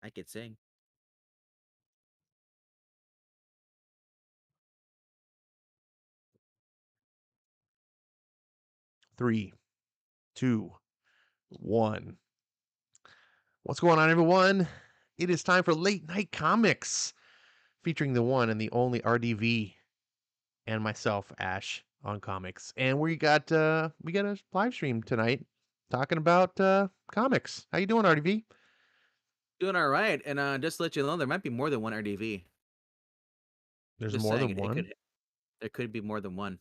I could sing. 3, 2, 1. What's going on, everyone? It is time for Late Night Comics, featuring the one and the only RDV and myself, Ash, on comics. And we got a live stream tonight talking about comics. How you doing, RDV? Doing all right, and just to let you know, there might be more than one RDV. There's Just more saying, than one. there could be more than one.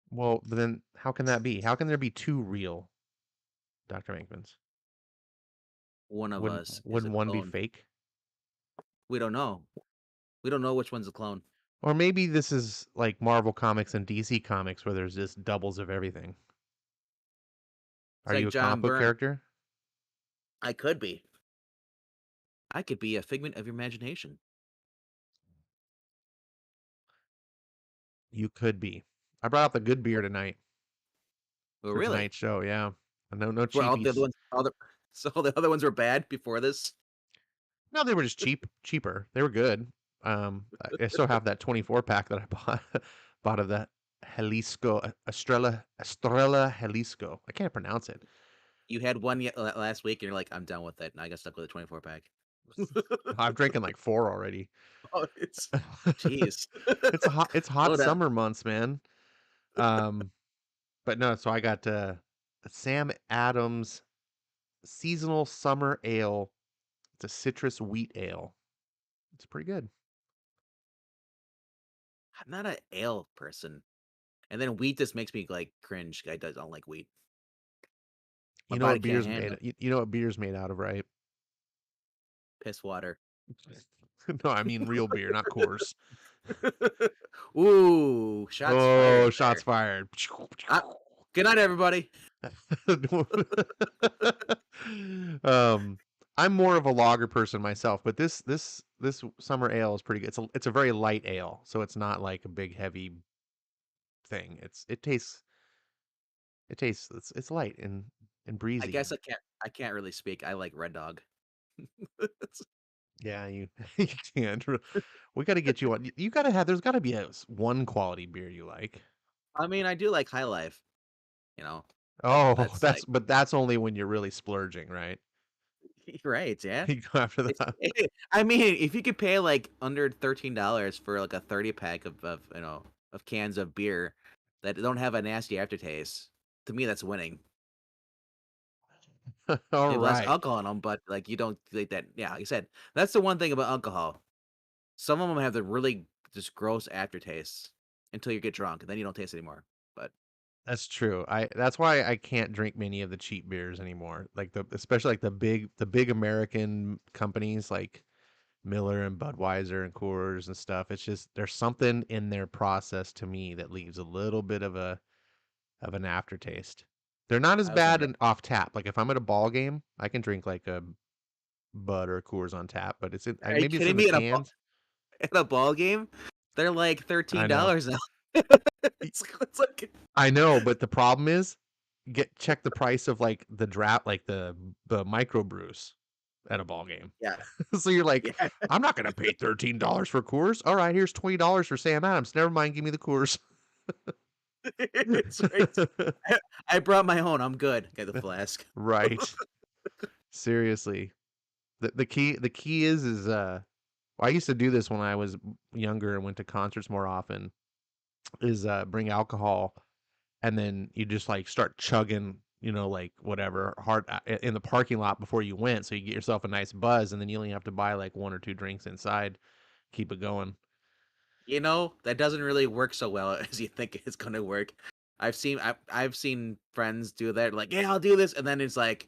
Well, then how can that be? How can there be two real Dr. Mankmans? One of Wouldn't us is a wouldn't one be clone. fake? We don't know. We don't know which one's a clone. Or maybe this is like Marvel Comics and DC Comics where there's just doubles of everything. It's Are you like a comic John book Byrne. character? I could be. I could be a figment of your imagination. You could be. I brought out the good beer tonight Oh, for really? tonight's show, yeah. No Were all the other cheapies. ones? So all the other ones were bad before this. No, they were just cheaper. They were good. I still have that 24 pack that I bought bought of that Jalisco Estrella Jalisco. I can't pronounce it. You had one last week, and you're like, I'm done with it, and I got stuck with a 24 pack. I've drinking like 4 already. Oh, it's, jeez. It's hot Slow down. summer months, man. Um, but no, so I got Sam Adams seasonal summer ale. It's a citrus wheat ale. It's pretty good. I'm not an ale person, and then wheat just makes me like cringe. I don't like wheat. My You know body what can't beer's handle made it. you know what beer's made out of, right? Piss water. No, I mean real beer, not Coors. Ooh, shots Oh, fired shots there. fired. Ah, good night, everybody. um, I'm more of a lager person myself, but this summer ale is pretty good. It's a very light ale, so it's not like a big heavy thing. It's light and I breezy. guess I can't really speak. I like Red Dog. Yeah, you you can't. We got to get you on. You got to have. There's got to be one quality beer you like. I mean, I do like High Life. You know, Oh, that's like that's only when you're really splurging, right? right, yeah. You go after It's, that. I mean, if you could pay like under $13 for like a 30 pack of of cans of beer that don't have a nasty aftertaste, to me that's winning. All They have less right. alcohol in them, but like you don't like that. Yeah, like you said, that's the one thing about alcohol. Some of them have the really just gross aftertaste until you get drunk, and then you don't taste it anymore. But That's true. That's why I can't drink many of the cheap beers anymore. Like especially like the big American companies like Miller and Budweiser and Coors and stuff. It's just there's something in their process to me that leaves a little bit of an aftertaste. They're not as I was bad gonna, and off tap. Like if I'm at a ball game, I can drink like a Bud or Coors on tap, but are you maybe it's in kidding the me? cans. At a ball game, they're like I know. $13 now. Y- It's like I know, but the problem is check the price of like the draft like the micro brews at a ball game. yeah, So you're like, yeah. I'm not gonna pay $13 for Coors. All right, here's $20 for Sam Adams. Never mind, give me the Coors. It's right. I brought my own. I'm good. Get the flask. Right. Seriously. The key is well, I used to do this when I was younger and went to concerts more often, is bring alcohol and then you just like start chugging, like whatever hard in the parking lot before you went, so you get yourself a nice buzz, and then you only have to buy like one or two drinks inside, keep it going. You know, that doesn't really work so well as you think it's gonna work. I've seen friends do that, like, yeah, I'll do this, and then it's like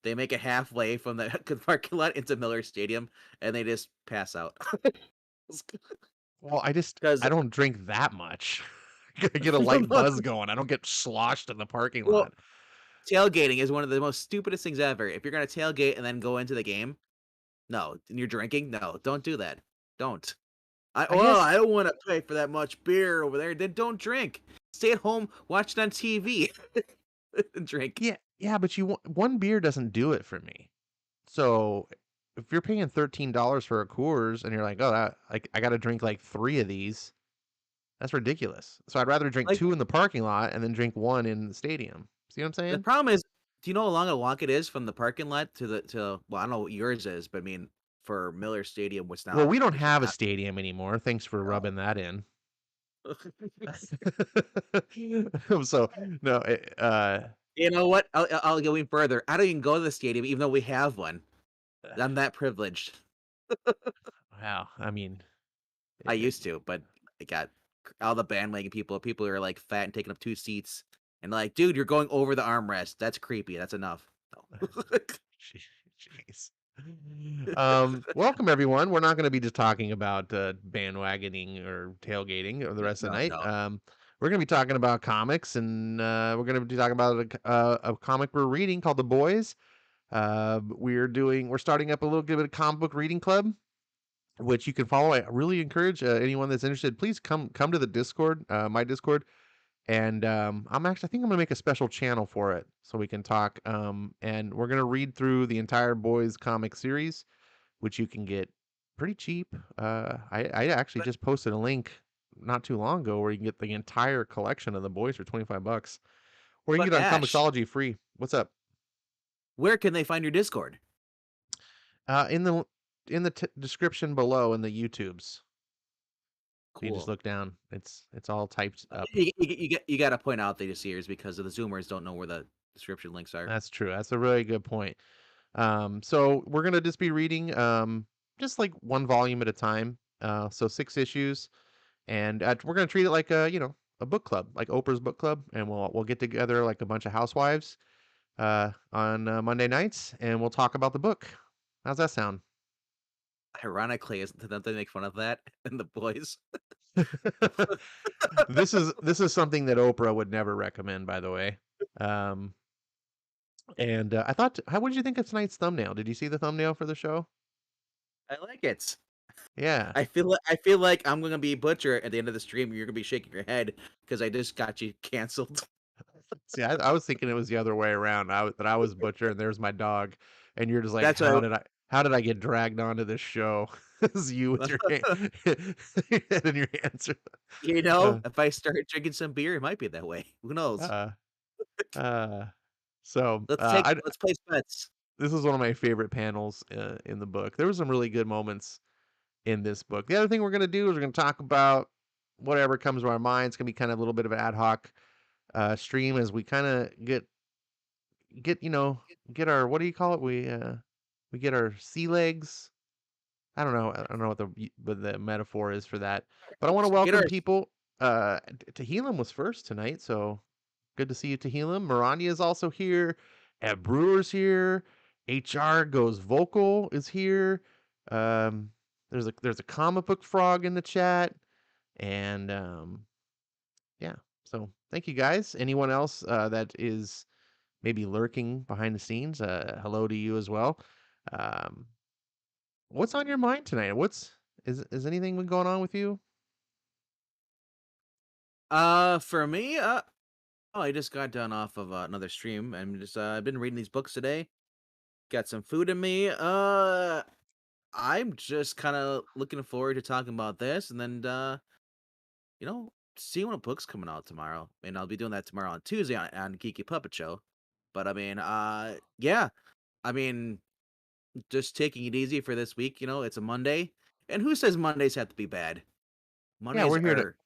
they make it halfway from the parking lot into Miller Stadium, and they just pass out. Well, I Because don't drink that much. I get a no, light no, buzz going. I don't get sloshed in the parking well, lot. tailgating is one of the most stupidest things ever. If you're gonna tailgate and then go into the game, no, and you're drinking, no, don't do that. Don't. I guess I don't want to pay for that much beer over there. Then don't drink. Stay at home, watch it on TV, and drink. yeah, yeah, but one beer doesn't do it for me. So if you're paying $13 for a Coors and you're like, oh, that like I got to drink like 3 of these, that's ridiculous. So I'd rather drink Like 2 in the parking lot and then drink 1 in the stadium. See what I'm the saying? problem is, do you know how long a walk it is from the parking lot to well, I don't know what yours is, but I mean for Miller Stadium, Well, we don't which is have a not. stadium anymore. Thanks for No. rubbing that in. So no, You know what? I'll go even further. I don't even go to the stadium, even though we have one. I'm that privileged. wow. I mean, I it, used to, but I got all the bandwagon people who are like fat and taking up 2 seats, and like, dude, you're going over the armrest. That's creepy. That's enough. No. jeez. Welcome everyone. We're not going to be just talking about bandwagoning or tailgating or the rest of the No, night. no. We're going to be talking about comics, and we're going to be talking about a comic we're reading called The Boys. We're starting up a little bit of comic book reading club, which you can follow. I really encourage anyone that's interested. Please come to the Discord, my Discord, and I think I'm gonna make a special channel for it so we can talk. And we're gonna read through the entire Boys comic series, which you can get pretty cheap. I actually But just posted a link not too long ago where you can get the entire collection of the Boys for $25, or you can but get it on Ash, Comixology free. What's up? where can they find your Discord? In the description below in the YouTubes. You just Cool. look down. It's all typed up. You got to point out the series because the Zoomers don't know where the description links are. That's true. That's a really good point. So we're gonna just be reading just like one volume at a time. So 6 issues, and we're gonna treat it like a book club, like Oprah's book club, and we'll get together like a bunch of housewives on Monday nights, and we'll talk about the book. How's that sound? Ironically, isn't that they make fun of that in the boys? This is something that Oprah would never recommend, by the way. Um, and I thought, how would you think of tonight's thumbnail? Did you see the thumbnail for the show? I like it. Yeah. I feel like I'm gonna be Butcher at the end of the stream. You're gonna be shaking your head because I just got you canceled. See, I was thinking it was the other way around. That I was Butcher and there's my dog, and you're just like, That's what how did I get dragged onto this show? It's you with your hand, head in your hands. Uh, if I start drinking some beer, it might be that way. Who knows? uh, uh, so Let's place bets. this is one of my favorite panels in the book. There were some really good moments in this book. The other thing we're gonna do is we're gonna talk about whatever comes to our mind. It's gonna be kind of a little bit of an ad hoc stream as we kind of get get our, what do you call it, we get our sea legs. I don't know what the metaphor is for that, but I want to Get our welcome people. Tehillim was first tonight, so good to see you, Tehillim. Marania is also here. Ed Brewer's here. HR Goes Vocal is here. um there's a comic book frog in the chat, and yeah, so thank you guys. Anyone else that is maybe lurking behind the scenes, hello to you as well. Um, what's on your mind tonight? Is anything been going on with you? for me, oh, I just got done off of another stream. I've been reading these books today. Got some food in me. I'm just kind of looking forward to talking about this, and then seeing what book's coming out tomorrow. And I'll be doing that tomorrow on Tuesday on Geeky Puppet Show. But I mean, yeah, I mean, just taking it easy for this week. It's a Monday, and who says Mondays have to be bad? Yeah, Mondays are,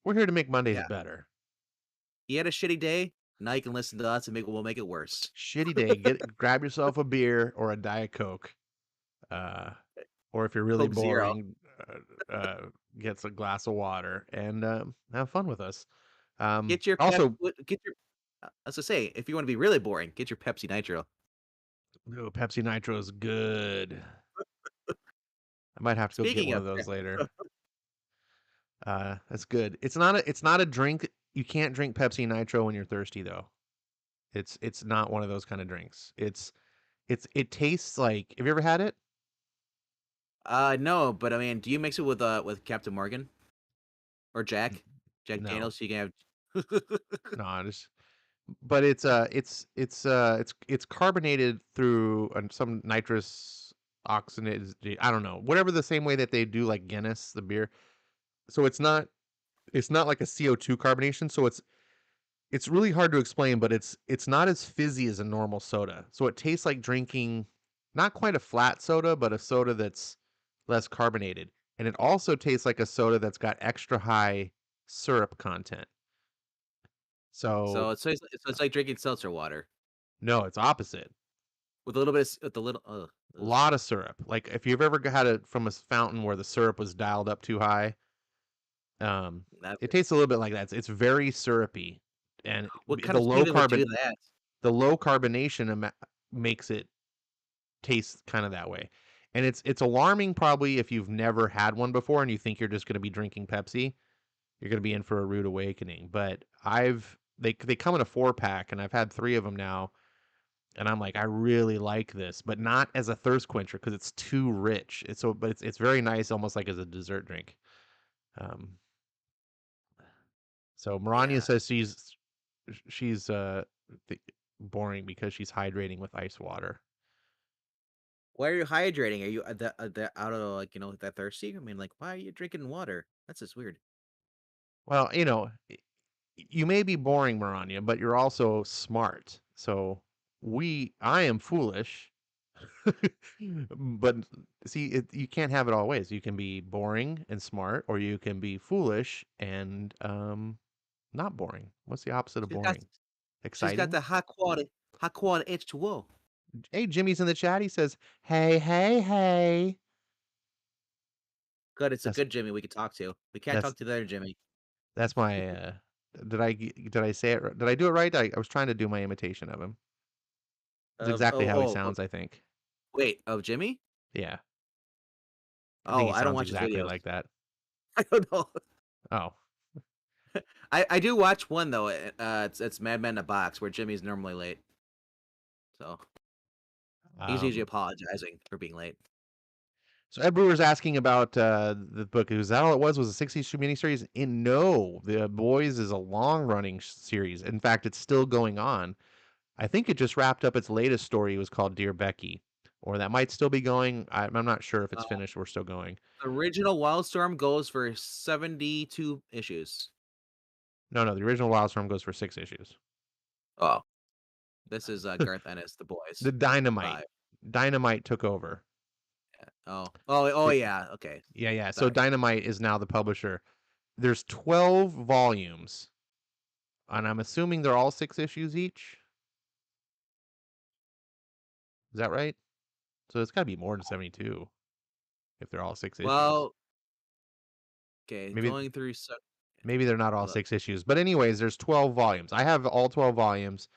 we're here to make Mondays yeah. better. You had a shitty day. Now you can listen to us and we'll make it worse. Shitty day, grab yourself a beer or a Diet Coke. Or if you're really Coke Zero. boring, get a glass of water and have fun with us. Get your Also, get your. As I say, if you want to be really boring, get your Pepsi Nitro. ooh, Pepsi Nitro is good. I might have to go get Speaking one of, of those later. That's good. It's not a drink. You can't drink Pepsi Nitro when you're thirsty though. It's not one of those kind of drinks. It tastes like, have you ever had it? no, but I mean, do you mix it with Captain Morgan or Jack No. Daniels? So you can have. No, but it's carbonated through some nitrous oxygenated. I don't know, whatever the same way that they do like Guinness, the beer. So it's not like a CO2 carbonation. So it's really hard to explain, but it's not as fizzy as a normal soda. So it tastes like drinking not quite a flat soda, but a soda that's less carbonated. And it also tastes like a soda that's got extra high syrup content. So So it's like drinking seltzer water no, it's opposite. with a little bit with a little. Ugh. Lot of syrup. Like if you've ever had it from a fountain where the syrup was dialed up too high, um, it Never. tastes a little bit like that. It's very syrupy, and What kind the of smoothie would do that? the low carbonation makes it taste kind of that way. And it's alarming probably if you've never had one before and you think you're just going to be drinking Pepsi. You're going to be in for a rude awakening. But they come in a 4-pack and I've had 3 of them now, and I'm like, I really like this, but not as a thirst quencher because it's too rich. It's very nice, almost like as a dessert drink. Um, so Marania Yeah. says she's boring because she's hydrating with ice water. Why are you hydrating? Are you out of like that thirsty? I mean, like, why are you drinking water? That's just weird. Well, you may be boring, Marania, but you're also smart. So I am foolish, but see, you can't have it all ways. You can be boring and smart, or you can be foolish and not boring. What's the opposite of She's got boring? she's got Exciting? the high quality H2O. Hey, Jimmy's in the chat. He says, "Hey, hey, hey." Good, it's a That's good Jimmy we can talk to. We can't that's talk to the other Jimmy. that's my. Did I say it? Did I do it right? I was trying to do my imitation of him. It's exactly how he sounds. I think. Wait, of Jimmy? Yeah, I think Oh, he I don't sounds watch his exactly videos. like that. I don't know. Oh, I do watch one though. It's Mad Men in a Box where Jimmy's normally late, so he's usually um, apologizing for being late. so Ed Brewer's asking about the book. Was that all it was? Was a 6 issue miniseries? No, The Boys is a long running series. In fact, it's still going on. I think it just wrapped up its latest story. It was called Dear Becky, or that might still be going. I'm not sure if it's Uh, finished or still going. the original Wildstorm goes for 72 issues. No, no, the original Wildstorm goes for 6 issues. Oh, this is Garth Ennis, The The Boys, Dynamite, 5. Dynamite took over. Oh The- yeah. Okay, yeah, yeah. So sorry. Dynamite is now the publisher. There's 12 volumes, and I'm assuming they're all 6 issues each. Is that right? So it's got to be more than 72 if they're all 6 issues. Well, okay, Maybe going through. So, maybe they're not all hold up. 6 issues. But anyways, there's 12 volumes. I have all 12 volumes,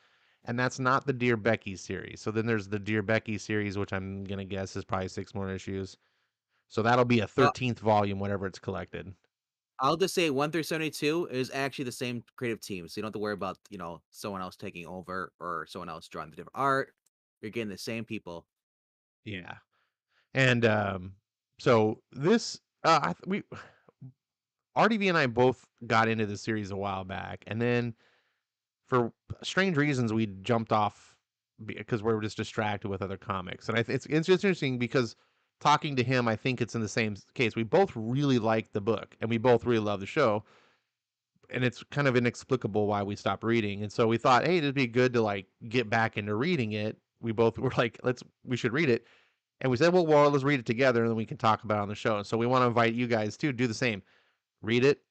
and that's not the Dear Becky series. So then there's the Dear Becky series, which I'm gonna guess is probably 6 more issues. So that'll be a Well, 13th volume whenever it's collected. I'll just say 1 through 72 is actually the same creative team, so you don't have to worry about someone else taking over or someone else drawing the different art. You're getting the same people. Yeah. And so this we RDV and I both got into the series a while back, and then for strange reasons we jumped off because we were just distracted with other comics. And it's just interesting because talking to him, I think it's in the same case. We both really like the book, and we both really love the show, and it's kind of inexplicable why we stopped reading. And so we thought, hey, it'd be good to like get back into reading it. We both were like, we should read it. And we said, well, let's read it together and then we can talk about it on the show. So we want to invite you guys to do the same. Read it,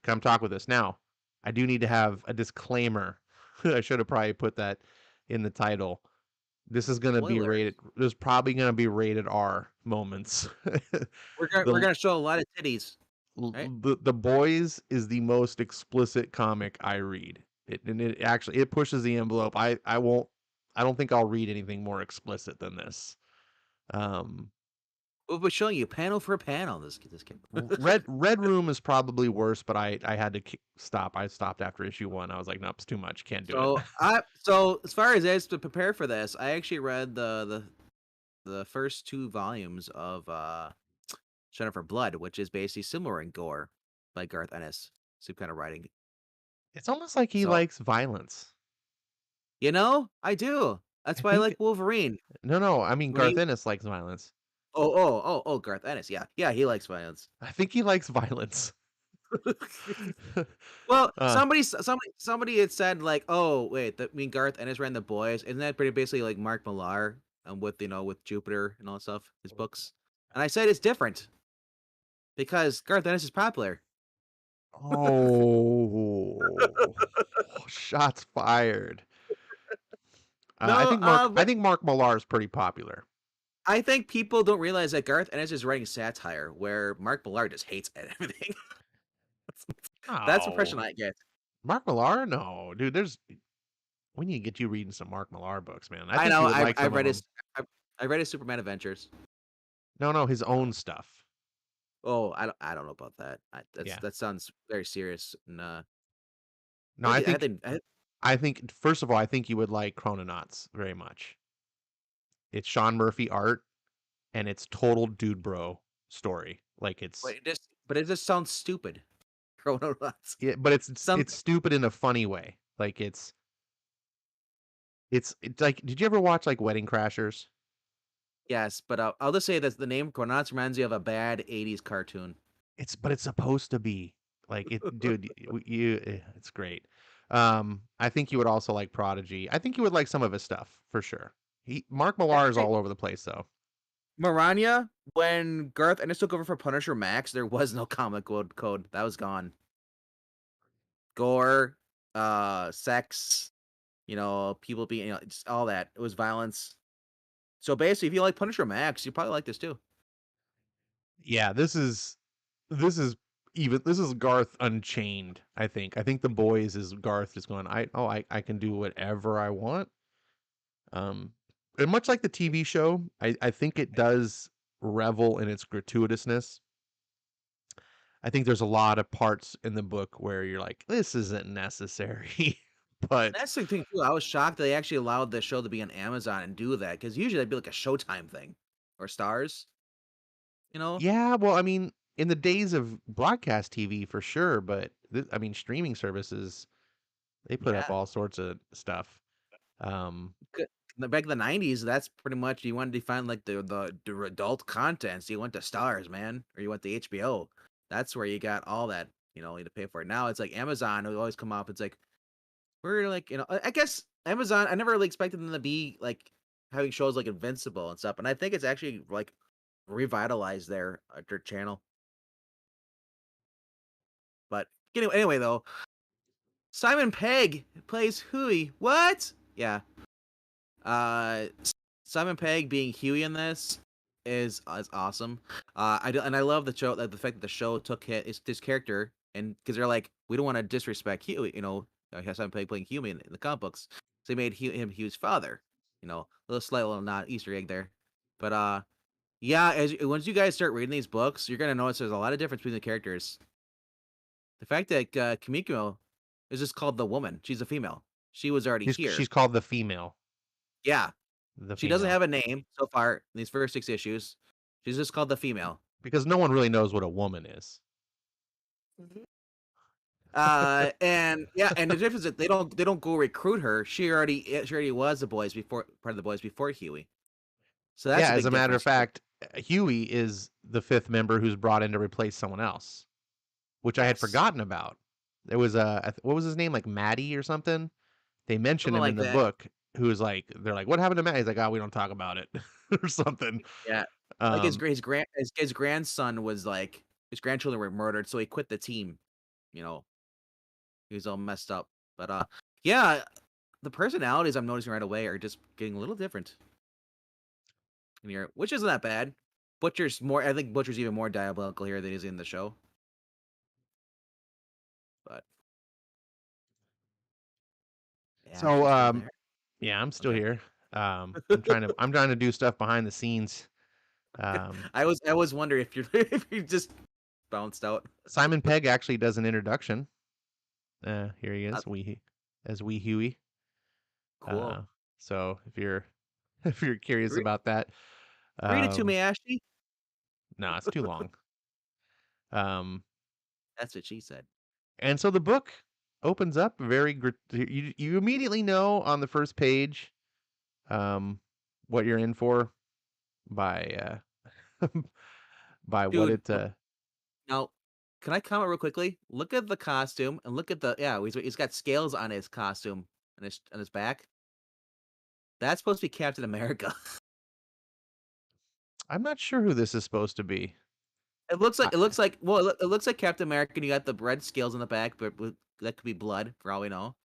come talk with us. Now, I do need to have a disclaimer. I should have probably put that in the title. This is going to be Spoilers. rated. There's probably going to be rated R moments. We're the gonna show a lot of titties, right? the Boys is the most explicit comic I read. It actually it pushes the envelope. I don't think I'll read anything more explicit than this. Um, We'll be showing you panel for panel. This kid. Red Room is probably worse, but I had to stop. I stopped after issue 1. I was like, nope, it's too much. Can't do it. So as far as to prepare for this, I actually read the first 2 volumes of Jennifer Blood, which is basically similar in gore by Garth Ennis. Same kind of writing. It's almost like he So likes violence. I do. That's I why I think like Wolverine. no, I mean When Garth he Ennis likes violence. Garth Ennis. Yeah, yeah, he likes violence. I think he likes violence. Well, uh, somebody had said like, oh wait, I mean Garth Ennis ran The Boys, isn't that pretty basically like Mark Millar with with Jupiter and all that stuff, his books? And I said it's different because Garth Ennis is popular. oh, shots fired. No, I but think Mark Millar is pretty popular. I think people don't realize that Garth Ennis is writing satire, where Mark Millar just hates everything. That's the impression Oh, I get. Mark Millar? No, dude. We need to get you reading some Mark Millar books, man. I I think know. you would like I some of read them. I read his Superman Adventures. No, his own stuff. Oh, I don't know about that. Yeah. That sounds very serious. And No, I I think first of all, I think you would like Chrononauts very much. It's Sean Murphy art and it's total dude bro story. Like it's but it just sounds stupid. Chrononauts. but Some it's stupid in a funny way. Like it's like did you ever watch like Wedding Crashers? Yes, but I'll just say that the name Chrononauts reminds you of a bad '80s cartoon. It's supposed to be. Like dude, it's great. I think you would also like Prodigy. I think you would like some of his stuff for sure. Mark Millar is Hey, all over the place though. Maranya, when Garth Ennis took over for Punisher Max, there was no comic code. That was gone. Gore, sex, people being, just all that. It was violence. So basically, if you like Punisher Max, you probably like this too. Yeah, this is this is Garth Unchained, I think. I think The Boys is Garth is going, I can do whatever I want. Um and much like the TV show, I think it does revel in its gratuitousness. I think there's a lot of parts in the book where you're like, this isn't necessary. And But that's the thing too. I was shocked they actually allowed the show to be on Amazon and do that because usually that'd be like a Showtime thing or Stars. You know? yeah, well, I mean, in the days of broadcast TV for sure, but I mean, streaming services, they put up Yeah. all sorts of stuff. Um, Good. Back in the '90s, that's pretty much you wanted to find like the adult content. So you went to Stars, man, or you went to HBO. That's where you got all that. You had to pay for it. Now it's like Amazon will always come up. It's like we're like I guess Amazon. I never really expected them to be like having shows like Invincible and stuff, and I think it's actually like revitalized their channel. But anyway, though, Simon Pegg plays Huey. What? Yeah. Simon Pegg being Huey in this is awesome. And I love the show, the fact that the show took his character, and because they're like, we don't want to disrespect Huey, have Simon Pegg playing Huey in the comic books, so they made him Huey's father. A little slight little not Easter egg there, but yeah, once you guys start reading these books, you're gonna notice there's a lot of difference between the characters. The fact that Kimiko is just called the woman, she's a female. She was already she's here. called the female. Yeah, The she doesn't female. have a name so far in these first 6 issues. She's just called the female. Because no one really knows what a woman is. Mhm. And yeah, and the difference is they don't go recruit her. She already was part of the boys before Huey. So that's Yeah, a as big a matter of difference here. fact, Huey is the fifth member who's brought in to replace someone else, which I had Yes, forgotten about. There was what was his name, like Maddie or something? They mention something him in like the that. book. Who's like, they're like, what happened to Maddie? He's like, oh, we don't talk about it, or something. Yeah, like Um, his grandson was like his grandchildren were murdered, so he quit the team. You know, he was all messed up. But yeah, the personalities I'm noticing right away are just getting a little different in here, which isn't that bad. Butcher's more. I think Butcher's even more diabolical here than he's in the show. But yeah, so you still there? yeah, I'm still Okay. here. I'm trying to do stuff behind the scenes. Um, I was wondering if you're if you just bounced out. Simon Pegg actually does an introduction. Here he Uh, is, as Wee Huey. cool. Uh, so if you're if you're curious Re- about that, Read it to um, me, Ashley. no, it's too long. Um, That's what she said. and so the book opens up you immediately know on the first page, um, what you're in for by by what Dude, it. now, can I comment real quickly? Look at the costume and look at the he's got scales on his costume and his back. That's supposed to be Captain America. I'm not sure who this is supposed to be. I, It looks like well, it looks like Captain America. And you got the red scales in the back, but that could be blood for all we know.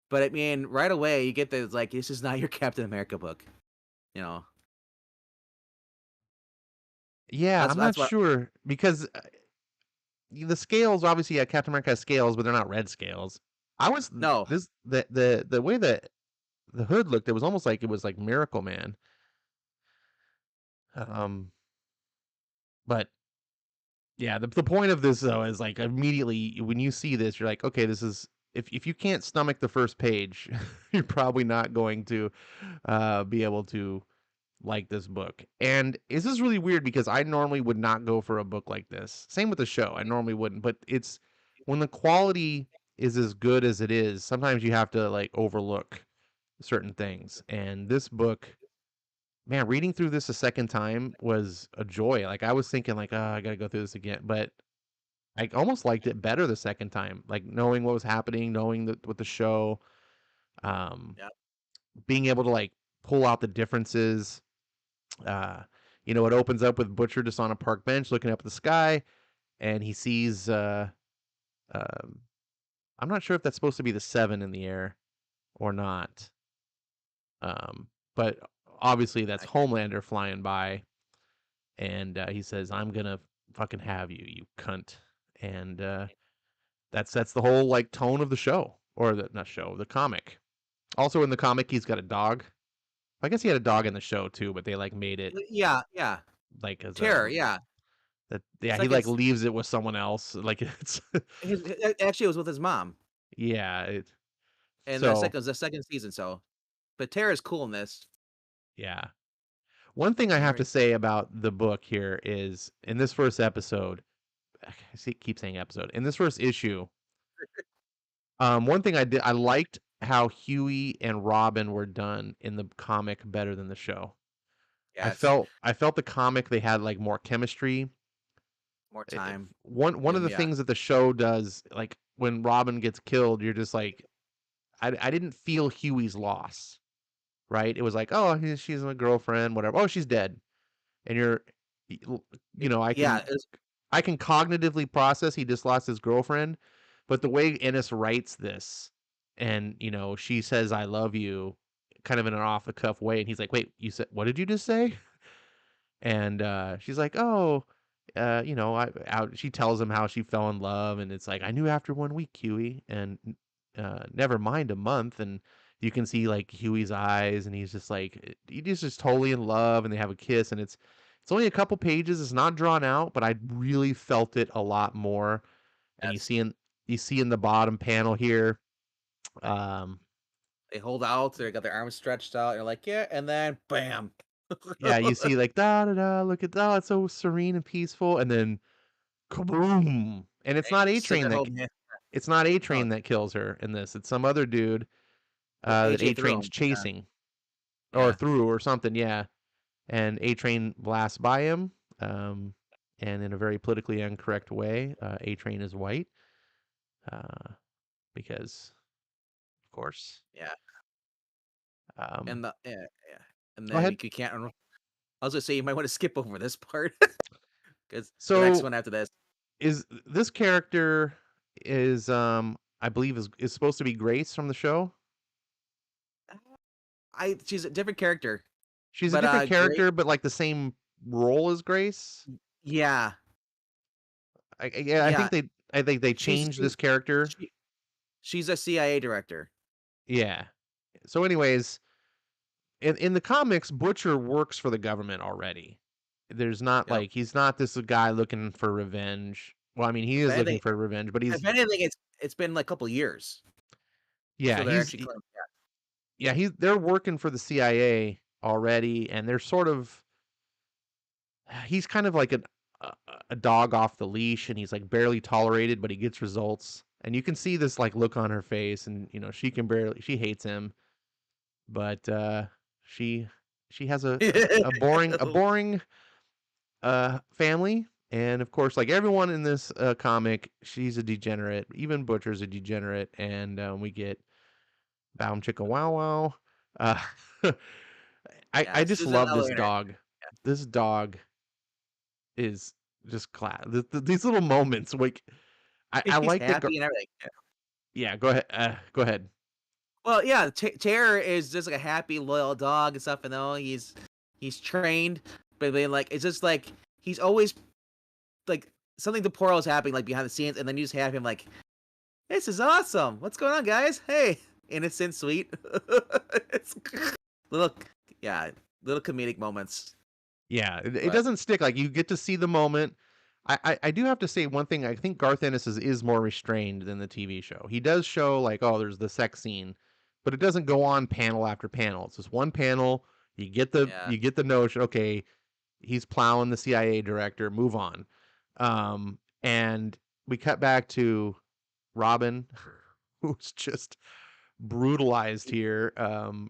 But I mean, right away you get that it's like this is not your Captain America book. You know, yeah, I'm not that's what. sure because the scales obviously, yeah, Captain America has scales, but they're not red scales. I was No, this the way that the hood looked, it was almost like it was like Miracle Man. Um, but yeah, the point of this though is like immediately when you see this, you're like, okay, this is if you can't stomach the first page, you're probably not going to be able to like this book. And this is really weird because I normally would not go for a book like this. Same with the show. I normally wouldn't, but it's when the quality is as good as it is, sometimes you have to like overlook certain things. And this book, man, reading through this a second time was a joy. Like I was thinking like, oh, I got to go through this again, but I almost liked it better the second time. Like knowing what was happening, knowing what the show um yeah, being able to like pull out the differences. Uh, it opens up with Butcher just on a park bench looking up at the sky, and he sees. Um, I'm not sure if that's supposed to be the seven in the air or not. But obviously that's I, Homelander flying by, and he says, "I'm gonna fucking have you, you cunt." And that's the whole like tone of the show, or the not show, the comic. Also in the comic, he's got a dog. I guess he had a dog in the show too, but they like made it yeah, yeah. like as Terror, yeah. that yeah, he Second, like leaves it with someone else. Like it's actually, it was with his mom, yeah, and so the second season. So, but Terror's cool in this. yeah. One thing I have Very to say about the book here is in this first episode, keep saying episode. In this first issue, one thing I liked how Huey and Robin were done in the comic better than the show. yes, I felt the comic they had like more chemistry. more time. One of the Yeah, things that the show does, like when Robin gets killed, you're just like, I didn't feel Huey's loss, right? It was like, oh, she's my girlfriend, whatever. Oh, she's dead, and yeah. I can cognitively process he just lost his girlfriend, but the way Ennis writes this, and she says I love you, kind of in an off the cuff way, and he's like, wait, you said what did you just say? And she's like, oh, she tells him how she fell in love, and it's like I knew after 1 week, Huey, and never mind a month, and you can see like Huey's eyes, and he's just like he's just totally in love, and they have a kiss, and it's only a couple pages, it's not drawn out, but I really felt it a lot more, and Yes, you see in the bottom panel here, um, they hold out. They got their arms stretched out. You're like, yeah, and then bam. yeah, you see like da da da, look at that, it's so serene and peaceful, and then kaboom, and it's not A Sit Train there that holding it. It's not A No, Train that kills her in this. It's some other dude that AJ A threw Train's him. chasing or Yeah, through or something. Yeah, and A Train blasts by him. Um, and in a very politically incorrect way, A Train is white uh, because, of course. yeah, Um, and yeah, and Go then ahead. you can't. I was gonna say you might want to skip over this part because the next So one after this. is this character is I believe is supposed to be Grace from the show. She's a different character, She's a but different great. character, but like the same role as Grace. Yeah, Yeah, yeah. I think they She's changed she's this character. she, she's a CIA director. Yeah. So, anyways, in the comics, Butcher works for the government already. There's not Yep. like he's not this guy looking for revenge. Well, I mean, he If is looking anything, for revenge, but he's it's been like a couple years, yeah, so they're actually claiming. they're working for the CIA already, and they're sort of he's kind of like a, a dog off the leash, and he's like barely tolerated, but he gets results, and you can see this like look on her face, and she hates him, but she she has Yeah. a boring family, and of course, like everyone in this comic, she's a degenerate. Even Butcher's a degenerate, and we get Bound Chicka Wow Wow. Uh, I Yeah, just Susan love this Elevator. dog. This dog is just class. These little moments, like I He's like that. happy and everything. Yeah. Yeah, go ahead. Go ahead. Well, yeah, Terror is just like a happy, loyal dog and stuff. And though he's trained, but then like it's just like he's always like something Temporal is happening like behind the scenes, and then you just have him like, "This is awesome. What's going on, guys? Hey, innocent, sweet." It's little, yeah, little comedic moments. Yeah, it But doesn't stick. Like you get to see the moment. I do have to say one thing. I think Garth Ennis is more restrained than the TV show. He does show like, oh, there's the sex scene, but it doesn't go on panel after panel. It's just one panel. yeah, You get the notion. Okay, he's plowing the CIA director. Move on. And we cut back to Robin, who's just brutalized here.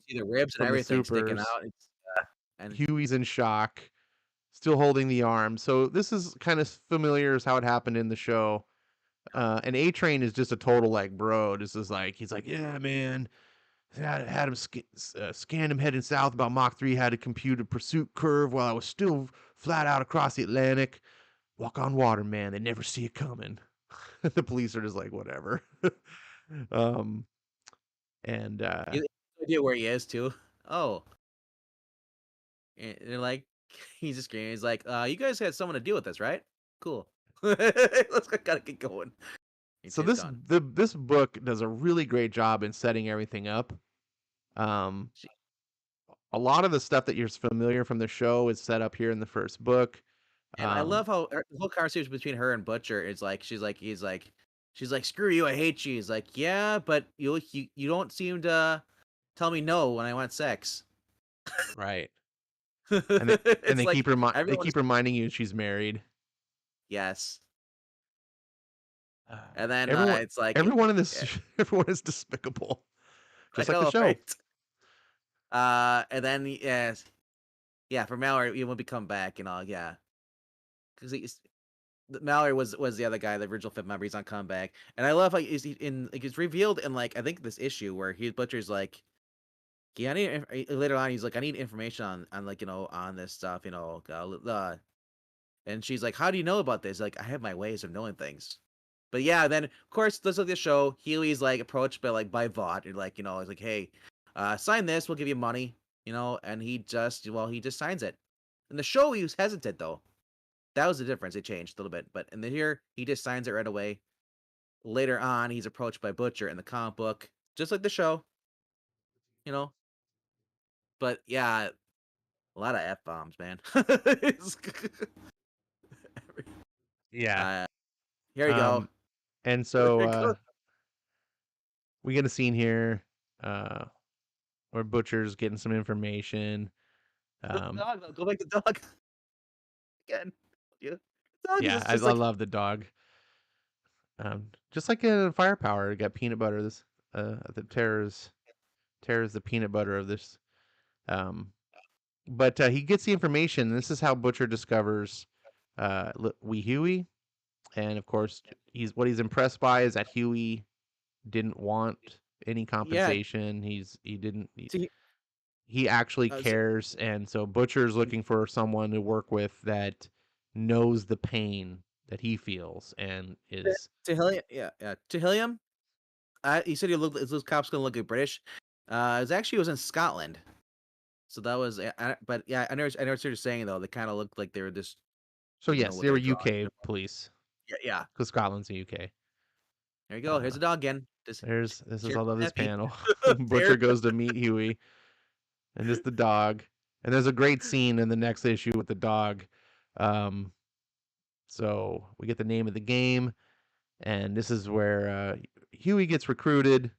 see the ribs and From the everything sticking supers. out. And Huey's in shock, still holding the arm. So this is kind of familiar as how it happened in the show. And A Train is just a total like bro. This is like he's like, yeah, man. Had him scanned him heading south about Mach 3. Had to compute a pursuit curve while I was still flat out across the Atlantic. Walk on water, man. They never see it coming. The police are just like whatever. um, and you have no idea where he is too. Oh, and they're like, he's just screaming. He's like, "You guys had someone to deal with this, right? Cool. Let's gotta get going." so He's gone. this book does a really great job in setting everything up. Um, She, a lot of the stuff that you're familiar from the show is set up here in the first book. and I Um, love how the whole conversation between her and Butcher is like, she's like, "Screw you, I hate you." He's like, "Yeah, but you don't seem to tell me no when I want sex." right. And It's they like they everyone is keep reminding you she's married. yes, Uh, and then everyone it's like, everyone in yeah, this everyone is despicable, I just like the know, show. right? And then yes, yeah, for Mallory, he won't be come back and all, yeah, because he's Mallory was the other guy, the original fifth member. He's on comeback, and I love how it's revealed in like I think this issue where he Butcher's like, yeah, I need later on. He's like, I need information on like on this stuff, and she's like, how do you know about this? Like, I have my ways of knowing things. But yeah, then of course, let's look at the show. Healy's like approached by Vought, and like he's like, hey, sign this, we'll give you money, and he just signs it. In the show, he was hesitant though. That was the difference. It changed a little bit, but in the here, he just signs it right away. Later on, he's approached by Butcher in the comic book, just like the show, you know. But yeah, a lot of f bombs, man. Yeah. uh, here we go. Um, and Here so we go. we get a scene here uh, where Butcher's getting some information. The Um, dog, though. Go back to the dog again. Yeah, the dog is yeah, just I like love the dog. Just like in Firepower, it got peanut butter. This the terrors the peanut butter of this. Um, but he gets the information. This is how Butcher discovers Wee Huey, and of course, he's impressed by is that Huey didn't want any yeah. compensation. See, He actually so, cares, and so Butcher's looking for someone to work with that knows the pain that he feels and is to Hilliam, yeah, to Hilliam. He said those cops gonna look like British. It was in Scotland. So that was, but yeah, I know what you're saying though. They kind of looked like they were just, so you know, yes, what they were they're drawing. UK police Yeah, yeah. because Scotland's the UK. There you go. Here's Uh, a dog again. Just there's this is cheer I love this happy. panel. There. Butcher goes to meet Huey and just the dog, and there's a great scene in the next issue with the dog. Um, so we get the name of the game, and this is where Huey gets recruited,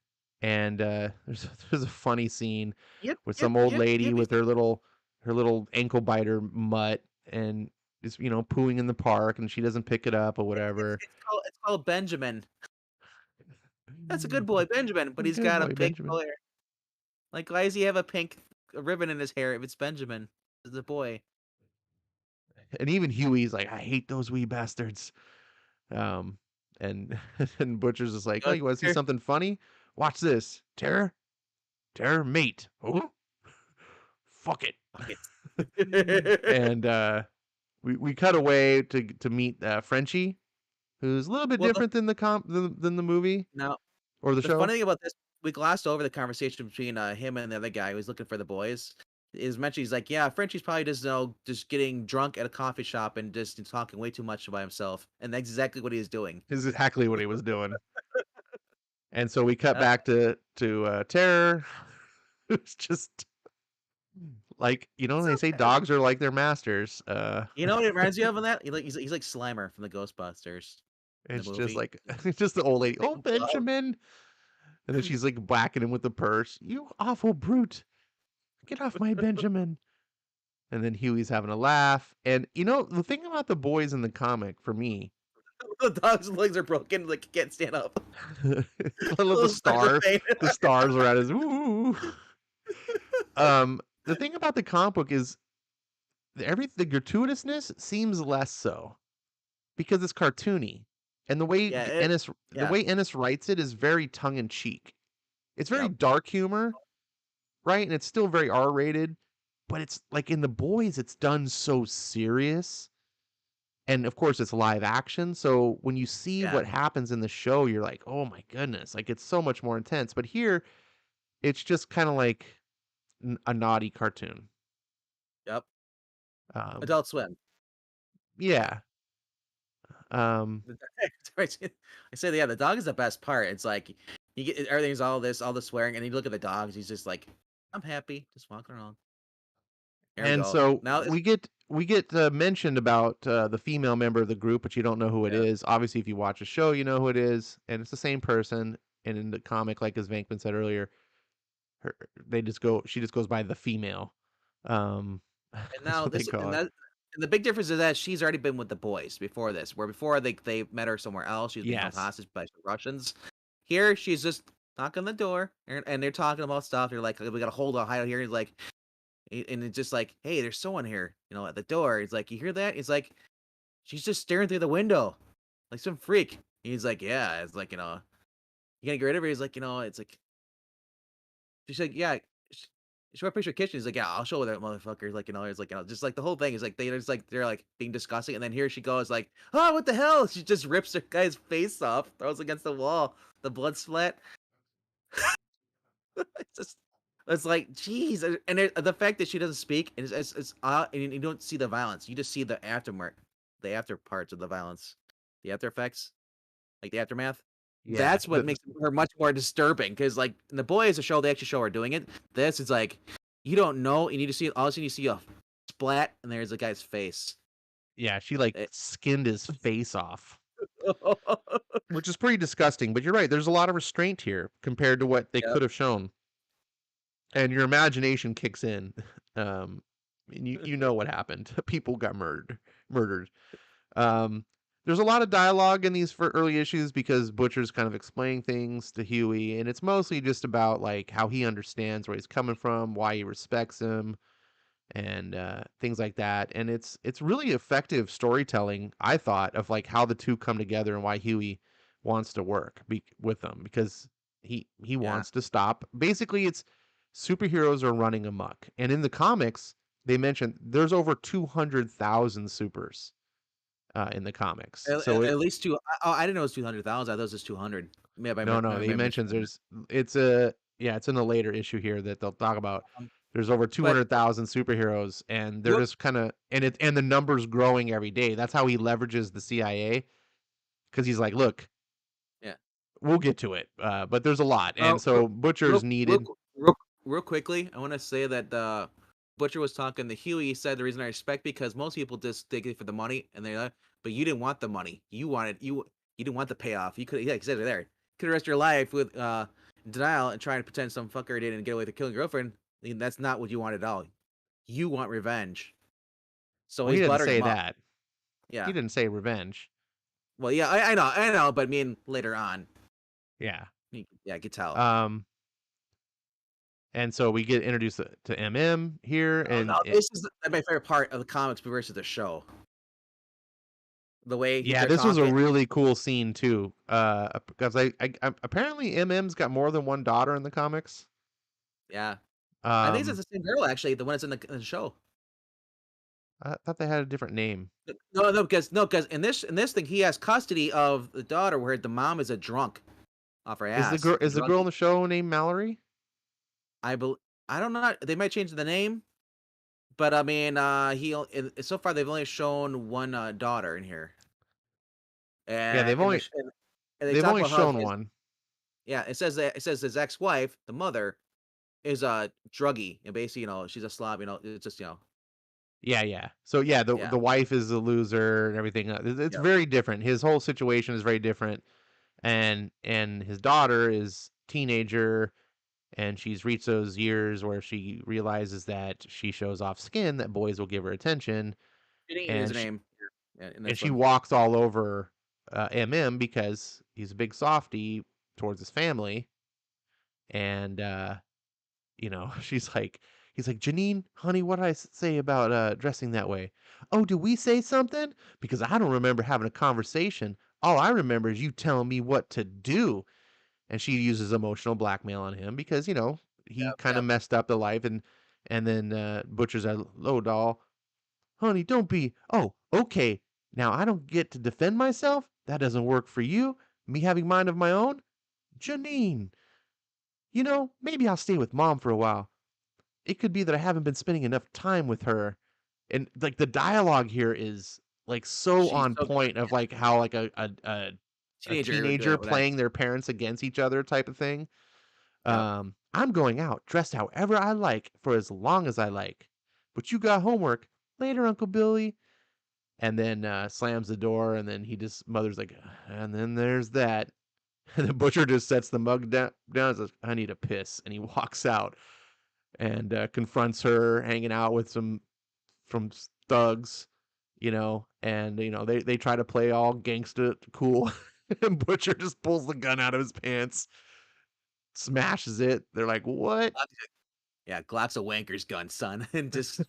and there's a funny scene Yep, with yep, some old yep, lady yep. with her little ankle biter mutt, and is pooing in the park, and she doesn't pick it up or whatever. It's called Benjamin. That's a good boy, Benjamin, but he's Good got a boy, pink Benjamin. color. Like, why does he have a pink ribbon in his hair if it's Benjamin? It's a boy. and even Huey's like, I hate those wee bastards. Um, and and Butcher's just like, oh, Goes, you want to see "Here, something funny? Watch this. Terror, mate. Oh, fuck it. fuck it." And we cut away to meet Frenchie, who's a little bit Well, different than than the movie now or the the show. funny thing about this, we glossed over the conversation between him and the other guy who was looking for the boys. Is mentioned he's like, yeah, Frenchie's probably just just getting drunk at a coffee shop and just talking way too much by himself, and that's exactly what he is doing. Is exactly what he was doing. And so we cut Uh, back to Terror, who's just like, it's they say okay. dogs are like their masters. You know what it reminds you of in that? He's like Slimer from the Ghostbusters in the It's just movie. like it's just the old lady. Make Oh, 'em glow. Benjamin. And then she's like whacking him with the purse. You awful brute. Get off my Benjamin. And then Huey's having a laugh. And the thing about the boys in the comic for me, The dog's legs are broken, like he can't stand up. I love the Little signs of star. pain. The stars are at his ooh. The thing about the comic book is the gratuitousness seems less so because it's cartoony. And Yeah, it The yeah, way Ennis writes it is very tongue in cheek. It's very yep. dark humor, right? And it's still very R-rated, but it's like in The Boys, it's done so serious. And of course, it's live action. So when you see Yeah, what happens in the show, you're like, oh my goodness, like it's so much more intense. But here, it's just kind of like a naughty cartoon. yep. Um, Adult Swim. yeah. Um, The I say, yeah, the dog is the best part. It's like you get everything's all the swearing, and you look at the dogs. He's just like, I'm happy, just walking around. Here we and go. so Now, we get mentioned about the female member of the group, but you don't know who it yeah, is. Obviously, if you watch a show, you know who it is, and it's the same person. And in the comic, like as Venkman said earlier, her she just goes by the female. Um, and that's now what they this call it. and the big difference is that she's already been with the boys before this, where before they met her somewhere else. She was being held Yes. hostage by some Russians. Here, she's just knocking on the door, and they're talking about stuff. They're like, we got to hold a hide here. He's like, and it's just like, hey, there's someone here, at the door. He's like, you hear that? He's like, she's just staring through the window, like some freak. He's like, yeah. It's like, you gonna get rid of her? He's like, it's like, she's like, yeah. Show a picture of kitchen. He's like, yeah, I'll show that motherfucker. Like, it's like, just like the whole thing is like they're like being disgusting, and then here she goes, like, oh, what the hell? She just rips her guy's face off, throws against the wall, the blood splat. It's just, it's like, jeez, and the fact that she doesn't speak is and you don't see the violence. You just see the the after parts of the violence, the after effects, like the aftermath. Yeah. That's what makes her much more disturbing. Because like in The Boys, the show, they actually show her doing it. This is like you don't know. You need to see all of a sudden you see a splat, and there's a guy's face. Yeah, she like It- skinned his face off, which is pretty disgusting. But you're right. There's a lot of restraint here compared to what they Yep. could have shown, and your imagination kicks in. Um, and you know what happened. People got murdered. Um, there's a lot of dialogue in these for early issues because Butcher's kind of explaining things to Huey, and it's mostly just about like how he understands where he's coming from, why he respects him, and things like that. And it's really effective storytelling, I thought, of like how the two come together and why Huey wants to work with them because he Yeah. wants to stop. Basically, it's superheroes are running amok, and in the comics, they mentioned there's over 200,000 supers in the comics. So At least two. I didn't know it was 200,000. I thought it was just 200. Maybe I no, no, maybe he I mentions misremembered. it's in a later issue here that they'll talk about. Um, There's over but 200,000 superheroes, and they're you just kind of and the numbers growing every day. That's how he leverages the CIA because he's like, look, yeah. we'll get to it, but there's a lot, Uh, and so Butcher's real, real, needed. qu- real, real quickly, I want to say that Butcher was talking to Huey. He said the reason I respect because most people just take it for the money, and but you didn't want the money. You didn't want the payoff. You could, yeah, he said it there. Could have rested your life with denial and trying to pretend some fucker didn't get away with killing your girlfriend. I mean, that's not what you want at all. You want revenge. So Well, he he's didn't buttering say him up. that. He Yeah. didn't say revenge. Well, yeah, I know, but I mean later on, Yeah. yeah, I could tell. Um. And so we get introduced to MM here, Oh, and no, this is my favorite part of the comics versus the show. The way yeah, they're this was a talking. really cool scene too. Because apparently MM's got more than one daughter in the comics. Yeah. I think it's Um, the same girl, actually, the one that's in the show. I thought they had a different name. No, because in this thing, he has custody of the daughter, where the mom is a drunk off her ass, a Is the girl in druggie. the show named Mallory? I bel I don't know. They might change the name, but I mean, so far they've only shown one daughter in here, Yeah, and and they they've talk only about how shown his one. yeah, it says his ex-wife, the mother, is a druggie, and basically, she's a slob. It's just Yeah, yeah. So yeah, yeah, the wife is a loser and everything. It's yeah. very different. His whole situation is very different, and his daughter is teenager, and she's reached those years where she realizes that she shows off skin that boys will give her attention, Janine is and her name, yeah, in and this she one. walks all over MM because he's a big softy towards his family, and she's like, he's like, Janine, honey, what did I say about dressing that way? Oh, did we say something? Because I don't remember having a conversation. All I remember is you telling me what to do. And she uses emotional blackmail on him because he Yep, kind of yep. messed up the life, and then Butcher's like, "Low doll, honey, don't be. Oh, okay. Now I don't get to defend myself. That doesn't work for you. Me having mind of my own, Janine. Maybe I'll stay with mom for a while. It could be that I haven't been spending enough time with her." And like the dialogue here is like so She's on so good. point of like how like a Teenager would teenager would act. playing their parents against each other type of thing. Yep. I'm going out dressed however I like for as long as I like. But you got homework. Later, Uncle Billy. And then slams the door, and then he just mother's like, and then there's that. And the butcher just sets the mug down and says, I need a piss. And he walks out and confronts her hanging out with some from thugs, and they try to play all gangsta cool. And Butcher just pulls the gun out of his pants, smashes it. They're like, what? Yeah, Glock's a wanker's gun, son, and just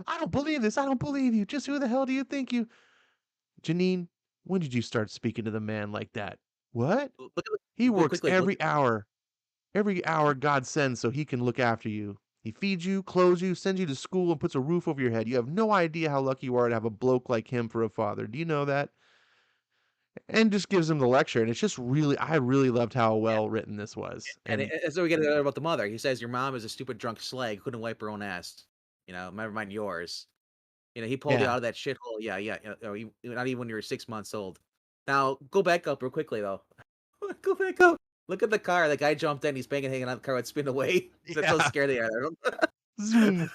I don't believe this. I don't believe you. Just who the hell do you think you? Janine, when did you start speaking to the man like that? What? look at He real works quickly, look every hour God sends so he can look after you. He feeds you, clothes you, sends you to school, and puts a roof over your head. You have no idea how lucky you are to have a bloke like him for a father. Do you know that? And just gives him the lecture. And it's just really, I really loved how yeah, well written this was. And and so we get it about the mother. He says, "Your mom is a stupid drunk slag, couldn't wipe her own ass. Never mind yours." He pulled you yeah, out of that shithole. Yeah, yeah, not even when you were 6 months old. Now, go back up real quickly, though. Go back up. Look at the car. The guy jumped in. He's banging, hanging out the car would spin away. That's how yeah, scared they are. zoom.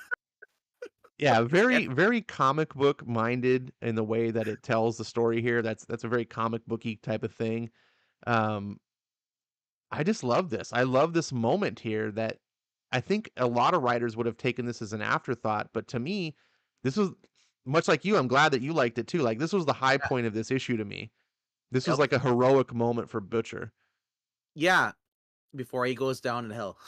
Yeah, And very, very comic book minded in the way that it tells the story here. That's a very comic booky type of thing. Um, I just love this. I love this moment here that I think a lot of writers would have taken this as an afterthought, but to me, this was much like you. I'm glad that you liked it too. Like this was the high yeah, point of this issue to me. This was yep. like a heroic moment for Butcher. Yeah, before he goes down in hell.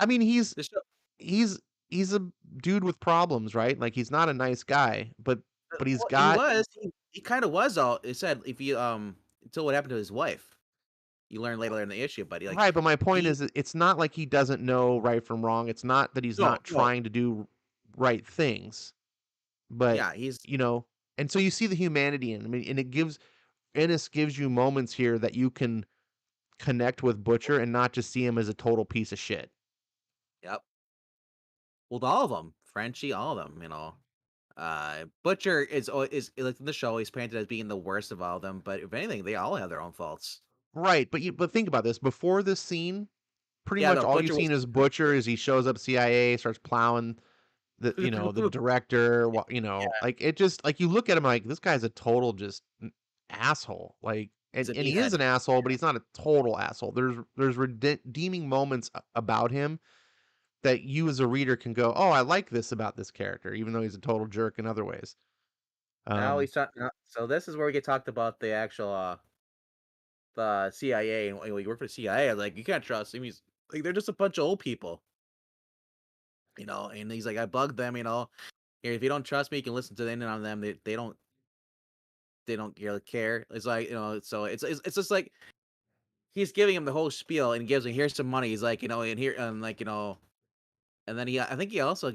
I mean, The show he's he's a dude with problems, right? Like he's not a nice guy, but he's well, he got was. He kinda was all it said if you, until what happened to his wife. You learn later in the issue, but right, but my point he is it's not like he doesn't know right from wrong. It's not that he's no, not no. trying to do right things, but Yeah, he's you know, and so you see the humanity in. I mean, and it gives Ennis gives you moments here that you can connect with Butcher and not just see him as a total piece of shit. yep. Well, all of them, Frenchie, all of them, Butcher is like in the show, he's painted as being the worst of all of them, but if anything, they all have their own faults. Right, but think about this. Before this scene, pretty Yeah, much no, all you've Butcher was seen is Butcher as he shows up CIA, starts plowing the director, yeah, like it just like you look at him like this guy's a total just asshole. Like he's a and he is meathead. an asshole, but he's not a total asshole. There's redeeming moments about him that you as a reader can go, "Oh, I like this about this character," even though he's a total jerk in other ways. Now Um, he's talking. So this is where we get talked about the actual the CIA and you work for the CIA. Like you can't trust him. He's like they're just a bunch of old people, And he's like, I bugged them, Here, if you don't trust me, you can listen to the internet on them. They don't really care. It's like so it's just like he's giving him the whole spiel and gives him here's some money. He's like and here and like and then I think he also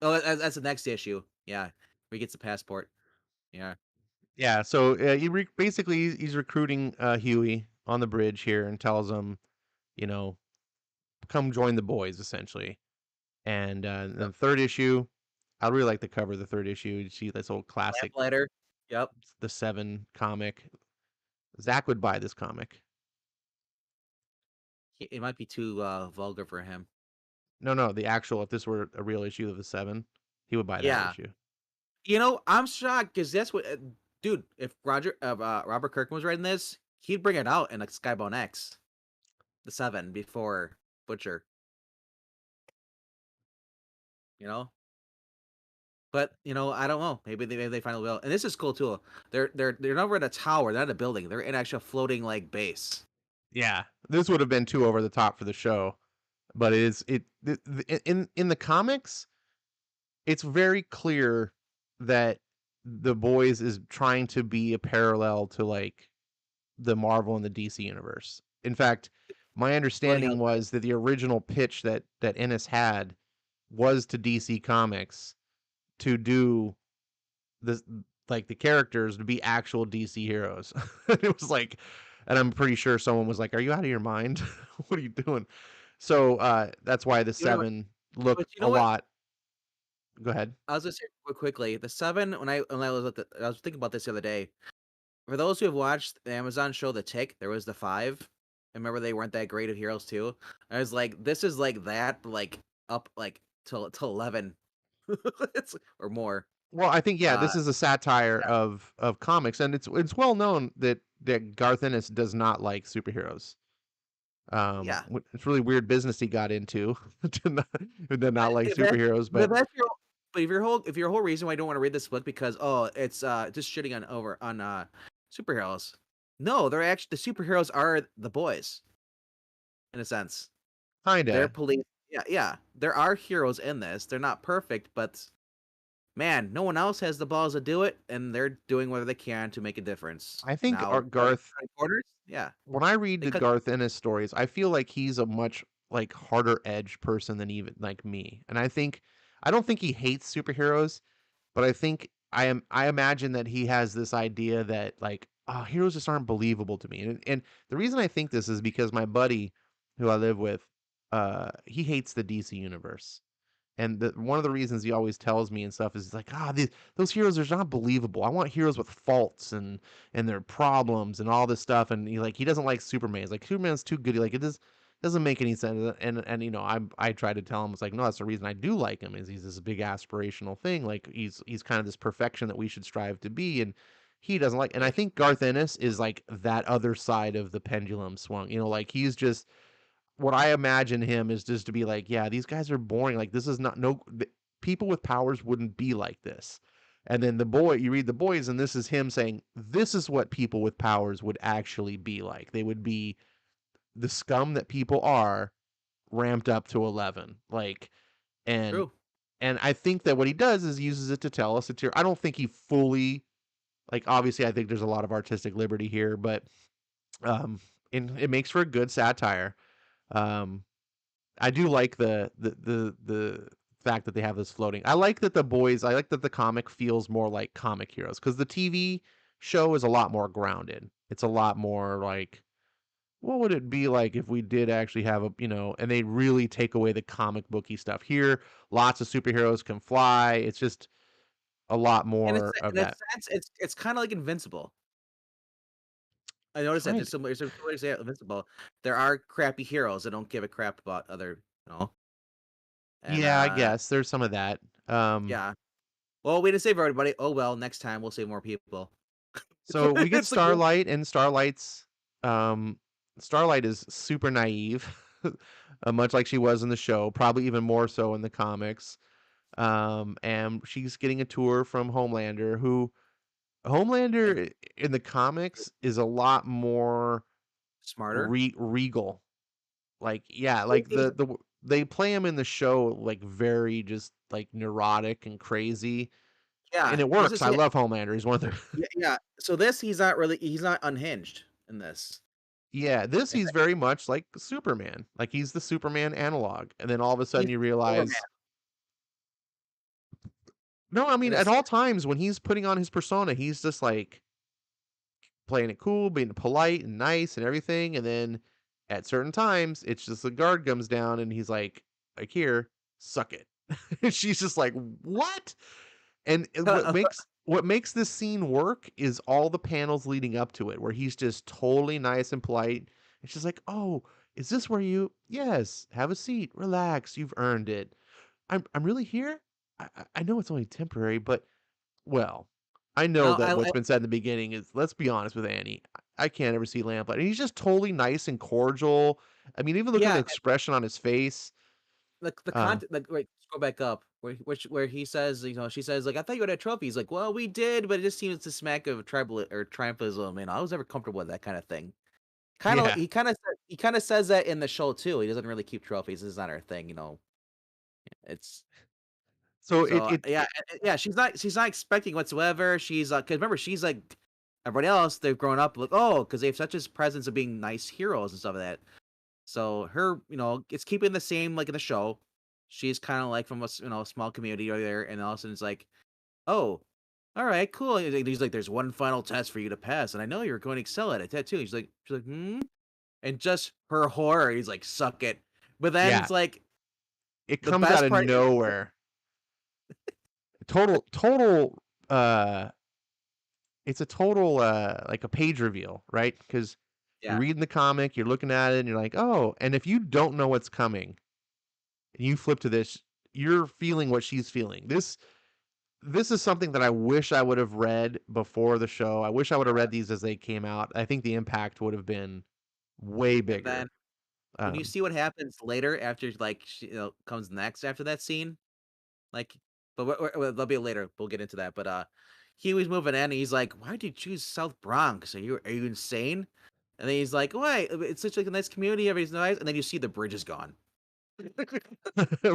oh that's the next issue. Yeah, where he gets the passport. Yeah. Yeah, so basically he's recruiting Huey on the bridge here and tells him, you know, come join the boys essentially. And the third issue, I really like the cover of the third issue. You see this old classic, Lamplighter. Yep. the Seven comic. Zach would buy this comic. It might be too vulgar for him. No, the actual. If this were a real issue of the Seven, he would buy that Yeah. issue. I'm shocked because that's what, dude. If Robert Kirkman was writing this, he'd bring it out in like Skybound X, the 7 before Butcher. You know, but I don't know. Maybe they finally will. And this is cool too. They're never in a tower. They're not in a building. They're in actual floating like base. Yeah, this would have been too over the top for the show, but in the comics, it's very clear that the boys is trying to be a parallel to like the Marvel and the DC universe. In fact, my Floating understanding outside. was that the original pitch that Ennis had was to DC Comics to do this, like the characters to be actual DC heroes. It was like, and I'm pretty sure someone was like, "Are you out of your mind? What are you doing?" So that's why the You know what? Seven look But you a know what? lot. Go ahead. I was just quickly. The 7 I was thinking about this the other day. For those who have watched the Amazon show The Tick, there was the 5. And remember they weren't that great of heroes too. I was like, this is like that, but like up like till 11, or more. Well, I think yeah, Uh, this is a satire yeah, of comics, and it's well known that Garth Ennis does not like superheroes. yeah. It's really weird business he got into to not like If that, superheroes, but but if your whole reason why you don't want to read this book because it's just shitting on superheroes. No, they're actually the superheroes are the boys in a sense. They're kinda. police. Yeah, yeah. There are heroes in this. They're not perfect, but man, no one else has the balls to do it, and they're doing whatever they can to make a difference. I think Now, Garth cutting corners, yeah, when I read they the cut. Garth Ennis stories, I feel like he's a much like harder edge person than even like me. And I don't think he hates superheroes, but I imagine that he has this idea that like heroes just aren't believable to me. And the reason I think this is because my buddy who I live with, he hates the DC universe. And one of the reasons he always tells me and stuff is like, those heroes are not believable. I want heroes with faults and their problems and all this stuff. And he doesn't like Superman. He's like, Superman's too good. Like it doesn't make any sense. And I try to tell him it's like, no, that's the reason I do like him is he's this big aspirational thing. Like he's kind of this perfection that we should strive to be. And he doesn't like. And I think Garth Ennis is like that other side of the pendulum swung. Like he's just what I imagine him is just to be like, yeah, these guys are boring. Like this is not no people with powers wouldn't be like this. And then you read the boys, and this is him saying, this is what people with powers would actually be like. They would be the scum that people are ramped up to 11. Like, and True. and I think that what he does is uses it to tell us I don't think he fully like obviously I think there's a lot of artistic liberty here, but and it makes for a good satire. Um I do like the fact that they have this floating. I like that I like that the comic feels more like comic heroes because the TV show is a lot more grounded. It's a lot more like what would it be like if we did actually have and they really take away the comic booky stuff. Here, lots of superheroes can fly. It's just a lot And more of in a that. sense, it's kind of like Invincible. I noticed that Kind there's some ways to Invincible. There are crappy heroes that don't give a crap about other, and Yeah, I guess there's some of that. yeah. Well, we didn't save everybody. Oh well, next time we'll save more people. So we get It's like we're Starlight, and um, Starlight is super naive, much like she was in the show, probably even more so in the comics. And she's getting a tour from Homelander, who And Homelander in the comics is a lot more smarter. regal. Like, yeah, He- like he's- they play him in the show like very just like neurotic and crazy, and yeah, it this works. is I it. love Homelander. He's one of the Yeah, yeah. So he's not unhinged in this. yeah, this In he's very much like Superman. Like he's the Superman analog, and then all of a sudden He's you Overman realize no, I in mean this at scene. all times when he's putting on his persona, he's just like playing it cool, being polite and nice and everything, and then at certain times, it's just the guard comes down and he's like here, suck it. And she's just like, "What?" And what makes this scene work is all the panels leading up to it where he's just totally nice and polite. And she's like, "Oh, is this where you yes, have a seat, relax, you've earned it. I'm really here? I know it's only temporary, but well, I know no, that what's I been said in the beginning is let's be honest with Annie. I can't ever see Lamplighter. And he's just totally nice and cordial. I mean, even look at the yeah. expression on his face. The Uh, content, like, wait, scroll back up where he says, she says, like, I thought you had a trophy. He's like, well, we did, but it just seems to smack of tribal or triumphalism. I was never comfortable with that kind of thing. yeah. He kind of says that in the show too. He doesn't really keep trophies. This is not our thing. It's So so yeah, yeah. She's not expecting whatsoever. She's because remember she's like everybody else. They've grown up like, oh, because they have such a presence of being nice heroes and stuff like that. So her, it's keeping the same like in the show. She's kind of like from a small community over there, and all of a sudden it's like, oh, all right, cool. He's like, there's one final test for you to pass, and I know you're going to excel at it. That too. She's like, hmm, and just her horror. He's like, suck it. But then Yeah. it's like It the comes out best of part. nowhere. Total uh it's a total like a page reveal, right? Because you're Yeah, reading the comic, you're looking at it, and you're like, oh, and if you don't know what's coming, and you flip to this, you're feeling what she's feeling. This is something that I wish I would have read before the show. I wish I would have read these as they came out. I think the impact would have been way and then bigger. when you Um, see what happens later after like she, comes next after that scene, like, but that'll be later. We'll get into that. But he was moving in, and he's like, "Why did you choose South Bronx? Are you insane?" And then he's like, "Why? It's such like a nice community. Everybody's nice." And then you see the bridge is gone.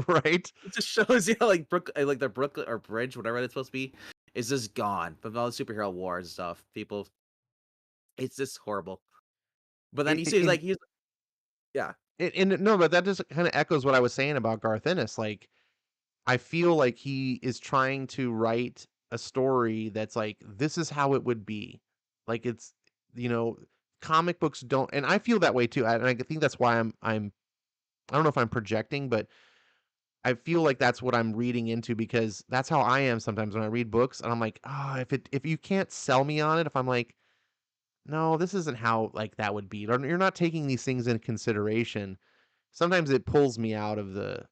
right? It just shows you like like the Brooklyn or bridge, whatever it's supposed to be, is just gone from all the superhero wars and stuff. People, it's just horrible. But then It, you it, see, and, yeah, and no, but that just kind of echoes what I was saying about Garth Ennis. Like, I feel like he is trying to write a story that's like this is how it would be. Like it's you know, comic books don't, and I feel that way too. And I think that's why I'm I don't know if I'm projecting, but I feel like that's what I'm reading into because that's how I am sometimes when I read books and I'm like, "Ah, if you can't sell me on it, if I'm like, no, this isn't how like that would be. Or you're not taking these things into consideration." Sometimes it pulls me out of the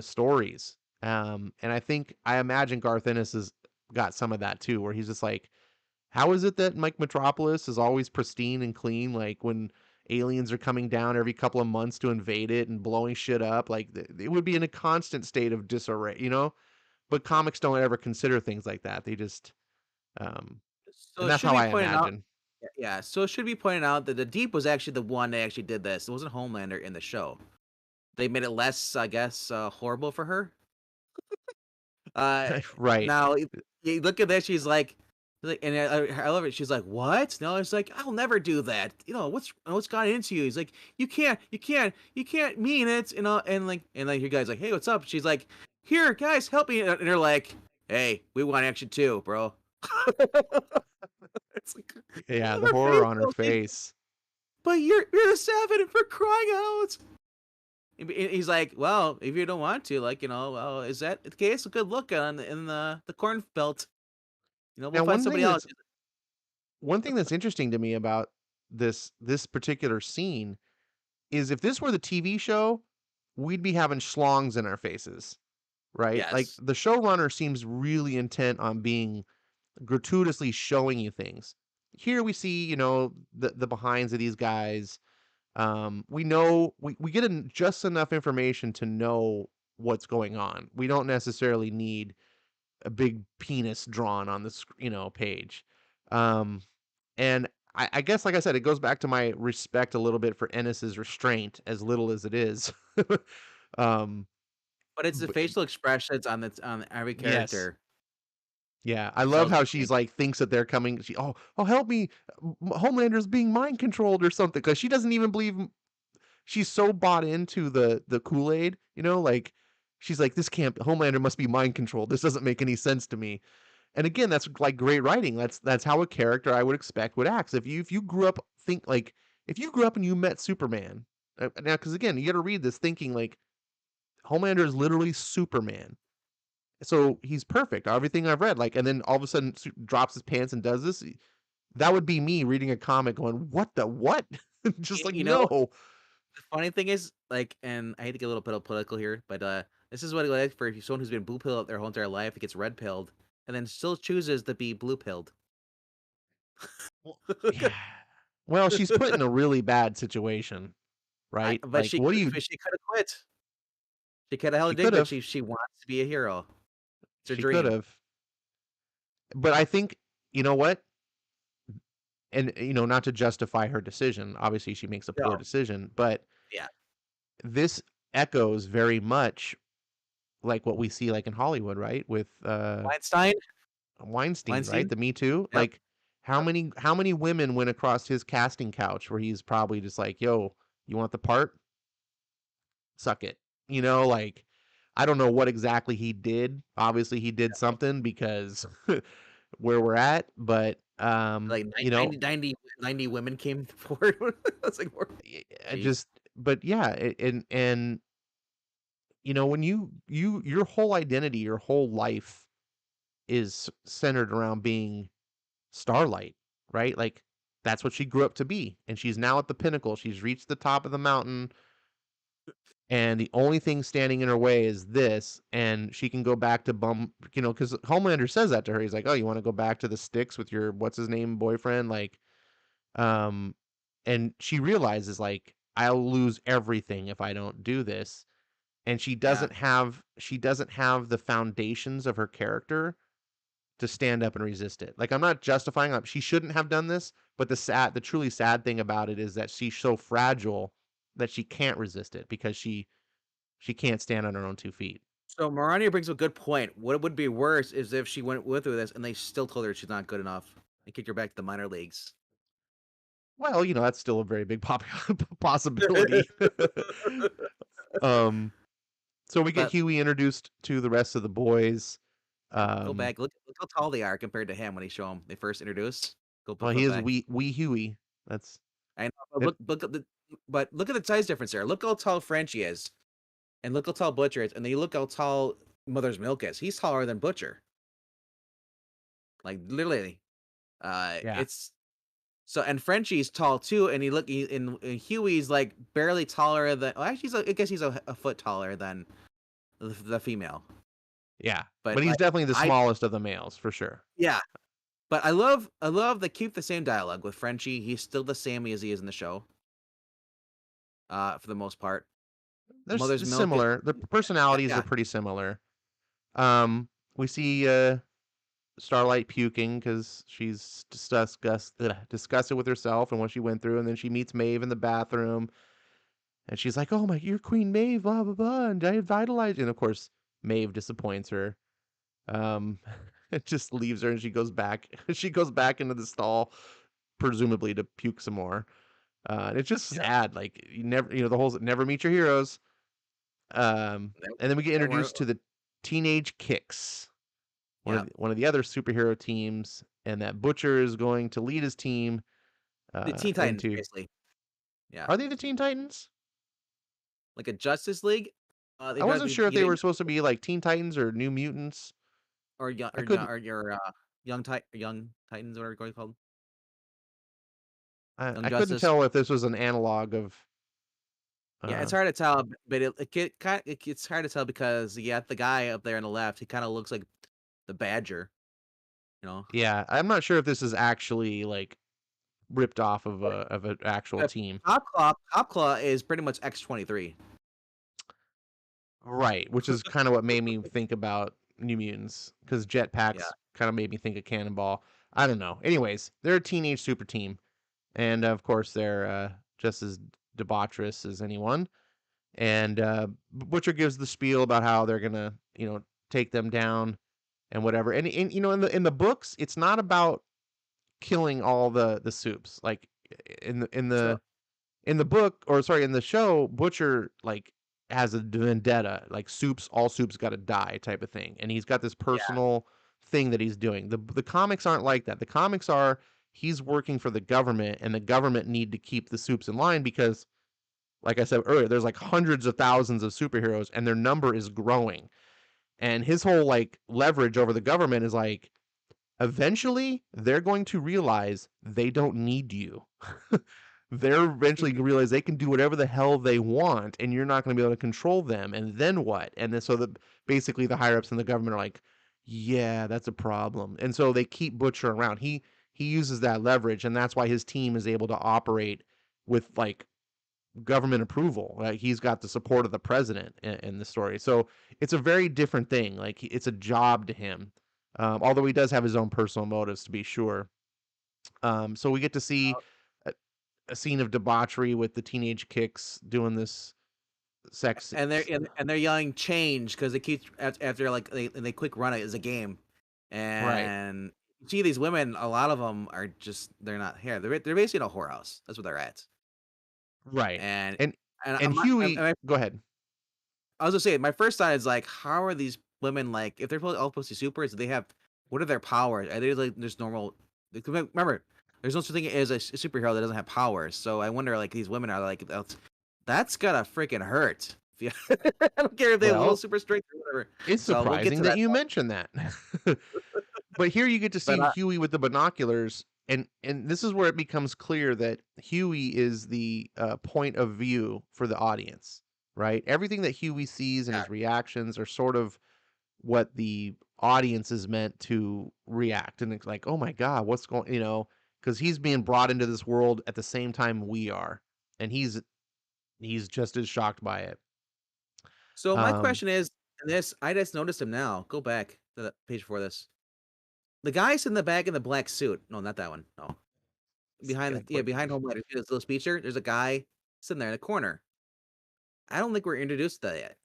stories. And I imagine Garth Ennis has got some of that too, where he's just like, how is it that Mike Metropolis is always pristine and clean? Like when aliens are coming down every couple of months to invade it and blowing shit up, like it would be in a constant state of disarray, you know? But yeah. comics don't ever consider things like that. They just, um, So and it that's should how be I pointed out. imagine. Yeah, so it should be pointed out that the Deep was actually the one that actually did this. It wasn't Homelander in the show. They made it less, I guess, horrible for her. Uh, Right. now you look at this, and I love it. She's like, "What?" No, it's like, "I'll never do that." What's got into you? He's like, you can't mean it." And like your guy's like, "Hey, what's up?" She's like, "Here, guys, help me!" And they're like, "Hey, we want action too, bro." It's like, Yeah, the her horror face, on her though, face. but you're the seven for crying out. And he's like, well, if you don't want to, like, well, is that the case? Good look on in the cornfield. We'll Now, find somebody else. one thing that's interesting to me about this particular scene is if this were the TV show, we'd be having schlongs in our faces, right? Like Yes. the showrunner seems really intent on being gratuitously showing you things. Here we see, the behinds of these guys. We know we get just enough information to know what's going on. We don't necessarily need a big penis drawn on the page. Um, and I guess, like I said, it goes back to my respect a little bit for Ennis's restraint, as little as it is. um, But it's the but facial expressions on every yes, character yeah, I love sells how it to she's me. like thinks that they're coming. Oh, help me, Homelander's being mind controlled or something, because she doesn't even believe. She's so bought into the Kool-Aid, like she's like, this can't. Homelander must be mind controlled. This doesn't make any sense to me. And again, that's like great writing. That's how a character I would expect would act. If you grew up if you grew up and you met Superman, now because again you got to read this thinking like Homelander is literally Superman, so he's perfect. Everything I've read, like, and then all of a sudden drops his pants and does this. That would be me reading a comic going, what the what? Just like You know, no, the funny thing is, like, and I hate to get a little bit political here, but this is what it's like for someone who's been blue pilled their whole entire life, it gets red pilled, and then still chooses to be blue pilled. well, yeah. Well, she's put in a really bad situation, right? But Like, what do you? she could have quit. She could have held She it in, could but have. she wants to be a hero. It's her She could dream. have. But I think, you know what? And, not to justify her decision. Obviously, she makes a poor No, decision, but yeah, this echoes very much like what we see like in Hollywood, right? With Weinstein. Weinstein, right? Weinstein. The Me Too. Yep. Like how many women went across his casting couch where he's probably just like, "Yo, you want the part? Suck it." Like I don't know what exactly he did. Obviously, he did something because where we're at, but Like 90 women came forward. That's like, I jeez. just but yeah, and when your whole identity, your whole life is centered around being Starlight, right? Like that's what she grew up to be, and she's now at the pinnacle. She's reached the top of the mountain, and the only thing standing in her way is this, and she can go back to because Homelander says that to her. He's like, "Oh, you want to go back to the sticks with your what's his name boyfriend?" Like, um, and she realizes like I'll lose everything if I don't do this, and Yeah. she doesn't have the foundations of her character to stand up and resist it. Like I'm not justifying she shouldn't have done this, but the truly sad thing about it is that she's so fragile that she can't resist it because she can't stand on her own 2 feet. So Marania brings up a good point. What would be worse is if she went with this and they still told her she's not good enough and kicked her back to the minor leagues. Well, that's still a very big possibility. um, so we get But Huey introduced to the rest of the boys. go Um, back, look how tall they are compared to him when he show him they first introduced. well, he Flip is back. wee Huey. That's I know, but it. look at the size difference there. Look how tall Frenchie is, and look how tall Butcher is, and then you look how tall Mother's Milk is. He's taller than Butcher, like literally. Yeah. It's so, and Frenchie's tall too, and and Huey's like barely taller than. Well, actually, I guess he's a foot taller than the female. Yeah. But But he's like, definitely the I smallest of the males for sure. yeah, but I love they keep the same dialogue with Frenchie. He's still the same as he is in the show. For the most part, They're Mother's Milk is similar. The personalities are yeah. pretty similar. We see Starlight puking because she's discussed it with herself and what she went through, and then she meets Maeve in the bathroom, and she's like, "Oh my, you're Queen Maeve, blah blah blah," and I vitalized you. And of course, Maeve disappoints her. Um, it just leaves her, and she goes back. She goes back into the stall, presumably to puke some more. And it's just Yeah. sad. Like you never, the whole never meet your heroes. And then we get They were introduced to the Teenage Kicks, one yeah, of the other superhero teams, and that Butcher is going to lead his team the Teen Titans into. basically. Yeah, Are they the Teen Titans? like a Justice League. They I try to wasn't be sure if they beating were supposed to be like Teen Titans or New Mutants. I couldn't. or your young Titans, whatever you're called, I, Young I couldn't Justice. tell if this was an analog of. Yeah, it's Uh, hard to tell, but it's hard to tell because the guy up there on the left, he kind of looks like the Badger, you know. yeah, I'm not sure if this is actually like ripped off of an actual Uh, team. Top Claw is pretty much X-23. Right, which is kind of what made me think about New Mutants because Yeah, Jetpacks kind of made me think of Cannonball. I don't know. Anyways, they're a teenage super team, and of course they're just as debaucherous as anyone. And Butcher gives the spiel about how they're gonna, take them down and whatever. And in the books, it's not about killing all the soups. Like in the in So the in the book, or sorry, in the show, Butcher like has a vendetta, like all soups got to die type of thing, and he's got this yeah, personal thing that he's doing. The comics aren't like that. The comics are he's working for the government, and the government need to keep the soups in line because, like I said earlier, there's like hundreds of thousands of superheroes, and their number is growing. And his whole like leverage over the government is like eventually they're going to realize they don't need you. They're eventually going to realize they can do whatever the hell they want and you're not going to be able to control them. And then what? And then so that basically the higher ups in the government are like, yeah, that's a problem. And so they keep Butcher around. He uses that leverage, and that's why his team is able to operate with like government approval. Like he's got the support of the president in the story. So it's a very different thing. Like it's a job to him. Although he does have his own personal motives to be sure. So we get to see a, a scene of debauchery with the teenage kicks doing this sex. and they're yelling change because they keep after like they quick run it as a game, Right. and you see these women. A lot of them are just they're not here. They're basically in a whorehouse. That's what they're at. Right. And And and and I'm not, Huey, go ahead. I was gonna say my first thought is like, how are these women like if they're all supposed to be supers? They have what are their powers? Are they like just normal? Remember, there's no such thing as a superhero that doesn't have powers. So I wonder like these women are like that's gotta freaking hurt. If you, I don't care if they have a little Well, super strength or whatever. it's So we'll get surprising to that that you point. mentioned that. But here you get to But see Huey with the binoculars, and this is where it becomes clear that Huey is the point of view for the audience, right? Everything that Huey sees and yeah. his reactions are sort of what the audience is meant to react, and it's like, oh my god, what's going, because he's being brought into this world at the same time we are, and he's just as shocked by it. So my Um, question is, and this I just noticed him now. Go back to the page before this. The guy's in the back in the black suit. No, not that one. No, behind the behind Homelander. His little speecher. There's a guy sitting there in the corner. I don't think we're introduced to that yet.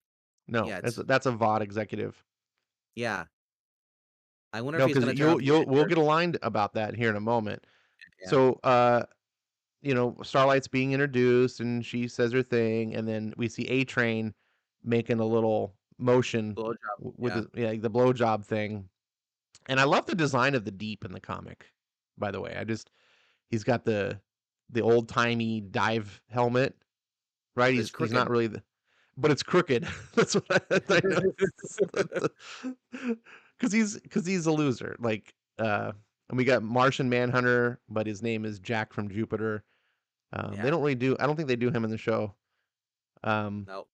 no, Yet. that's a VOD executive. Yeah. I wonder if No, he's because gonna turn out to be we'll Victor. get aligned about that here in a moment. Yeah. So, Starlight's being introduced, and she says her thing, and then we see A Train making a little motion Blowjob. with Yeah. the blowjob thing. And I love the design of the Deep in the comic. By the way, he's got the old timey dive helmet, right? But it's He's not crooked. really but it's crooked. That's what I noticed. Because he's a loser. Like, and we got Martian Manhunter, but his name is Jack from Jupiter. They Yeah. don't really do. I don't think they do him in the show. Um, No.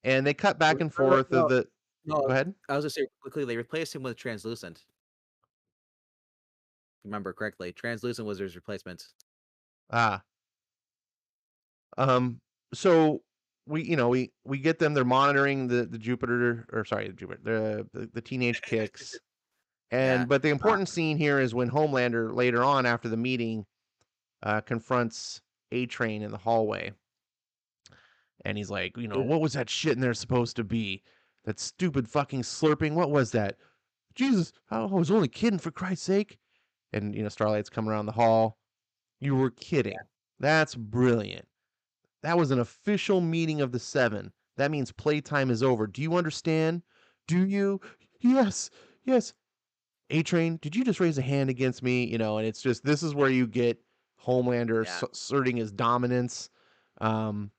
and they cut back and forth of No. the. No. Go ahead. I was gonna say quickly they replaced him with translucent. If you remember correctly. Translucent was his replacement. Ah. Um. So we get them. They're monitoring the Jupiter, or sorry, the Jupiter, the teenage kicks. Yeah. But the Uh, important scene here is when Homelander later on after the meeting confronts A Train in the hallway, and he's like, what was that shit in there supposed to be? That stupid fucking slurping. What was that? Jesus, I was only kidding, for Christ's sake. And Starlight's coming around the hall. You were kidding. That's brilliant. That was an official meeting of the Seven. That means playtime is over. Do you understand? Do you? Yes, yes. A Train, did you just raise a hand against me? And it's just, this is where you get Homelander yeah. asserting his dominance. Um,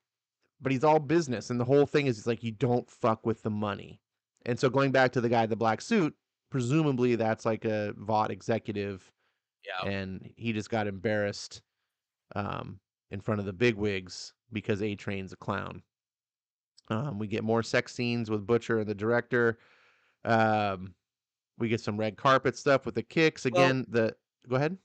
but he's all business, and the whole thing is, it's like, you don't fuck with the money. And so going back to the guy in the black suit, presumably that's like a VOD executive, Yeah. and he just got embarrassed in front of the bigwigs because A Train's a clown. We get more sex scenes with Butcher and the director. Um, we get some red carpet stuff with the kicks Well, again. Go ahead.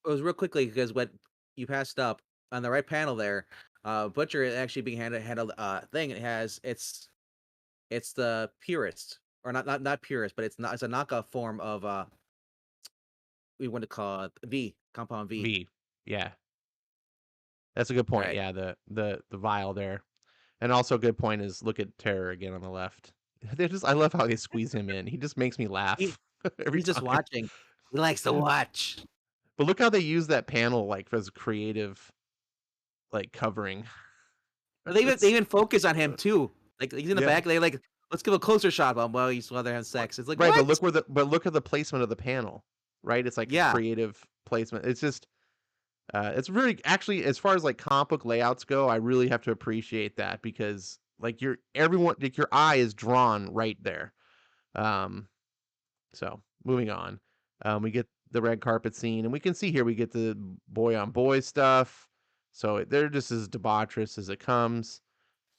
it was real quickly because what you passed up on the right panel there, Butcher is actually being handled thing. It has it's the purist or not purist, but it's not it's a knockoff form of we want to call it V, Compound V. V. Yeah, that's a good All point. right. Yeah, the vial there, and also a good point is look at Terror again on the left. They just I love how they squeeze him in. He just makes me He, laugh every he's just time. watching. He likes to watch. But look how they use that panel like as creative like covering. They It's even focus on him too. Like he's in the yeah. back. They like, let's give a closer shot of him while he's while they're having sex. It's like Right, what? but look at the placement of the panel, right? It's like a Yeah. creative placement. It's just it's really actually as far as like comic book layouts go, I really have to appreciate that because like your eye is drawn right there. Um so moving on. We get the red carpet scene and we can see here we get the boy on boy stuff. So they're just as debaucherous as it comes.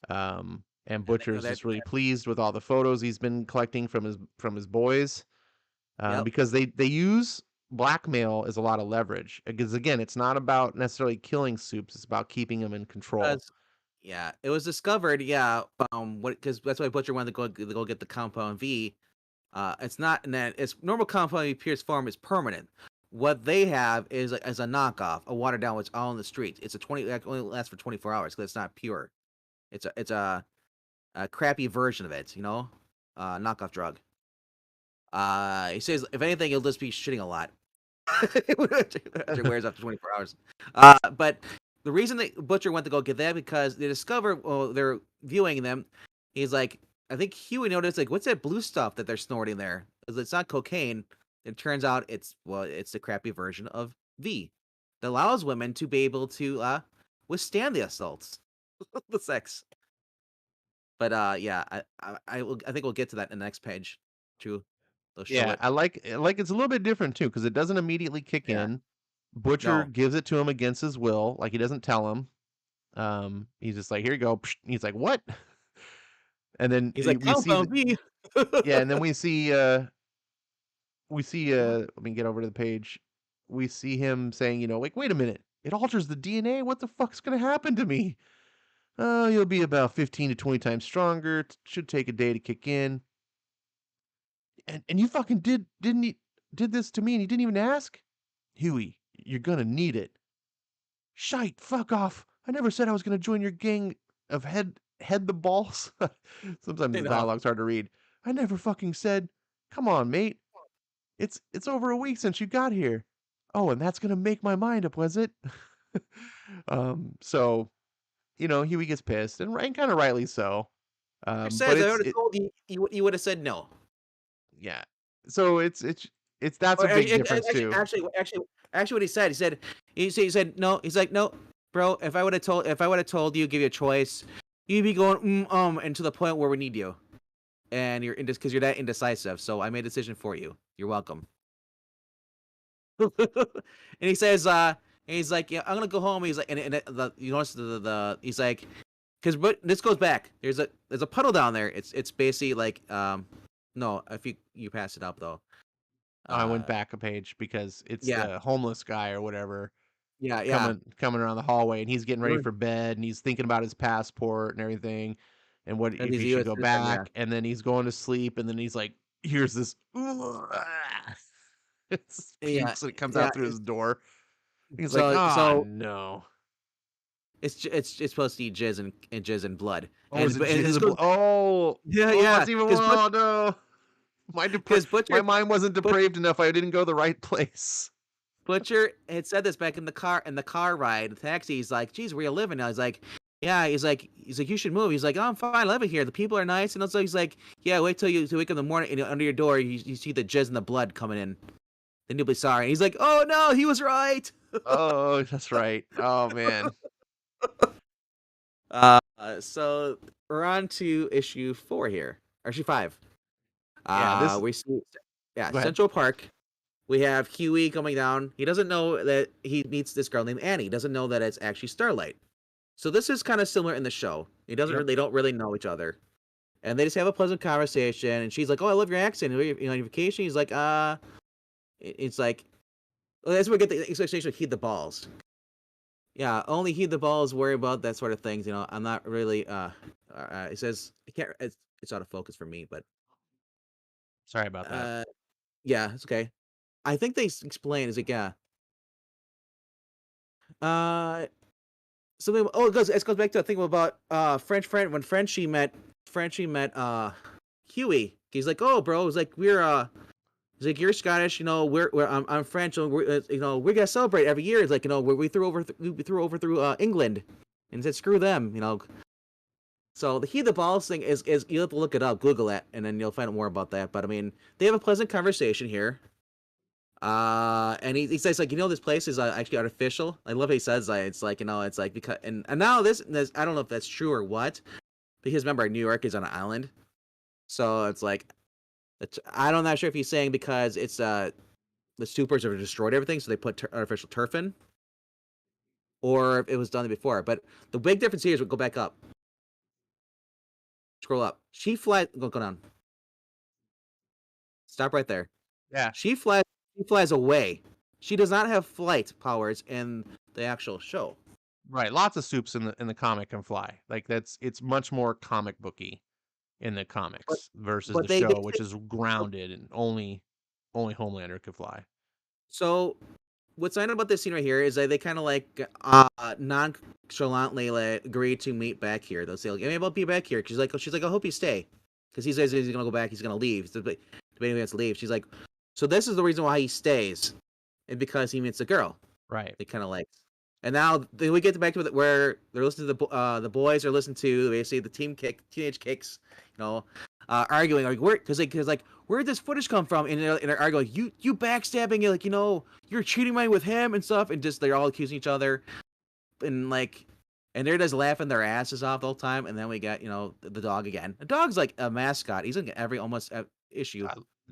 And And they, Butcher's that, just really pleased with all the photos he's been collecting from his boys. yep. Because they use blackmail as a lot of leverage. Because again, it's not about necessarily killing Soups; it's about keeping him in control. Because yeah, it was discovered. Yeah. What? Because that's why Butcher wanted to go get the Compound V. It's not in that it's normal Compound V Pierce form is permanent. What they have is a knockoff, a watered down, which all in the streets. It's a 20 that only lasts for 24 hours because it's not pure. It's a crappy version of it, knockoff drug. He says if anything, he'll just be shitting a lot. After it wears after 24 hours. But the reason that Butcher went to go get that because they discover well they're viewing them. He's like, I think Huey noticed like, what's that blue stuff that they're snorting there? 'Cause it's not cocaine. It turns out it's the crappy version of V that allows women to be able to withstand the assaults, the sex. But yeah, I think we'll get to that in the next page. Too, they'll show Yeah, it. I like it's a little bit different too because it doesn't immediately kick Yeah, in. Butcher no, gives it to him against his will, like he doesn't tell him. He's just like, "Here you go." He's like, "What?" And then he's like we see Compound V. yeah, and then let me get over to the page. We see him saying, like, wait a minute, it alters the DNA. What the fuck's gonna happen to me? Oh, you'll be about 15 to 20 times stronger. Should take a day to kick in. And you fucking did this to me and you didn't even ask? Huey, you're gonna need it. Shite, fuck off. I never said I was gonna join your gang of head the balls. Sometimes I the know. dialogue's hard to read. I never fucking said. Come on, mate. It's over a week since you got here. Oh, and that's gonna make my mind up, was it? So Huey gets pissed, and kind of rightly so. Butcher But says I would have told you, you would have said no. yeah. So it's that's Or a big difference too. actually, what he said no. He's like, no, bro. If I would have told you, give you a choice, you'd be going and to the point where we need you, and you're because you're that indecisive. So I made a decision for you. You're welcome. And he says, he's like, yeah, I'm gonna go home. He's like, and you notice the he's like, but this goes back. There's a puddle down there. It's basically like no, if you pass it up though. I went Uh, back a page because it's yeah, the homeless guy or whatever yeah. coming around the hallway, and he's getting ready Really? for bed, and he's thinking about his passport and everything, and what And if he's he a should U.S. go citizen, yeah. back, and then he's going to sleep, and then he's like, here's this, it's Yeah, pukes, and it comes yeah. out through his door. He's like, So ah, so no. it's supposed to be jizz and blood, Oh, is it and this jizz? goes Oh, yeah oh, yeah it's even. because Oh no, my Butcher mind wasn't depraved enough. I didn't go the right place. Butcher had said this back in the car ride, the taxi. He's like, "Geez, where you living now?" He's like, "Yeah." He's like, "You should move." He's like, "Oh, I'm fine. I live here. The people are nice." And also, he's like, "Yeah, wait till you wake up in the morning and under your door, you see the jizz and the blood coming in. Then you'll be sorry." And he's like, "Oh no, he was right." Oh, that's right. Oh man. So we're on to issue 4 here, or issue 5. Yeah. This. We see, yeah, Go ahead. Central Park. We have Huey coming down. He doesn't know that he meets this girl named Annie. He doesn't know that it's actually Starlight. So this is kind of similar in the show. Yep. They don't really know each other, and they just have a pleasant conversation. And she's like, "Oh, I love your accent. Are you on vacation?" He's like, It's like, well, that's where we get the expectation of heed the balls. Yeah, only heed the balls. Worry about that sort of things. I'm not really. It says I can't. It's out of focus for me, but Sorry about that. uh, yeah, it's okay. I think they explain is like uh something. Oh, it goes back to a thing about Frenchie met Huey. He's like, oh, bro, it's like he's like, you're Scottish, you know. I'm French, and you know, we're gonna celebrate every year. It's like, you know, we threw over through England, and said screw them, you know. So the balls thing is you have to look it up, Google it, and then you'll find out more about that. But I mean, they have a pleasant conversation here. And he says like, you know, this place is actually artificial. I love how he says that. It's like, you know, it's like because and now this I don't know if that's true or what, because remember New York is on an island, so it's like I'm not sure if he's saying because it's the supers have destroyed everything, so they put artificial turf in, or if it was done before. But the big difference here is we go back up, scroll up. She flies. Go down. Stop right there. Yeah. She flies. She flies away. She does not have flight powers in the actual show. Right. Lots of soups in the comic can fly. Like it's much more comic booky in the But comics versus but the they show, which is grounded and only Homelander could fly. so what's nice about this scene right here is that they kind of like nonchalantly like, agree to meet back here. They'll say like, "Maybe I'll be back here." She's like, "I hope you stay," because he says he's gonna go back. He's gonna leave. He's debating if he has to leave. She's like, "So this is the reason why he stays, and because he meets a girl." Right. They kind of like, and now then we get back to where they're listening to the boys are listening to basically the teenage kicks, you know, arguing like because like where did this footage come from? And they're arguing like, you backstabbing, you like, you know, you're cheating me with him and stuff, and just they're all accusing each other, and like. And they're just laughing their asses off the whole time, and then we got, you know, the dog again. The dog's like a mascot. He's in every almost issue.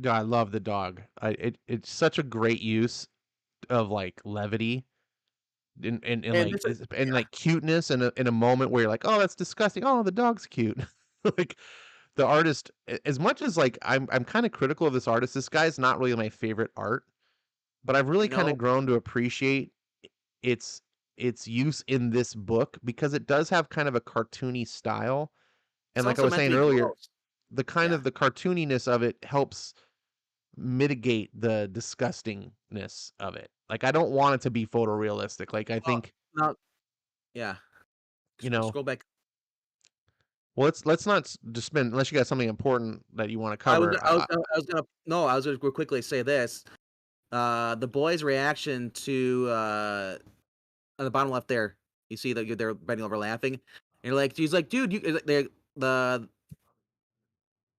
I love the dog. It's such a great use of like levity and And like this is, and like cuteness in a moment where you're like, oh, that's disgusting. Oh, the dog's cute. Like the artist, as much as like I'm kind of critical of this artist. This guy's not really my favorite art, but I've really kind no, of grown to appreciate its its use in this book because it does have kind of a cartoony style. And it's like I also was meant to saying be earlier, gross. the kind Yeah. of the cartooniness of it helps mitigate the disgustingness of it. Like I don't want it to be photorealistic. Like I Well, think, no, yeah. you know, Scroll back. well, let's not just spend unless you got something important that you want to I was cover. gonna, I was gonna, I was gonna, no, I was gonna quickly say this. The boys' reaction to on the bottom left there, you see that they're bending over laughing, and you're like, he's like, dude, they the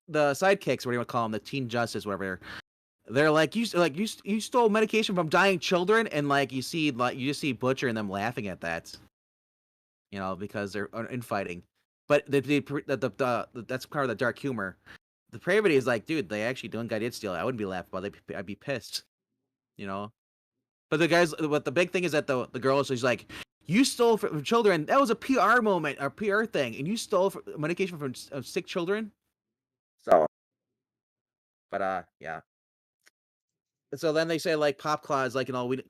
the sidekicks, what do you want to call them, the Teen Justice, whatever. They're like, you stole medication from dying children, and like you just see Butcher and them laughing at that, you know, because they're infighting. But that's part of the dark humor. The Pravity is like, dude, they actually doing guy did steal it. I wouldn't be laughing about it. I'd be pissed, you know. But the big thing is that the girl is like, you stole from children. That was a PR moment, a PR thing, and you stole medication from sick children. So, but yeah. So then they say like Pop Claus, like, you know, we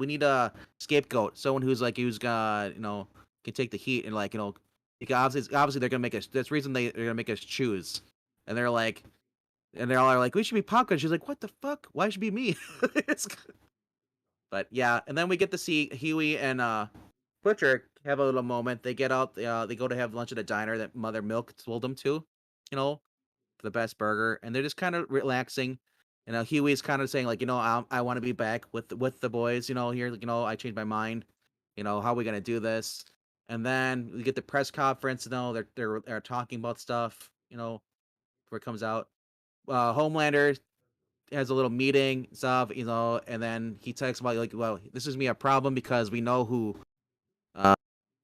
need a scapegoat, someone who's gonna, you know, can take the heat, and like, you know, obviously they're gonna make us. That's the reason they're gonna make us choose, and they're like, and they're all like, we should be Popcorn. She's like, what the fuck? Why should it be me? It's, but yeah, and then we get to see Huey and Butcher have a little moment. They get out, they go to have lunch at a diner that Mother Milk told them to, you know, for the best burger, and they're just kind of relaxing. You know, Huey's kind of saying like, you know, I want to be back with the boys. You know, here, you know, I changed my mind. You know, how are we gonna do this? And then we get the press conference. You know, they're talking about stuff. You know, where it comes out. Homelander has a little meeting stuff, you know, and then he talks about like, well, this is me a problem because we know uh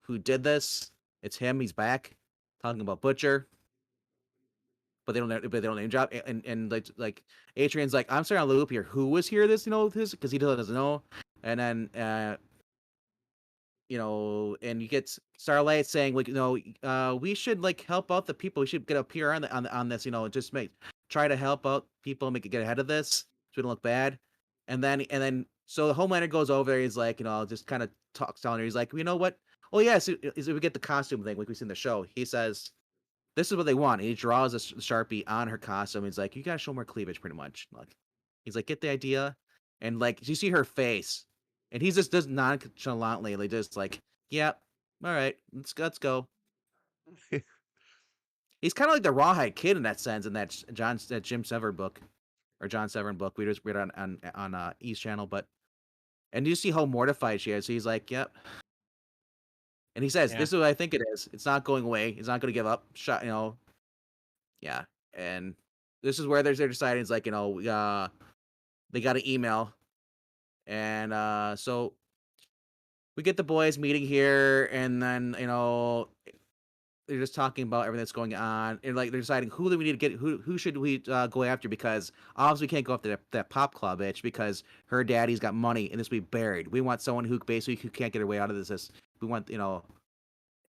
who did this. It's him. He's back. Talking about Butcher, but they don't name drop. And like Adrian's like, I'm starting on the loop here. Who was here? This, you know, this, because he doesn't know. And then you know, and you get Starlight saying like, you know, we should like help out the people. We should get a PR on this, you know, just try to help out people, make it get ahead of this so we don't look bad. And then so the Homelander goes over there. He's like, you know, just kind of talks down there. He's like, you know what? Oh yeah, so we get the costume thing like we see in the show. He says, "This is what they want." And he draws a Sharpie on her costume. He's like, "You gotta show more cleavage, pretty much." Like, he's like, "Get the idea?" and like you see her face, and he just does nonchalantly, like just like, "Yep, all right, let's go." He's kind of like the Rawhide Kid in that sense, in that Jim Severn book or John Severn book we just read on East Channel, but and you see how mortified she is. So he's like, "Yep," and he says, Yeah. "This is what I think it is. It's not going away. It's not going to give up." Shot, yeah, and this is where they're deciding. It's like they got an email, and so we get the boys meeting here, and then they're just talking about everything that's going on, and like they're deciding who do we need to get, who should we go after, because obviously we can't go after that pop club bitch because her daddy's got money and this will be buried. We want someone who basically who can't get her way out of this. We want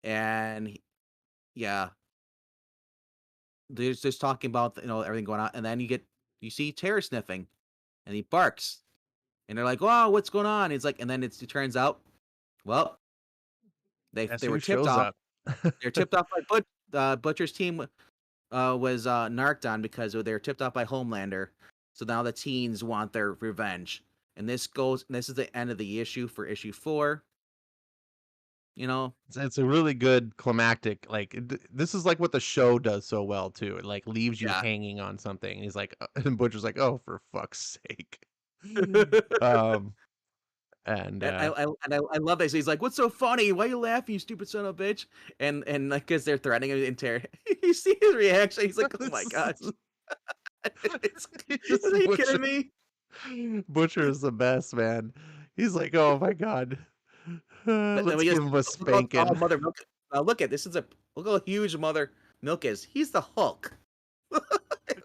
and yeah, they're just talking about everything going on, and then you see Terror sniffing, and he barks, and they're like, "Oh, what's going on?" He's like, and then it turns out, well, Guess they were who tipped shows off. up? They're tipped off by Butcher's team was narked on because they were tipped off by Homelander. So now the teens want their revenge, and this is the end of the issue for issue 4. It's a really good climactic. Like this is like what the show does so well too. It like leaves you Yeah. hanging on something. He's like, and Butcher's like, oh, for fuck's sake. and um, and I love this. He's like, "What's so funny? Why are you laughing, you stupid son of a bitch?" And like, because they're threatening him and Terry, you see his reaction. He's like, "Oh my gosh, are you kidding me?" Butcher is the best, man. He's like, oh my god, But then let's we give just him a look how spanking. Mother Milk. Look at this is a look how huge Mother Milk is. He's the Hulk.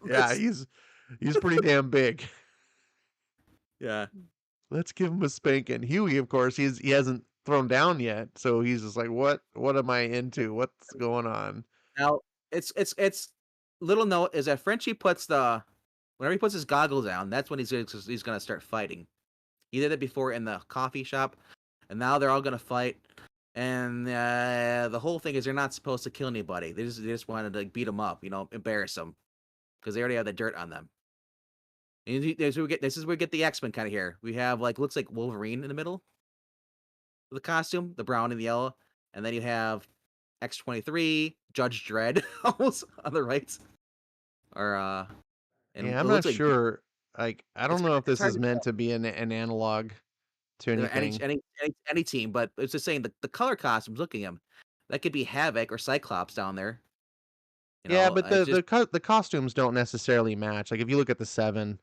Yeah, he's pretty damn big. Yeah. Let's give him a spanking. Huey, of course, he hasn't thrown down yet, so he's just like, what am I into? What's going on? Now it's little note is that Frenchie puts whenever he puts his goggles down, that's when he's gonna start fighting. He did it before in the coffee shop, and now they're all gonna fight. And the whole thing is they're not supposed to kill anybody. They just wanted to beat them up, embarrass them, because they already have the dirt on them. And this is where we get the X-Men kind of here. We have looks like Wolverine in the middle of the costume, the brown and the yellow, and then you have X-23, Judge Dredd almost on the right, or and Yeah, it I'm not looks like sure. Like, I don't know if it's this hard is to meant tell. to be an analog to Any anything. any any team, but it's just saying the color costumes. Look at him. That could be Havoc or Cyclops down there. Yeah, but It's just the costumes don't necessarily match. Like if you look at the Seven,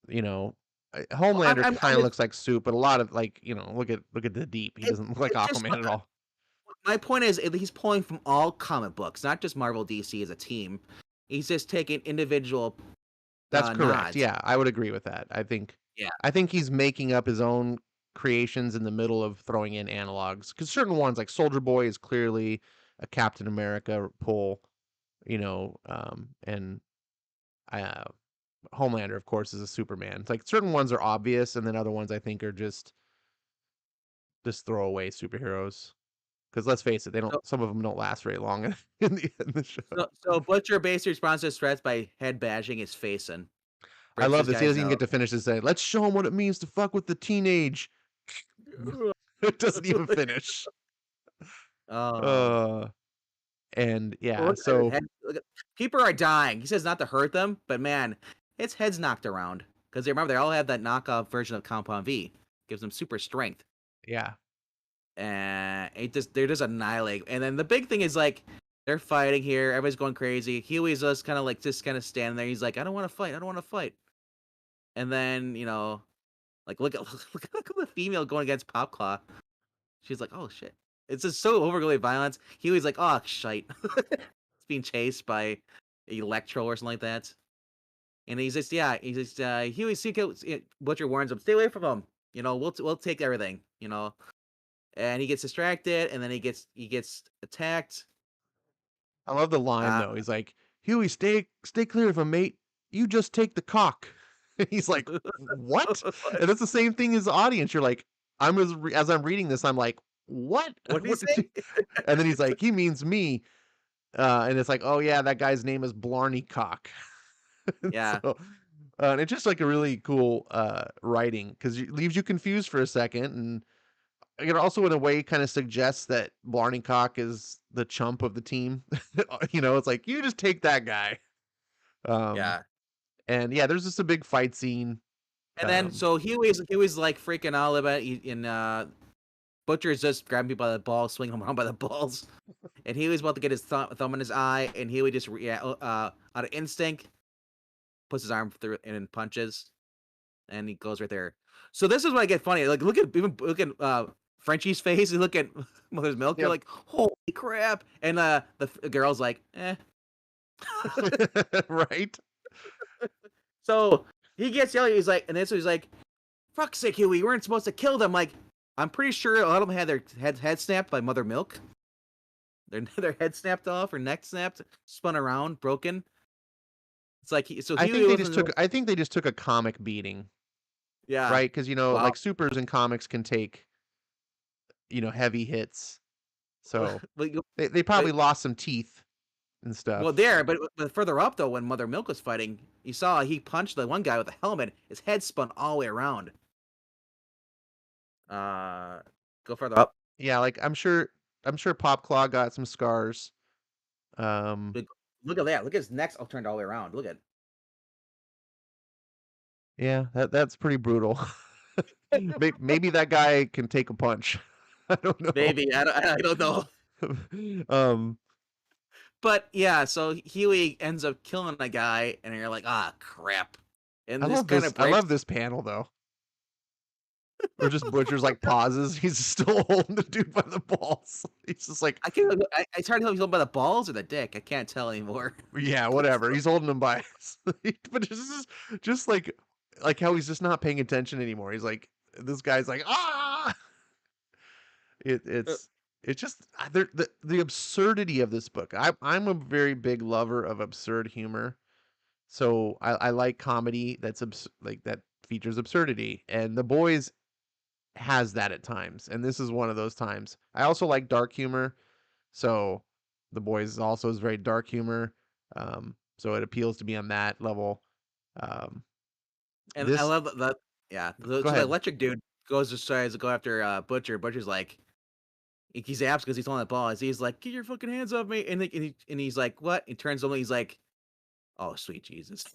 you know, well, I'm Homelander I'm, kind I'm of just, looks like Soup, but a lot of like look at the Deep. He it, doesn't look like it's just Aquaman at all. my point is he's pulling from all comic books, not just Marvel DC as a team. He's just taking individual That's correct. nods. Yeah, I would agree with that. Yeah. I think he's making up his own creations in the middle of throwing in analogs because certain ones like Soldier Boy is clearly a Captain America pull, and uh, Homelander, of course, is a Superman. It's like certain ones are obvious, and then other ones I think are just throwaway superheroes. Because let's face it, they don't. So Some of them don't last very long in the show. so Butcher basically responds to his threats by head bashing his face and I breaks love this this. He guy's doesn't even nose. get to finish his say. Let's show him what it means to fuck with the teenage. It doesn't even finish. Oh. Uh, and Well, yeah, look at his so head. People are dying. He says not to hurt them, but man, his head's knocked around. Because remember, they all have that knockoff version of Compound V. Gives them super strength. yeah, And they're just annihilating. And then the big thing is they're fighting here. Everybody's going crazy. Huey's just kind of standing there. He's like, I don't want to fight. I don't want to fight. And then, look at look at the female going against Popclaw. She's like, oh shit. It's just so overly violent. Huey's like, oh shite. It's being chased by Electro or something like that. And Huey Butcher warns him, stay away from him. We'll take everything. And he gets distracted, and then he gets attacked. I love the line Uh, though. He's like, Huey, stay clear of him, mate. You just take the cock. He's like, what? And it's the same thing as the audience. You're like, as I'm reading this, I'm like, what? what did he What did say? you? And then he's like, he means me. And it's like, oh yeah, that guy's name is Blarney Cock. Yeah. So And it's just like a really cool writing because it leaves you confused for a second, and it also in a way kind of suggests that Blarney Cock is the chump of the team. It's like you just take that guy. Um, Yeah. and yeah, there's just a big fight scene. And then Um, so he was like freaking out about in Butcher's just grabbing people by the balls, swinging him around by the balls, and he was about to get his thumb in his eye, and he would just out of instinct puts his arm through and punches, and he goes right there. So this is what I get funny. Like look at Frenchie's face. You look at Mother's Milk. You're Yep. like, holy crap! And the girl's like, eh. Right? So he gets yelling. He's like, and then so he's like, fuck's sake, Huey, you weren't supposed to kill them. Like, I'm pretty sure a lot of them had their head snapped by Mother Milk. Their head snapped off or neck snapped, spun around, broken. It's like I Huey think they just wasn't. took. I think they just took a comic beating, Yeah. right? Because Wow. like supers in comics can take heavy hits, so But they probably lost some teeth and well, stuff. there, but further up though, when Mother Milk was fighting, you saw he punched the one guy with the helmet. His head spun all the way around. Uh, go further up. Yeah, like I'm sure Pop Claw got some scars. Um, Look at that. Look at his neck all turned all the way around. Look at. yeah, that's pretty brutal. Maybe that guy can take a punch. I don't know. Maybe I don't know. um, But yeah, so Huey ends up killing a guy, and you're like, ah, crap. I And this love kind this. of I breaks. love this panel though. Or just Butcher's like pauses. He's still holding the dude by the balls. He's just like, I can't. It's hard to tell if he's holding by the balls or the dick. I can't tell anymore. yeah, whatever. He's holding him by. But this is just like how he's just not paying attention anymore. He's like, this guy's like, ah. It, Uh, it's it's just the absurdity of this book. I'm a very big lover of absurd humor, so I like comedy like that features absurdity, and The Boys has that at times, and this is one of those times. I also like dark humor, so The Boys also is very dark humor, so it appeals to me on that level. Um, and I this love that. Yeah. Go So the ahead. electric dude goes to tries to go after Butcher. Butcher's like, he's abs because he's on that ball. He's like, get your fucking hands off me. And he's like, what? He turns on me. He's like, oh, sweet Jesus.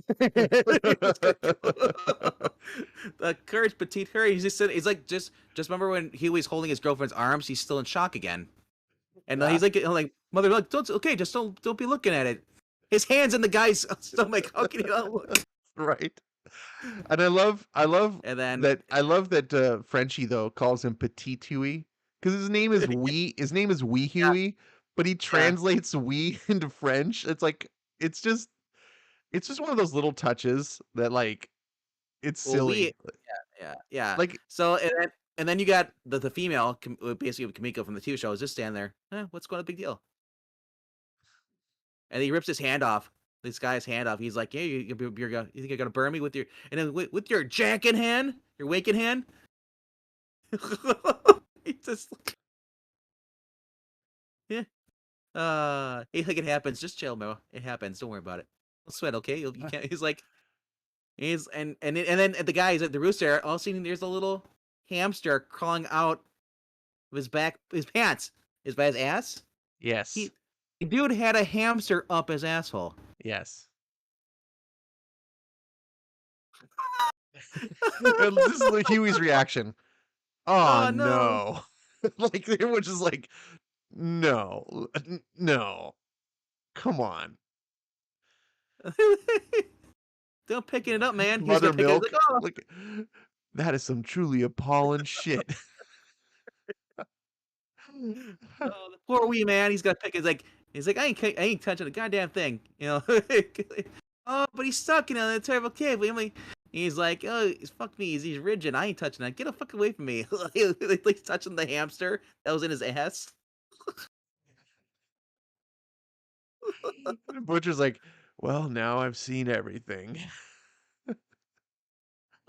The courage, petite courage. He's just sitting, he's like, just remember when he was holding his girlfriend's arms, he's still in shock again. And Yeah, he's like, mother, like, don't be looking at it. His hands in the guy's stomach. How can you not look? right. And I love And then, that Frenchie though calls him Petit Huey because his name is Wee yeah, Huey, but he yeah. translates Wee into French. It's just one of those little touches that like it's Well, silly. yeah. Like So and then you got the female, basically Kamiko from the TV show, is just standing there. What's going on? Big deal. And he rips his hand off. This guy's hand off. He's like, "Yeah, you think you're gonna burn me with your and then with your jacking hand, your waking hand?" He just yeah. Hey, like it happens. Just chill, Mo. It happens. Don't worry about it. Don't sweat, okay? You can't. He's like, then the guy is at the rooster. All of a sudden, there's a little hamster crawling out of his pants, by his ass. yes, He, the dude had a hamster up his asshole. yes. And this is Huey's reaction. Oh Oh no! no! Like it was just like no, no. Come on. Don't picking it up, man. He was Mother gonna pick it. He's Milk. like, oh, Like that is some truly appalling shit. oh, the poor wee man. He's gonna pick. He's like, I ain't touching a goddamn thing. Oh, but he's stuck in a terrible cave. He's like, oh, fuck me. He's rigid. I ain't touching that. Get the fuck away from me. He's touching the hamster that was in his ass. Butcher's like, well, now I've seen everything.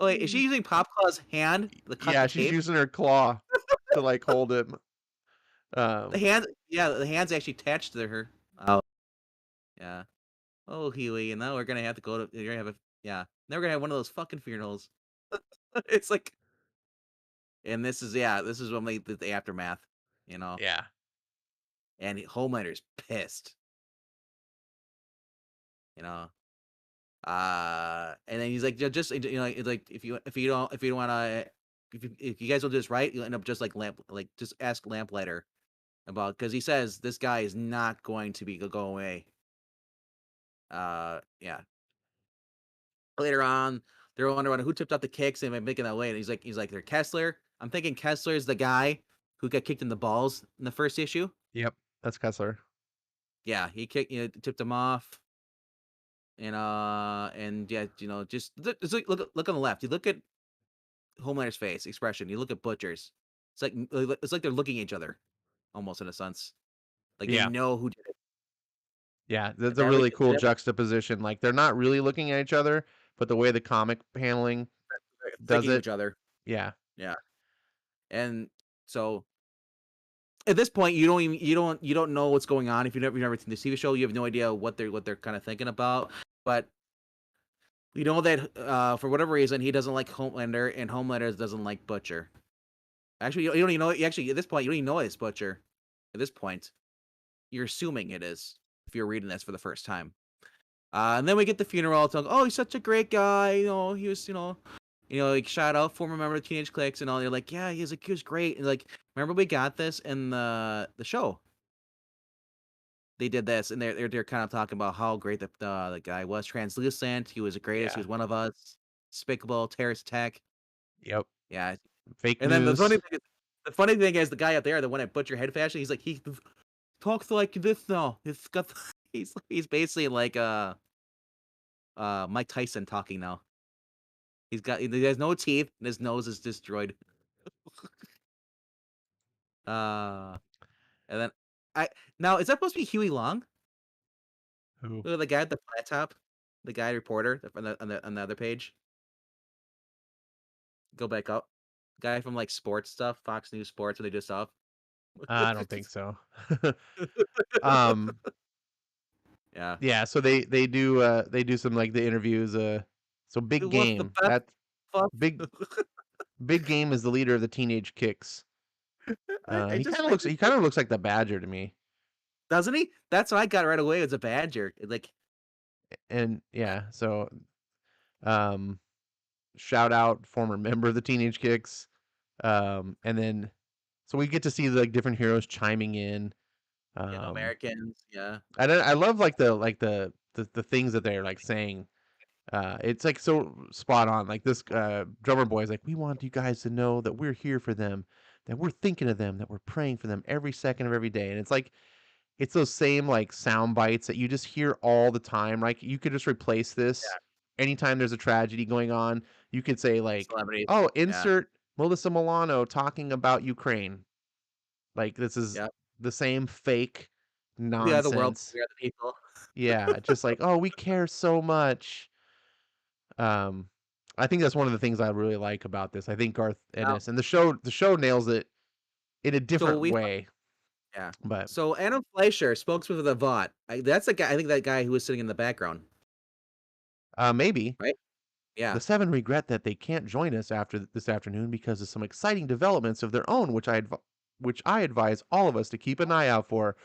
Oh, wait, is she using Popclaw's hand to cut Yeah, the she's tape? using her claw to like hold him. Um, The hand's actually attached to her. Oh, yeah. Oh, Huey, and now we're gonna have to go to. You're gonna have a Yeah, never gonna have one of those fucking funerals. It's like, and this is when the aftermath, you know, Yeah. and Homelander's pissed, you know. And then he's like, just it's like if you don't want to, if you guys don't do this right, you'll end up just like just ask Lamplighter about, because he says this guy is not going to go away. Yeah. Later on, they're wondering who tipped off the kicks and making that way, and he's like, they're Kessler. I'm thinking Kessler is the guy who got kicked in the balls in the first issue. Yep. That's Kessler. Yeah, he tipped him off. And yeah, just look on the left. You look at Homelander's face expression. You look at Butcher's. It's like they're looking at each other, almost in a sense. Like they Yeah. know who did it. Yeah. That's If a every, really if cool every juxtaposition. Like they're not really looking at each other, but the way the comic paneling they're does thinking of it. each other. Yeah. Yeah, and so at this point, you don't know what's going on if you've never seen the TV show. You have no idea what they're kind of thinking about, but you know that for whatever reason he doesn't like Homelander, and Homelander doesn't like Butcher. Actually, you don't even know. Actually, at this point, you don't even know it's Butcher. At this point, you're assuming it is if you're reading this for the first time. And then we get the funeral. Talk, oh, he's such a great guy. He was, like shout out former member of Teenage Clicks and all. They're like, yeah, he was great. And like, remember we got this in the show. They did this, and they're kind of talking about how great the guy was. Translucent. He was the greatest. He Yeah. was one of us. Despicable. Terrorist attack. Yep. Yeah. Fake And then news. the funny thing is the guy up there, the one at Butcher Head Fashion, he's like, he talks like this now. He's got he's basically like Mike Tyson talking now. He has no teeth and his nose is destroyed. Uh and then I now is that supposed to be Huey Long? Who? The guy at the flat top? The guy reporter on the other page. Go back up. Guy from like sports stuff, Fox News Sports when they do stuff. I don't think so. um. Yeah. Yeah. So they do some like the interviews. So Who big was the game. best That fuck? big big game is the leader of the Teenage Kicks. I He just kind of looks like the Badger to me. doesn't he? That's what I got right away as a badger. Like And yeah, so um shout out former member of the Teenage Kicks. And then so we get to see like different heroes chiming in. Um Americans, yeah. I love like the things that they're like saying. It's like so spot on. Like this drummer boy is like, we want you guys to know that we're here for them, that we're thinking of them, that we're praying for them every second of every day. And it's like it's those same like sound bites that you just hear all the time. Like you could just replace this Yeah, anytime there's a tragedy going on. You could say like, celebrities. "Oh, Yeah. insert Melissa Milano talking about Ukraine." Like this is Yep. the same fake We are the world. nonsense. We are the people. Yeah, just like, "Oh, we care so much." Um, I think that's one of the things I really like about this. I think Garth Now, Ennis and the show nails it in a so different we way. yeah. But So Adam Fleischer, spokesman for the Vought. That's the guy. I think that guy who was sitting in the background, maybe right? the Yeah. Seven regret that they can't join us after this afternoon because of some exciting developments of their own, which I advise all of us to keep an eye out for.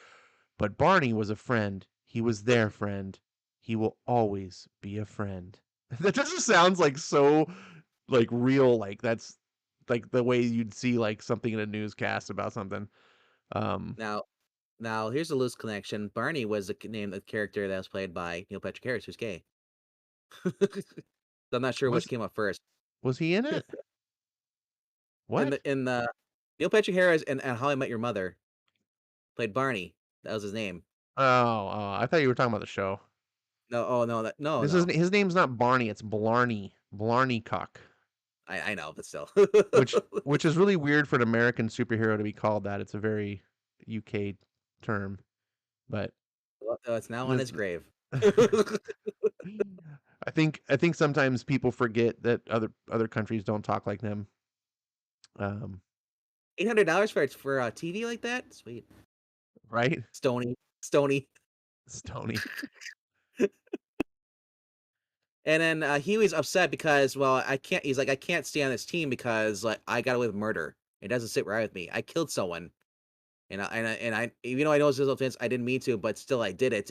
But Barney was a friend. He was their friend. He will always be a friend. That just sounds like so like real. Like that's like the way you'd see like something in a newscast about something. Um, Now, here's a loose connection. Barney was the name of the character that was played by Neil Patrick Harris, who's gay. So I'm not sure which was came up first. was he in it? What? In the Neil Patrick Harris and How I Met Your Mother played Barney. That was his name. I thought you were talking about the show. No, oh no, This is no. his name's not Barney, it's Blarney. Blarney Cock. I know, but still. Which is really weird for an American superhero to be called that. It's a very UK term. But Well, it's now on this his grave. I think sometimes people forget that other countries don't talk like them. Um, $800 for TV like that? Sweet. right? Stony. Stony. And then Huey's upset because, well, I can't. He's like, I can't stay on this team because like I got away with murder. It doesn't sit right with me. I killed someone, and I, even though I know it's his offense, I didn't mean to, but still I did it.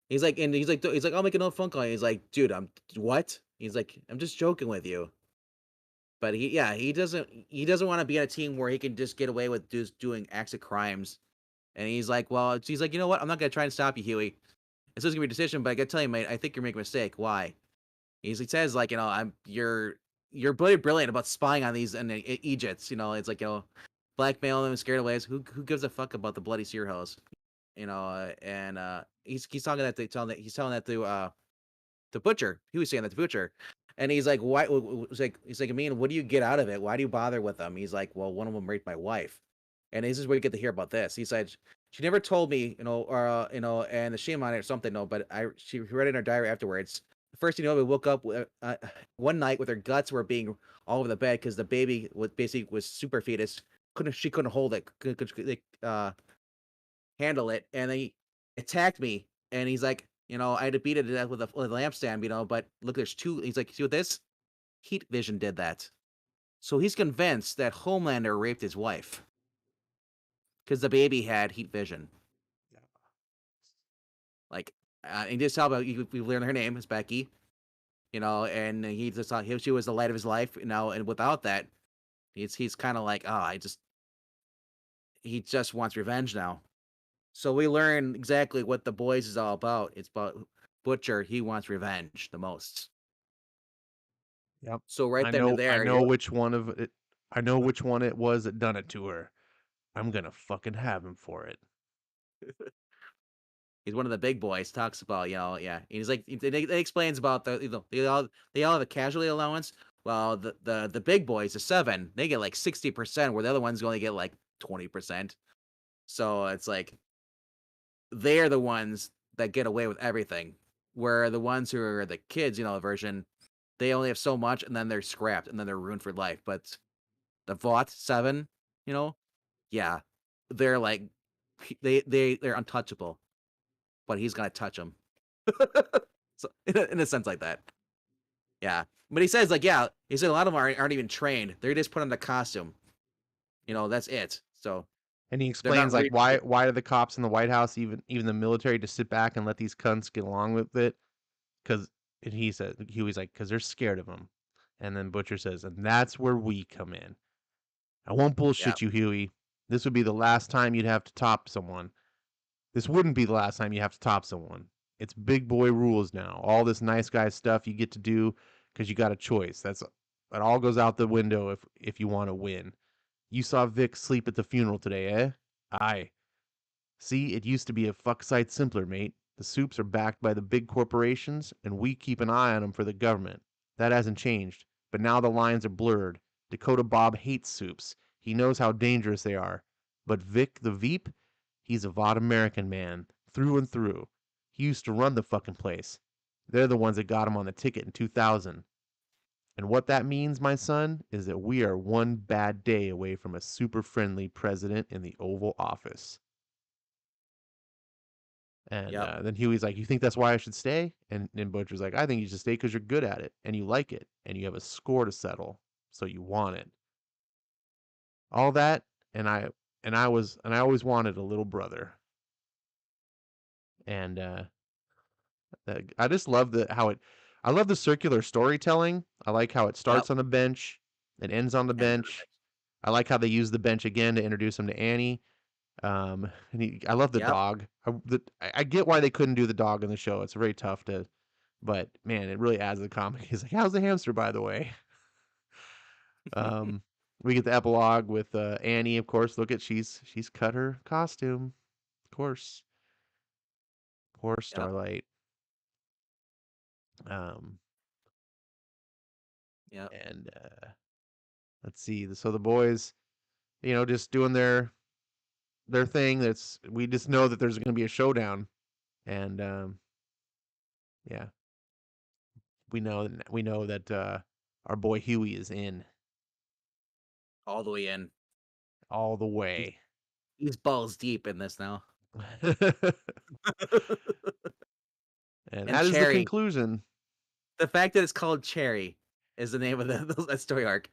He's like, I'll make another phone call. He's like, dude, I'm what? He's like, I'm just joking with you. But he doesn't want to be on a team where he can just get away with just doing acts of crimes. And he's like, you know what? I'm not gonna try and stop you, Huey. This is gonna be a decision, but I gotta tell you, mate, I think you're making a mistake. Why? He says like, you're really brilliant about spying on these and Egypts. It's like, blackmail them and scared away. Who gives a fuck about the bloody seer hose? And he's talking that to telling that he's telling that to the butcher. He was saying that to butcher, and he's like, why? He's like, I mean, what do you get out of it? Why do you bother with them? He's like, well, one of them raped my wife, and this is where you get to hear about this. He said she never told me, or and the shame on it or something. No, but she read in her diary afterwards. First, we woke up one night with her guts were being all over the bed because the baby was super fetus. She couldn't hold it, handle it, and they attacked me. And he's like, I had to beat it to death with a lampstand, but look, there's two. He's like, see what this? Heat vision did that. So he's convinced that Homelander raped his wife because the baby had heat vision. Like, and just how about we learn her name is Becky, and he just thought she was the light of his life, and without that, he's kind of like, he just wants revenge now. So we learn exactly what The Boys is all about. It's about Butcher. He wants revenge the most. Yep. So right I then and know I there, know which one of it I know which one it was that done it to her. I'm gonna fucking have him for it. he's one of the big boys. Talks about, yeah. He's like, he explains about they all have a casualty allowance. Well, the big boys, the 7, they get like 60%, where the other ones only get like 20%. So it's like they're the ones that get away with everything, where the ones who are the kids, version, they only have so much, and then they're scrapped, and then they're ruined for life. But the Vought 7, you know, yeah, they're like they're untouchable, but he's gonna touch them. So in a sense like that, yeah. But he says like, yeah, he said a lot of them aren't even trained. They're just put on the costume. That's it. So And he they're not explains like real. why do the cops in the White House, even the military, just sit back and let these cunts get along with it? Because he said Huey's like, because they're scared of him. And then Butcher says, and that's where we come in. I won't Yeah, bullshit you, Huey. This would be the last time you'd have to top someone. This wouldn't be the last time you have to top someone. It's big boy rules now. All this nice guy stuff you get to do because you got a choice. That all goes out the window if you want to win. You saw Vic sleep at the funeral today, eh? Aye. See, it used to be a fuck sight simpler, mate. The soups are backed by the big corporations, and we keep an eye on them for the government. That hasn't changed, but now the lines are blurred. Dakota Bob hates soups. He knows how dangerous they are. But Vic the Veep, he's a Vought American man, through and through. He used to run the fucking place. They're the ones that got him on the ticket in 2000. And what that means, my son, is that we are one bad day away from a super friendly president in the Oval Office. And yep, then Huey's like, "You think that's why I should stay?" And Butcher's like, "I think you should stay because you're good at it and you like it and you have a score to settle, so you want it." All that, and I always wanted a little brother. And I just love I love the circular storytelling. I like how it yep. starts on the bench, it ends on the And bench. I like how they use the bench again to introduce him to Annie. I love the yep. dog. I get why they couldn't do the dog in the show. It's very tough to, but man, it really adds to the comic. He's like, "How's the hamster, by the way?" Um, we get the epilogue with Annie, of course. Look at she's cut her costume, of course. Poor Yep, Starlight. Um, yep. and let's see. So the boys, just doing their thing. We just know that there's going to be a showdown, and yeah, we know that our boy Huey is in All the way in. all the He's, way. he's balls deep in this now. And And that is the Cherry, conclusion. The fact that it's called Cherry is the name of that story arc.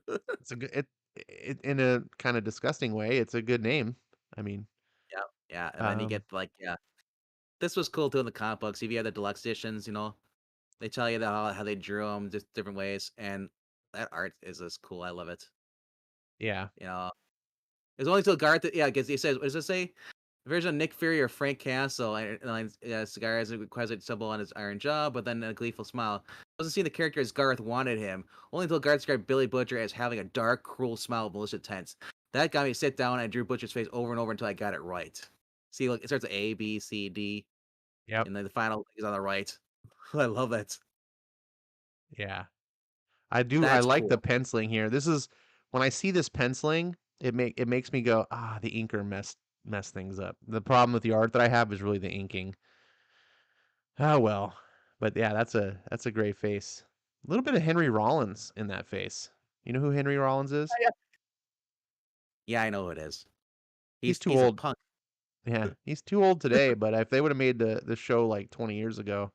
It's a good in a kind of disgusting way. It's a good name. I mean, Yeah, yeah, and then you um, get like, yeah, this was cool too in the comic books. If you have the deluxe editions, they tell you how they drew them just different ways, and that art is just cool. I love it. yeah, You know, it's only till Garth. Yeah, because he says, what does it say? The version of Nick Fury or Frank Castle, cigar has a requisite symbol on his iron jaw, but then a gleeful smile. Doesn't see the character as Garth wanted him. Only until Garth described Billy Butcher as having a dark, cruel smile of malicious intent. That got me to sit down and I drew Butcher's face over and over until I got it right. See, look, it starts at A, B, C, D, yep, and then the final is on the right. I love that. yeah. I do. I That's like the cool. penciling here. This is when I see this penciling, it makes me go, ah, the inker mess things up. The problem with the art that I have is really the inking. Oh well, but yeah, that's a great face. A little bit of Henry Rollins in that face. You know who Henry Rollins is? Yeah, I know who it is. He's too He's a old. punk, Yeah, he's too old today. But if they would have made the show like 20 years ago,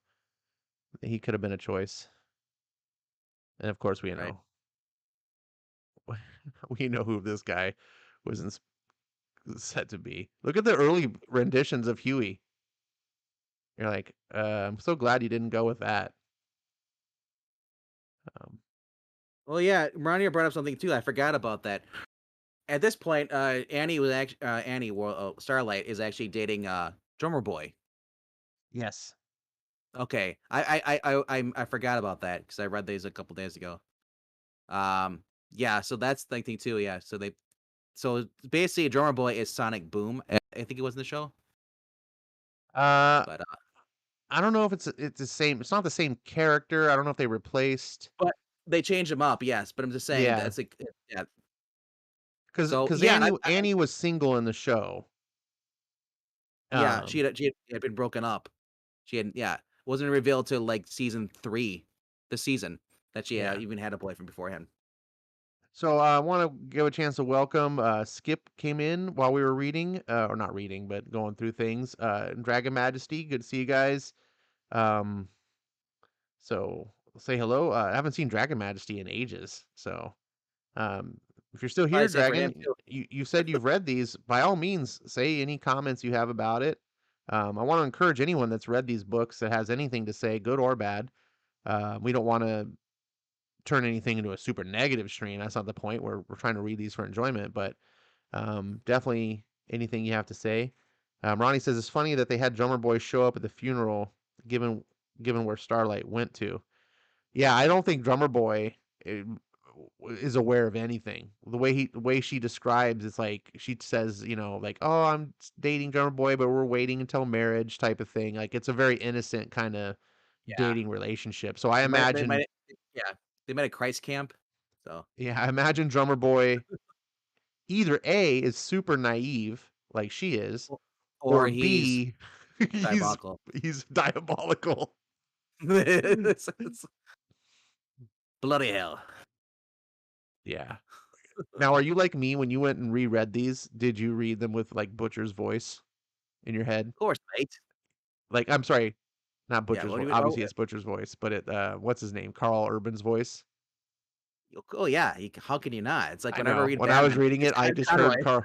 he could have been a choice. And of course, we right? know we know who this guy was set to be. Look at the early renditions of Huey. You're like, I'm so glad you didn't go with that. Um, Well, yeah, Ronnie brought up something too. I forgot about that. At this point, Annie was actually Starlight is actually dating Drummer Boy. yes. Okay, I forgot about that because I read these a couple days ago. Yeah, so that's the thing too. Yeah, so basically, Drummer Boy is Sonic Boom. I think it was in the show, Uh, but I don't know if it's the same. It's not the same character. I don't know if they replaced. but they changed him up. Yes, but I'm just saying Yeah, that's like, yeah. So because yeah, Annie was single in the show. yeah, Um, she had been broken up. She had, yeah, wasn't revealed till like season 3, the season that she yeah. even had a boyfriend beforehand. So I want to give a chance to welcome. Skip came in while we were reading, or not reading, but going through things. Dragon Majesty, good to see you guys. Um, so say hello. I haven't seen Dragon Majesty in ages. So if you're still I here, say for him Dragon, too. you said you've read these. By all means, say any comments you have about it. I want to encourage anyone that's read these books that has anything to say, good or bad. We don't want to turn anything into a super negative stream. That's not the point. We're trying to read these for enjoyment, but definitely anything you have to say. Ronnie says it's funny that they had Drummer Boy show up at the funeral, given given where Starlight went to. Yeah, I don't think Drummer Boy eh, is aware of anything. The way she describes, it's like she says, like, "Oh, I'm dating Drummer Boy, but we're waiting until marriage," type of thing. Like it's a very innocent kind of Yeah, dating relationship. So I they imagine, might, yeah, they met at Christ Camp. So yeah, I imagine Drummer Boy either A is super naive like she is, o- or or he's B he's diabolical. he's diabolical. It's bloody hell. Yeah. Now, are you like me when you went and reread these? Did you read them with like Butcher's voice in your head? Of course, mate. Like, I'm sorry, not Yeah. Butcher's What do voice. you? Oh, Obviously, it's Butcher's voice, but what's his name? Carl Urban's voice. oh yeah. How can you not? It's like I whenever I know. read When I was Batman, reading it's it, I Kevin just heard Conroy. Carl.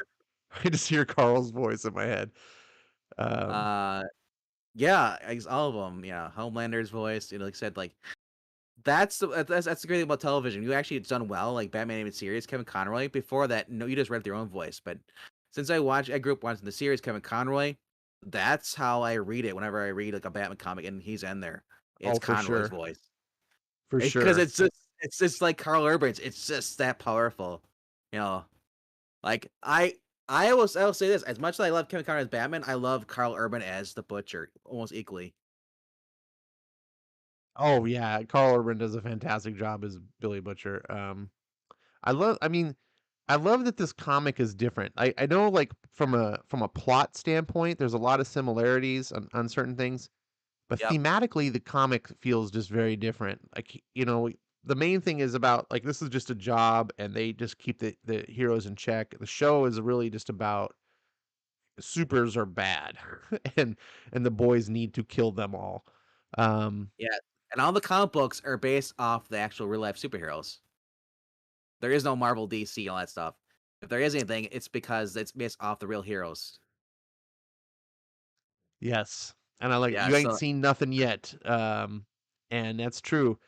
I just hear Carl's voice in my head. Um, Uh, yeah, all of them. Yeah, Homelander's voice. Like I said, like that's the great thing about television. You actually it's done well, like Batman animated series, Kevin Conroy. Before that, no, you just read their own voice. But since I grew up watching the series, Kevin Conroy. That's how I read it. Whenever I read like a Batman comic and he's in there, it's oh, for Conroy's sure, voice. for Because sure. it's just like Carl Urban's. It's just that powerful, you know. Like I will say this: as much as I love Kevin Conroy as Batman, I love Carl Urban as the Butcher almost equally. Oh yeah, Carl Urban does a fantastic job as Billy Butcher. I mean, I love that this comic is different. I know like from a plot standpoint, there's a lot of similarities on certain things, but Yep. thematically the comic feels just very different. Like, the main thing is about like this is just a job and they just keep the heroes in check. The show is really just about supers are bad and the boys need to kill them all. Um Yeah. And all the comic books are based off the actual real life superheroes. There is no Marvel, DC, all that stuff. If there is anything, it's because it's based off the real heroes. Yes. And I like Yeah, you ain't so seen nothing yet. And that's true.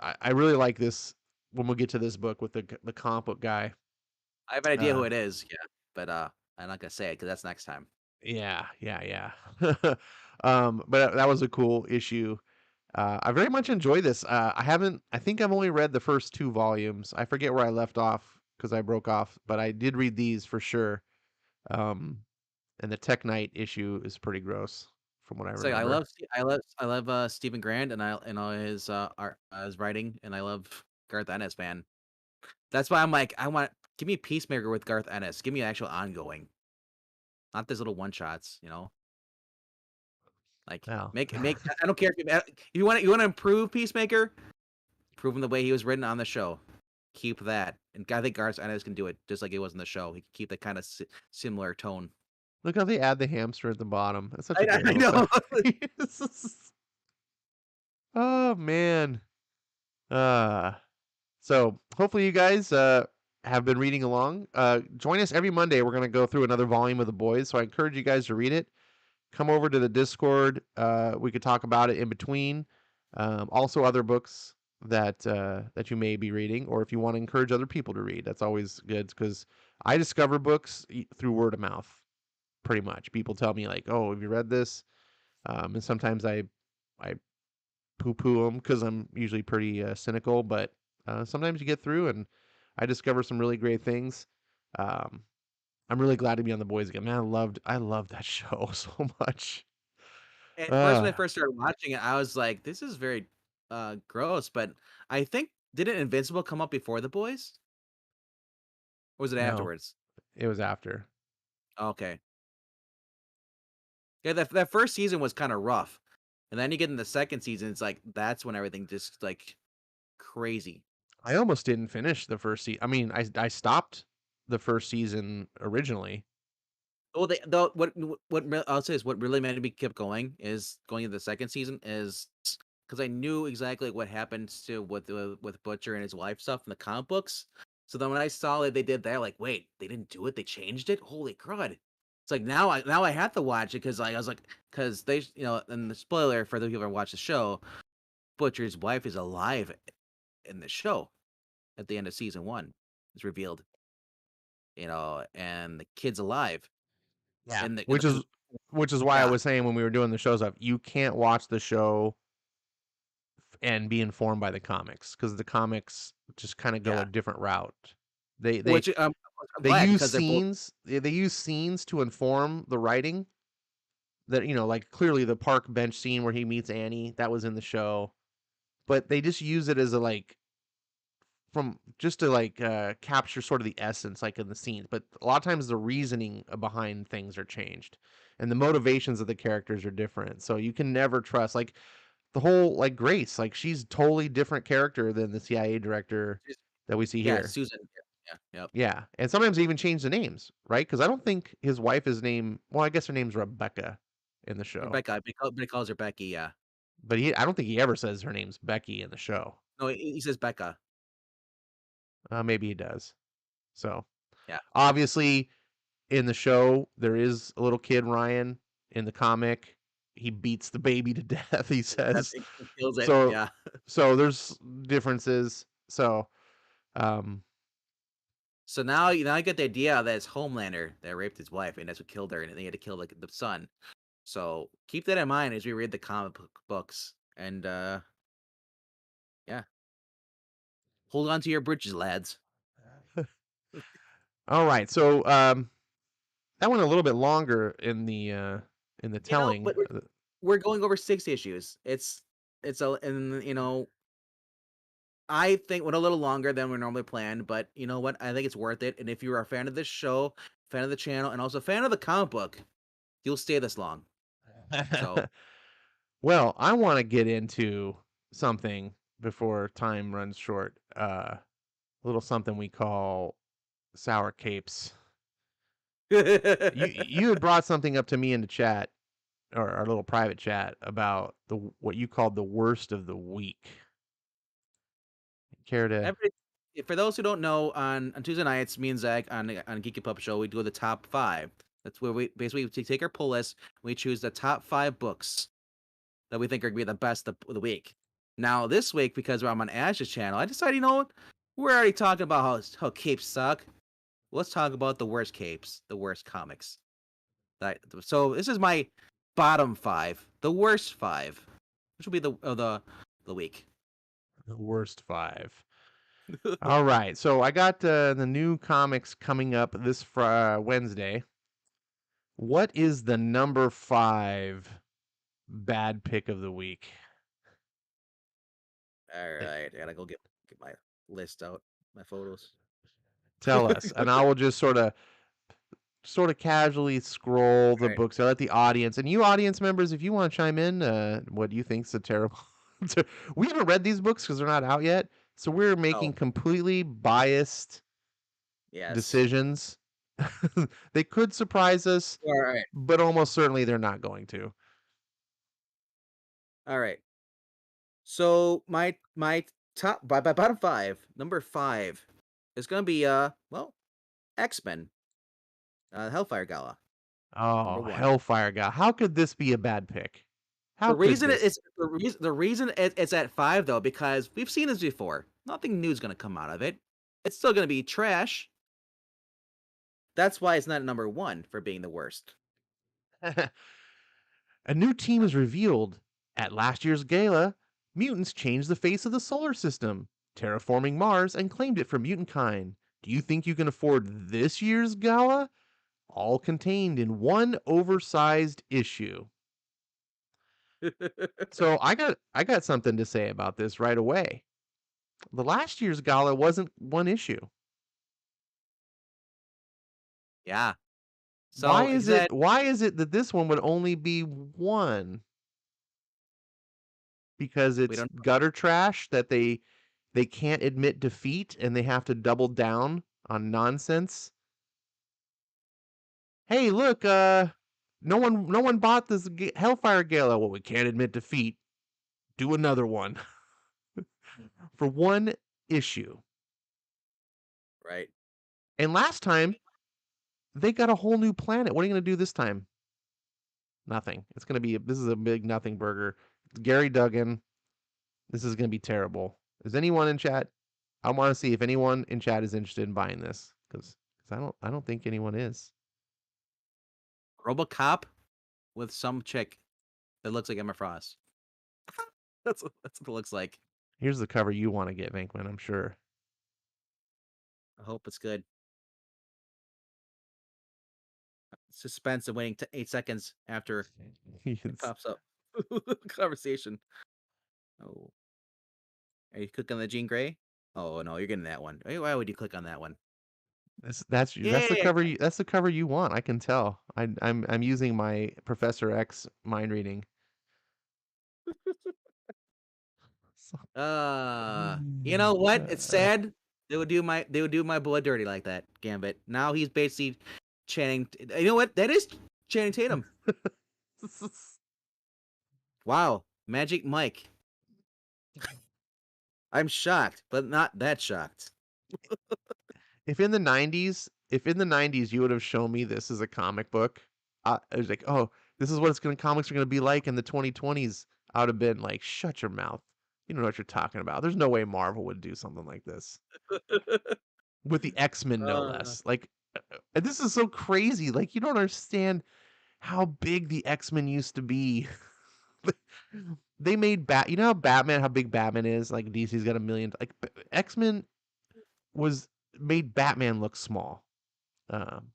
I really like this when we get to this book with the comic book guy. I have an idea Uh who it is, yeah, but I'm not gonna say it because that's next time. yeah. But that was a cool issue. I very much enjoy this. I think I've only read the first 2 volumes. I forget where I left off because I broke off, but I did read these for sure. Um, and the Tech Knight issue is pretty gross from what I So remember. I love Stephen Grant and all his art, his writing, and I love Garth Ennis, man. That's why I'm like, give me Peacemaker with Garth Ennis. Give me an actual ongoing, not these little one shots. Like Well, make. I don't care if you want to improve Peacemaker, prove him the way he was written on the show. Keep that, and I think Garth Ennis can do it just like it was in the show. He can keep that kind of similar tone. look how they add the hamster at the bottom. That's such a great I little know. touch. Oh man. Uh so hopefully you guys have been reading along. Join us every Monday. We're going to go through another volume of The Boys. So I encourage you guys to read it. Come over to the Discord. We could talk about it in between. Also other books that you may be reading, or if you want to encourage other people to read. That's always good because I discover books through word of mouth pretty much. People tell me like, "Oh, have you read this?" And sometimes I poo-poo them because I'm usually pretty cynical, but sometimes you get through and I discover some really great things. Um, I'm really glad to be on The Boys again. Man, I loved that show so much. At first, when Uh, I first started watching it, I was like, "This is very, gross." But I think didn't Invincible come up before The Boys, or was it no, afterwards? it was after. Okay, yeah, that first season was kind of rough, and then you get in the second season, it's like that's when everything just like crazy. I almost didn't finish the first season. I mean, I stopped the first season originally. Oh, I'll say is what really made me keep going is going into the second season is because I knew exactly what happens to with Butcher and his wife stuff in the comic books. So then when I saw that they did that, like, wait, they didn't do it, they changed it. Holy crud! It's like now I have to watch it because I was like, because they and the spoiler for the people who watch the show, Butcher's wife is alive in the show at the end of season 1. It's revealed, and the kid's alive Yeah. in the Which is why I yeah. was saying when we were doing the shows up, you can't watch the show and be informed by the comics because the comics just kind of go Yeah. a different route. They they Which, I'm they glad use because they're both scenes. They use scenes to inform the writing. That like clearly the park bench scene where he meets Annie that was in the show, but they just use it as a like from just to like capture sort of the essence like in the scenes. But a lot of times the reasoning behind things are changed, and the motivations of the characters are different. So you can never trust like the whole like Grace, like she's totally different character than the CIA director just that we see yeah, here. Susan. Yeah, yep. Yeah, and sometimes they even change the names, right? Because I don't think his wife is named. Well, I guess her name's Rebecca in the show, Rebecca, but he calls her Becky, yeah. but I don't think he ever says her name's Becky in the show. No, he says Becca. Maybe he does. So Yeah. obviously, in the show, there is a little kid Ryan. In the comic, he beats the baby to death. He That says he kills it, so. yeah. So there's differences. So um, So now I get the idea that it's Homelander that raped his wife, and that's what killed her, and they had to kill, like, the son. So, keep that in mind as we read the comic books, and, yeah. Hold on to your britches, lads. all right. So that went a little bit longer in the telling. But we're going over 6 issues. It's a and, I think went a little longer than we normally planned, but you know what? I think it's worth it. And if you're a fan of this show, fan of the channel, and also a fan of the comic book, you'll stay this long. So Well, I want to get into something before time runs short. A little something we call sour capes. You had brought something up to me in the chat or our little private chat about what you called the worst of the week. Care to? Every For those who don't know, on Tuesday nights, me and Zach on Geeky Pup Show, we do the top 5. That's where we basically take our pull list. We choose the top 5 books that we think are gonna be the best of the week. Now this week, because I'm on Ash's channel, I decided, you know what? We're already talking about how capes suck. Let's talk about the worst capes, the worst comics. So this is my bottom 5, the worst 5, which will be the week. The worst 5. All right. So I got the new comics coming up this Wednesday. What is the number 5 bad pick of the week? All right, I gotta go get my list out, my photos. Tell us, and I will just sort of casually scroll the Right. books. I let the audience, and you audience members, if you want to chime in, what do you think's a terrible? We haven't read these books because they're not out yet, so we're making Oh, completely biased yes. decisions. They could surprise us, All right. but almost certainly they're not going to. All right. So my top by bottom 5, number 5 is gonna be well, X-Men, Hellfire Gala, number Oh, 1. Hellfire God! How could this be a bad pick? How The could reason it this? is the reason it's at 5 though, because we've seen this before. Nothing new is gonna come out of it. It's still gonna be trash. That's why it's not at number 1 for being the worst. A new team is revealed at last year's gala. Mutants changed the face of the solar system, terraforming Mars, and claimed it for mutant kind. Do you think you can afford this year's gala? All contained in one oversized issue. So I got something to say about this right away. The last year's gala wasn't one issue. Yeah. So he said Why is it that this one would only be one? Because we it's don't. gutter trash that they can't admit defeat and they have to double down on nonsense. Hey, look, no one bought this Hellfire Gala. Well, we can't admit defeat. Do another one for one issue. Right. And last time they got a whole new planet. What are you going to do this time? Nothing. It's going to be this is a big nothing burger. Gary Duggan. This is going to be terrible. Is anyone in chat? I want to see if anyone in chat is interested in buying this because I don't think anyone is. RoboCop with some chick that looks like Emma Frost. That's what it looks like. Here's the cover you want to get, Venkman, I'm sure. I hope it's good. Suspense and waiting 8 seconds after it pops up. Conversation. Oh, are you clicking on the Jean Grey? Oh no, you're getting that one. Why would you click on that one? That's the Yeah. cover that's the cover you want. I can tell. I'm using my Professor X mind reading. So- You know what? It's sad. They would do my blood dirty like that, Gambit. Now he's basically Channing. You know what? That is Channing Tatum. Wow, Magic Mike. I'm shocked, but not that shocked. If in the 90s you would have shown me this as a comic book, I was like, "Oh, this is what comics are going to be like in the 2020s." I would have been like, "Shut your mouth. You don't know what you're talking about. There's no way Marvel would do something like this." With the X-Men no uh, less. Like this is so crazy. Like you don't understand how big the X-Men used to be. They made you know how big Batman is? Like DC's got a million like X-Men was made Batman look small. Um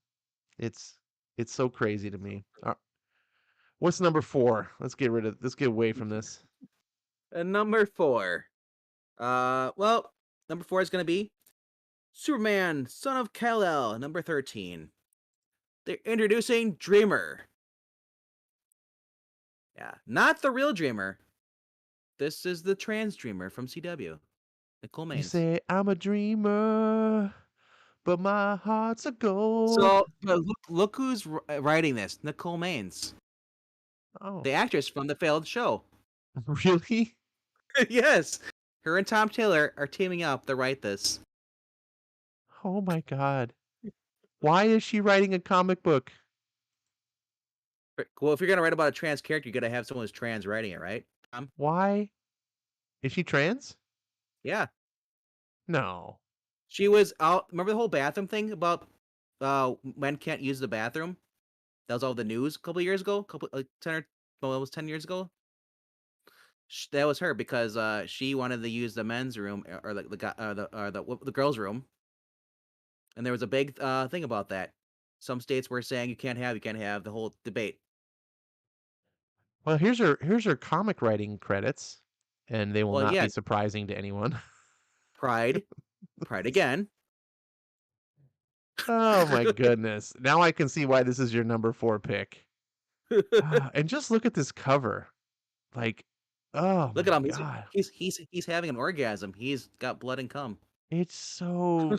it's so crazy to me. What's number 4? Let's get away from this. and number 4. Well, number 4 is gonna be Superman, Son of Kal-El, number 13. They're introducing Dreamer. Yeah, not the real Dreamer. This is the trans Dreamer from CW. Nicole You Maines. say I'm a dreamer, but my heart's a gold. So, but look who's writing this. Nicole Maines. Oh, the actress from the failed show. really? Yes, her and Tom Taylor are teaming up to write this. Oh my god. Why is she writing a comic book? Well, if you're gonna write about a trans character, you gotta have someone who's trans writing it, right? Why? Is she trans? Yeah, No. she was out. Remember the whole bathroom thing about men can't use the bathroom? That was all the news a couple years ago, couple like 10 years ago. That was her because she wanted to use the men's room or like the girls' room, and there was a big thing about that. Some states were saying you can't have the whole debate. Well, here's her comic writing credits, and they will Well, not yeah, be surprising to anyone. Pride, Pride again. Oh my goodness. Now I can see why this is your number 4 pick. And just look at this cover. Like, oh Look my at him. god. He's having an orgasm. He's got blood and cum. It's so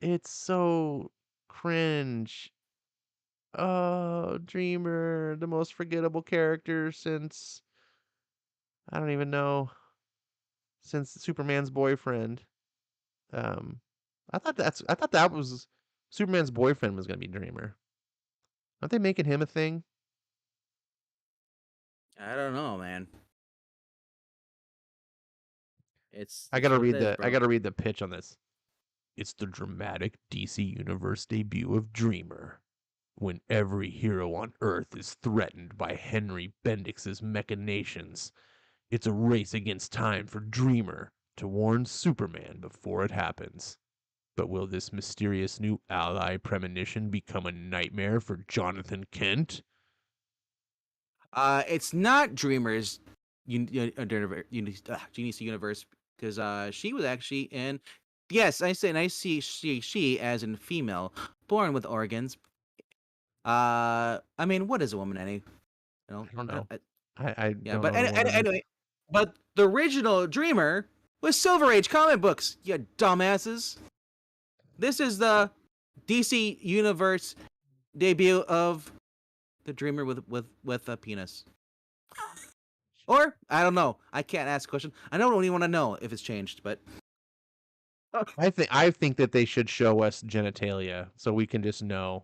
it's so cringe. Oh, Dreamer, the most forgettable character since I don't even know, since Superman's boyfriend. Um, I thought that was Superman's boyfriend was gonna be Dreamer. Aren't they making him a thing? I don't know, man. It's what it is, I bro. gotta read the pitch on this. It's the dramatic DC Universe debut of Dreamer. When every hero on Earth is threatened by Henry Bendix's machinations, it's a race against time for Dreamer to warn Superman before it happens. But will this mysterious new ally premonition become a nightmare for Jonathan Kent? It's not Dreamers Genius Universe because she was actually in. Yes, I say, and I see she as in female, born with organs. I mean, what is a woman? You know, I don't know. I yeah, don't know but what a woman is. anyway, but the original Dreamer was Silver Age comic books. You dumbasses. This is the DC Universe debut of the Dreamer with a penis. Or I don't know. I can't ask a question. I don't really want to know if it's changed, but I think that they should show us genitalia so we can just know.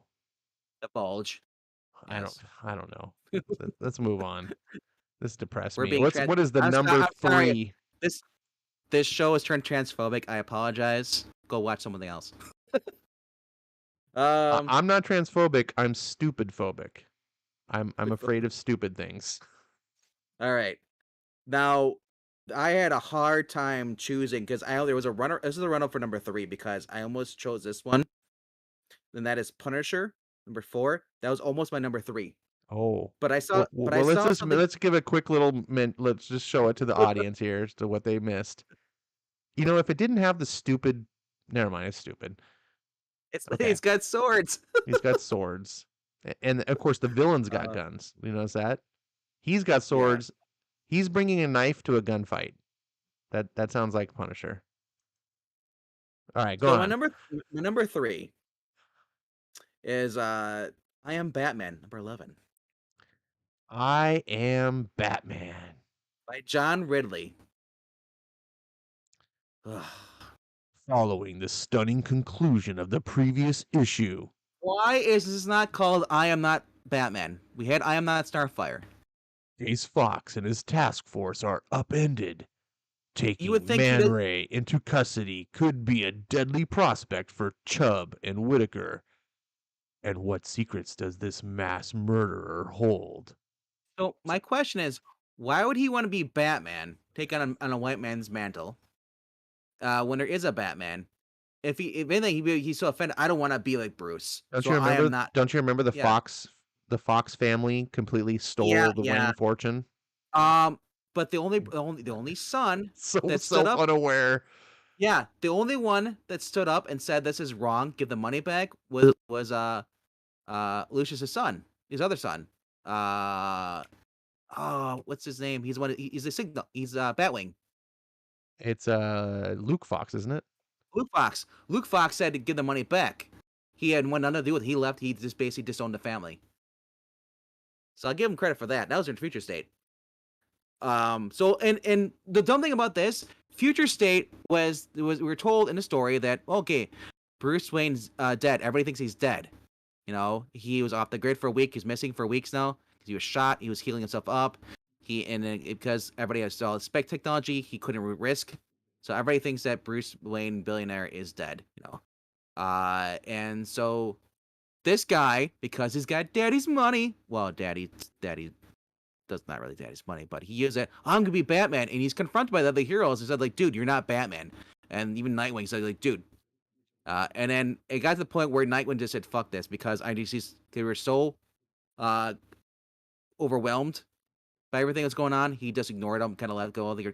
the bulge. I don't Yes, I don't know. Let's move on. This depressed we're me. being trans. What is the number I'm sorry. 3? This this show is turned transphobic. I apologize. Go watch something else. Um. I'm not transphobic. I'm stupid phobic. I'm All afraid of stupid things. right. Now, I had a hard time choosing because I know there was a runner. This is a run up for number 3 because I almost chose this one. And that is Punisher, number 4. That was almost my number 3. Oh. But I Well, saw something. let's give a quick little let's just show it to the audience here as to what they missed. You know, if it didn't have the stupid, never mind, it's stupid. Okay, It's got swords. he's got swords, and of course the villain's got Uh, guns. You notice that? He's got yeah. swords. He's bringing a knife to a gunfight. That sounds like Punisher. All right, go So on. my number 3 is I Am Batman, number 11 I am Batman. by John Ridley. Ugh. Following the stunning conclusion of the previous issue, Why is this not called I Am Not Batman? We had I Am Not Starfire. Ace Fox and his task force are upended. You would Taking think Man Ray into custody could be a deadly prospect for Chubb and Whitaker. And what secrets does this mass murderer hold? So my question is, why would he want to be Batman, take on a white man's mantle, when there is a Batman? If anything, he's so offended. I don't want to be like Bruce. So I am not. Don't you remember Yeah, the Fox family completely yeah, stole the yeah. Wayne fortune? But the only son So that stood up, self-unaware. yeah, the only one that stood up and said this is wrong, give the money back was Lucius's son, his other son. Uh oh, what's his name? He's a signal. He's Batwing. It's Luke Fox, isn't it? Luke Fox. Luke Fox said to give the money back. He had nothing to do with it. He left. He just basically disowned the family. So I'll give him credit for that. That was in Future State. So and the dumb thing about this, Future State was we were told in the story that okay, Bruce Wayne's dead. Everybody thinks he's dead. You know, he was off the grid for a week. He's missing for weeks now because he was shot. He was healing himself up. Because everybody has all spec technology, he couldn't risk. So everybody thinks that Bruce Wayne, billionaire, is dead. You know, and so this guy, because he's got daddy's money. Well, daddy does not really daddy's money, but he is it. I'm gonna be Batman, and he's confronted by the other heroes and said like, dude, you're not Batman. And even Nightwing said like, dude. And then it got to the point where Nightwing just said, fuck this, because they were so overwhelmed by everything that's going on. He just ignored them, kind of let go of the,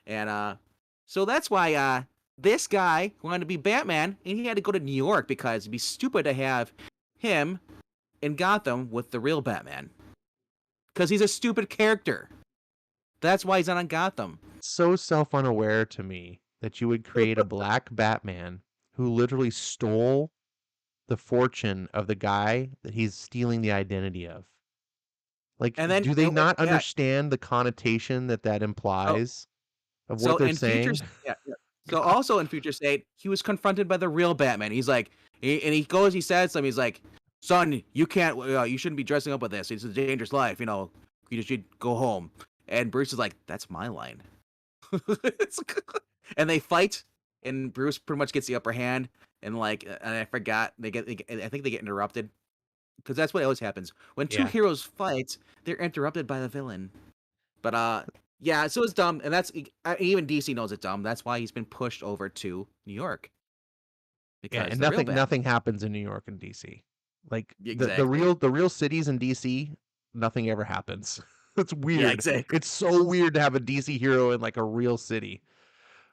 and so that's why this guy wanted to be Batman, and he had to go to New York because it'd be stupid to have him in Gotham with the real Batman. Because he's a stupid character. That's why he's not on Gotham. So self-unaware to me that you would create a black Batman who literally stole the fortune of the guy that he's stealing the identity of. Like, And then, do they not yeah. understand the connotation that implies of what they're saying? So also in Future State, he was confronted by the real Batman. He's like, he says something. He's like, son, you can't, you shouldn't be dressing up with this. It's a dangerous life. You know, you should go home. And Bruce is like, that's my line. And they fight, and Bruce pretty much gets the upper hand. And like, and I forgot, I think they get interrupted. Because that's what always happens. When two heroes fight, they're interrupted by the villain. But yeah, so it's dumb, and that's even DC knows it's dumb. That's why he's been pushed over to New York. Because and nothing happens in New York and DC. Like exactly. the real cities in DC, nothing ever happens. It's weird. Yeah, exactly. It's so weird to have a DC hero in like a real city.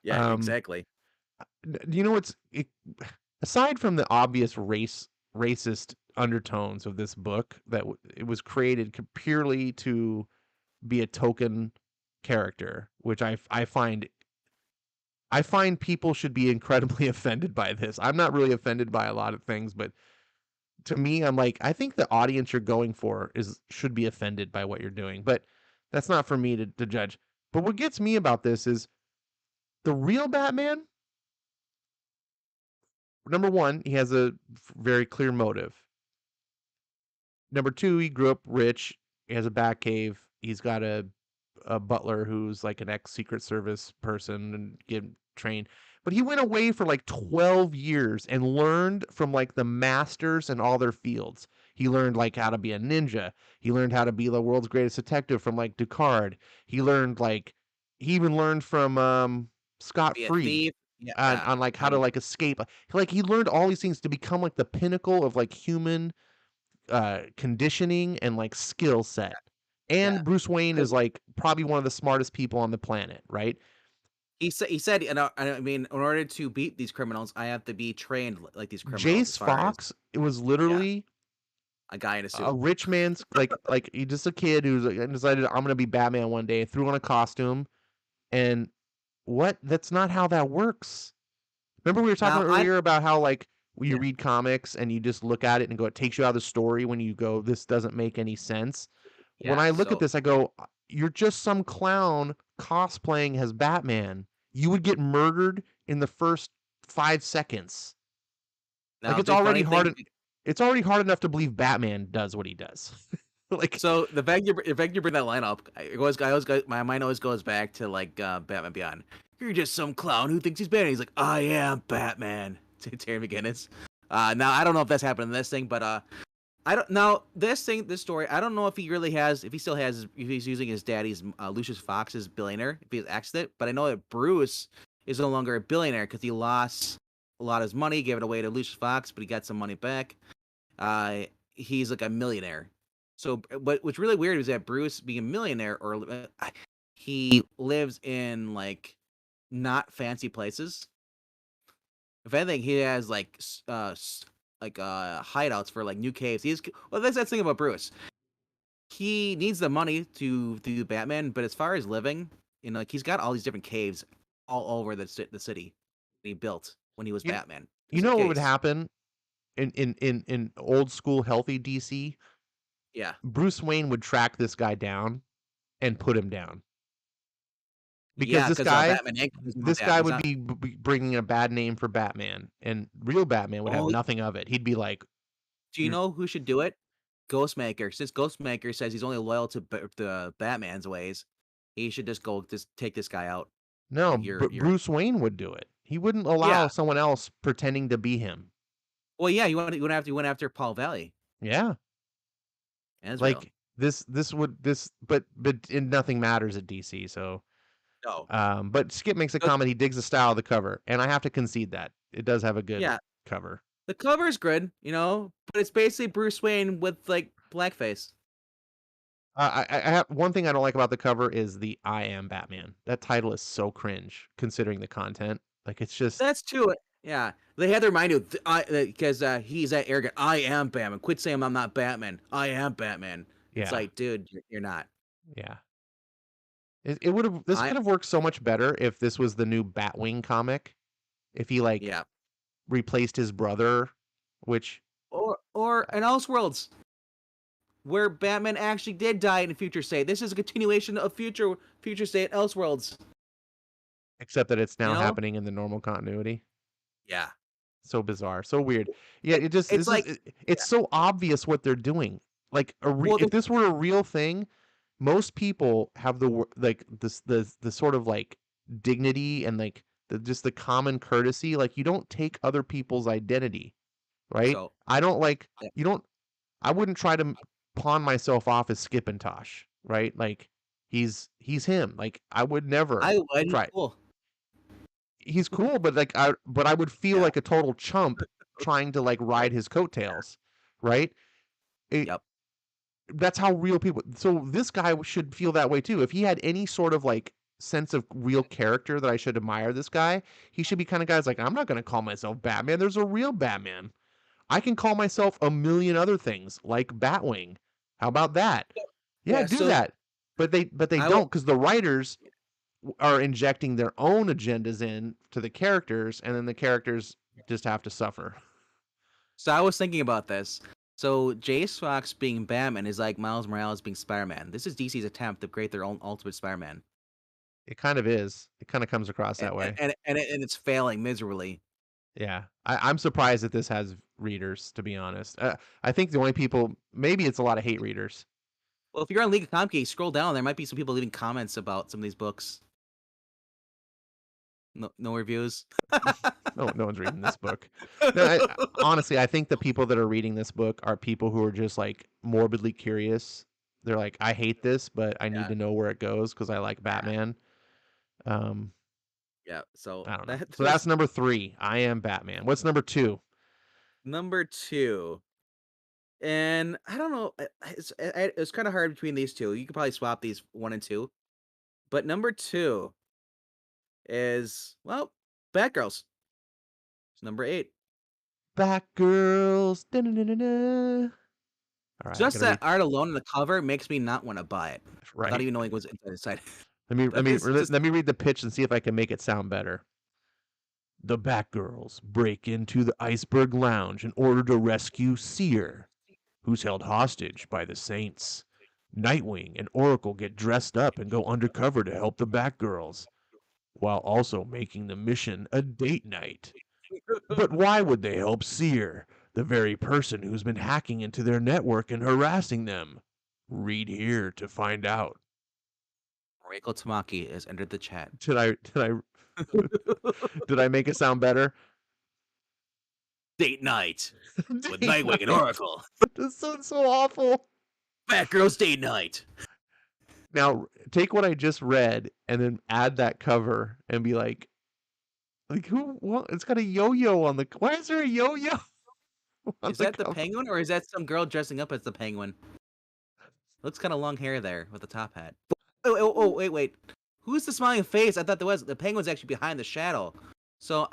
Yeah, exactly. You know aside from the obvious racist undertones of this book, that it was created purely to be a token character, which I find people should be incredibly offended by this. I'm not really offended by a lot of things, but to me, I'm like, I think the audience you're going for should be offended by what you're doing, but that's not for me to judge. But what gets me about this is the real Batman. Number one, he has a very clear motive. Number two, he grew up rich. He has a Batcave. He's got a butler who's like an ex-Secret Service person and get trained. But he went away for like 12 years and learned from like the masters in all their fields. He learned like how to be a ninja. He learned how to be the world's greatest detective from like Ducard. He even learned from Scott Free on like how to like escape. Like he learned all these things to become like the pinnacle of like human conditioning and like skill set. And Bruce Wayne is like probably one of the smartest people on the planet, right? He said, I mean, in order to beat these criminals, I have to be trained like these criminals. Jace Fox, it was literally a guy in a suit, a rich man's like he's just a kid who's decided I'm gonna be Batman one day, threw on a costume, and that's not how that works. Remember we were talking earlier about how like you read comics and you just look at it and go, it takes you out of the story when you go, this doesn't make any sense. When I look at this, I go, you're just some clown cosplaying as Batman. You would get murdered in the first 5 seconds. Now, like it's already hard. It's already hard enough to believe Batman does what he does. Like, so the fact you bring that line up, my mind always goes back to like Batman Beyond. You're just some clown who thinks he's Batman. He's like, I am Batman. To Terry McGinnis. Now I don't know if that's happened in this thing, but I don't now this story. I don't know if he he's using his daddy's Lucius Fox's billionaire, if he's axed it. But I know that Bruce is no longer a billionaire because he lost a lot of his money, gave it away to Lucius Fox, but he got some money back. He's like a millionaire. So, but what's really weird is that Bruce, being a millionaire, or he lives in like not fancy places. If anything, he has like hideouts for like new caves. That's the thing about Bruce. He needs the money to do Batman, but as far as living, like he's got all these different caves all over the city he built when he was Batman. You know what would happen in old school healthy DC Yeah. Bruce Wayne would track this guy down and put him down because Yeah, this because guy Batman and his mom this guy he's would not. be bringing a bad name for Batman, and real Batman would have Oh, nothing of it. He'd be like, do you "You're know who should do it? Ghostmaker. Since Ghostmaker says he's only loyal to the Batman's ways, he should just take this guy out. no, Like but you're Bruce Wayne would do it. He wouldn't allow yeah. someone else pretending to be him." Well, yeah, you went after Paul Valley, Yeah, Azrael. like but and nothing matters at DC. So, No. but Skip makes a The, comment. He digs the style of the cover, and I have to concede that it does have a good yeah, cover. the cover's good, but it's basically Bruce Wayne with like blackface. I have one thing I don't like about the cover is the "I am Batman." That title is so cringe considering the content. Like it's just That's true. Yeah, they had to remind you because he's that arrogant. I am Batman. Quit saying I'm not Batman. I am Batman. It's yeah, like, dude, you're not. yeah. It would have this I could have worked so much better if this was the new Batwing comic. If he like yeah. replaced his brother, which Or an Elseworlds where Batman actually did die in Future State. This is a continuation of Future State Elseworlds. except that it's You now know? happening in the normal continuity. Yeah. So bizarre, so weird. Yeah, It, it just it's this is like it's so obvious what they're doing. Like well, if this were a real thing, most people have like the sort of like dignity and like just the common courtesy. Like you don't take other people's identity, right? so I don't like yeah, you don't. I wouldn't try to pawn myself off as Skip and Tosh, right? Like he's him. Like I would never I would. try. Cool. He's cool, but I would feel Yeah. like a total chump trying to like ride his coattails, right? It, Yep. that's how real people. So this guy should feel that way too. If he had any sort of like sense of real character that I should admire this guy, he should be kind of guys like I'm not going to call myself Batman. There's a real Batman. I can call myself a million other things like Batwing. How about that? Yeah, Yeah. do So that. But they I will. don't because the writers are injecting their own agendas in to the characters, and then the characters just have to suffer. So I was thinking about this. So Jace Fox being Batman is like Miles Morales being Spider-Man. This is DC's attempt to create their own Ultimate Spider-Man, It kind of is. It kind of comes across and that way. and it's failing miserably. Yeah, I'm surprised that this has readers. To be honest, I think the only people maybe it's a lot of hate readers. Well, if you're on League of Comic Geek, scroll down. There might be some people leaving comments about some of these books. No reviews. No one's reading this book. No, honestly, I think the people that are reading this book are people who are just like morbidly curious. They're like, I hate this, but I need Yeah, to know where it goes because I like yeah, Batman. Um, yeah. So I don't know. that So was that's number 3. I am Batman. What's number 2? number 2. And I don't know. It's kind of hard between these two. You could probably swap these 1 and 2. But number 2 is Batgirls. It's number 8. Batgirls. Da-na-na-na-na. All right, I Just gotta that read. art alone in the cover makes me not want to buy it without Right. even knowing what's inside. Let me let But me it's just let me read the pitch and see if I can make it sound better. The Batgirls break into the Iceberg Lounge in order to rescue Seer, who's held hostage by the Saints. Nightwing and Oracle get dressed up and go undercover to help the Batgirls, while also making the mission a date night. But why would they help Seer, the very person who's been hacking into their network and harassing them? Read here to find out. Reiko Tamaki has entered the chat. Did I make it sound better? Date night with Date Nightwing and night. Oracle. This sounds so awful. Batgirls date night. Now take what I just read and then add that cover and be like who? What? It's got a yo-yo on the. Why is there a yo-yo on Is the that the cover? Penguin or is that some girl dressing up as the Penguin? Looks kind of long hair there with the top hat. Oh, wait. Who's the smiling face? I thought there was the Penguin's actually behind the shadow. So,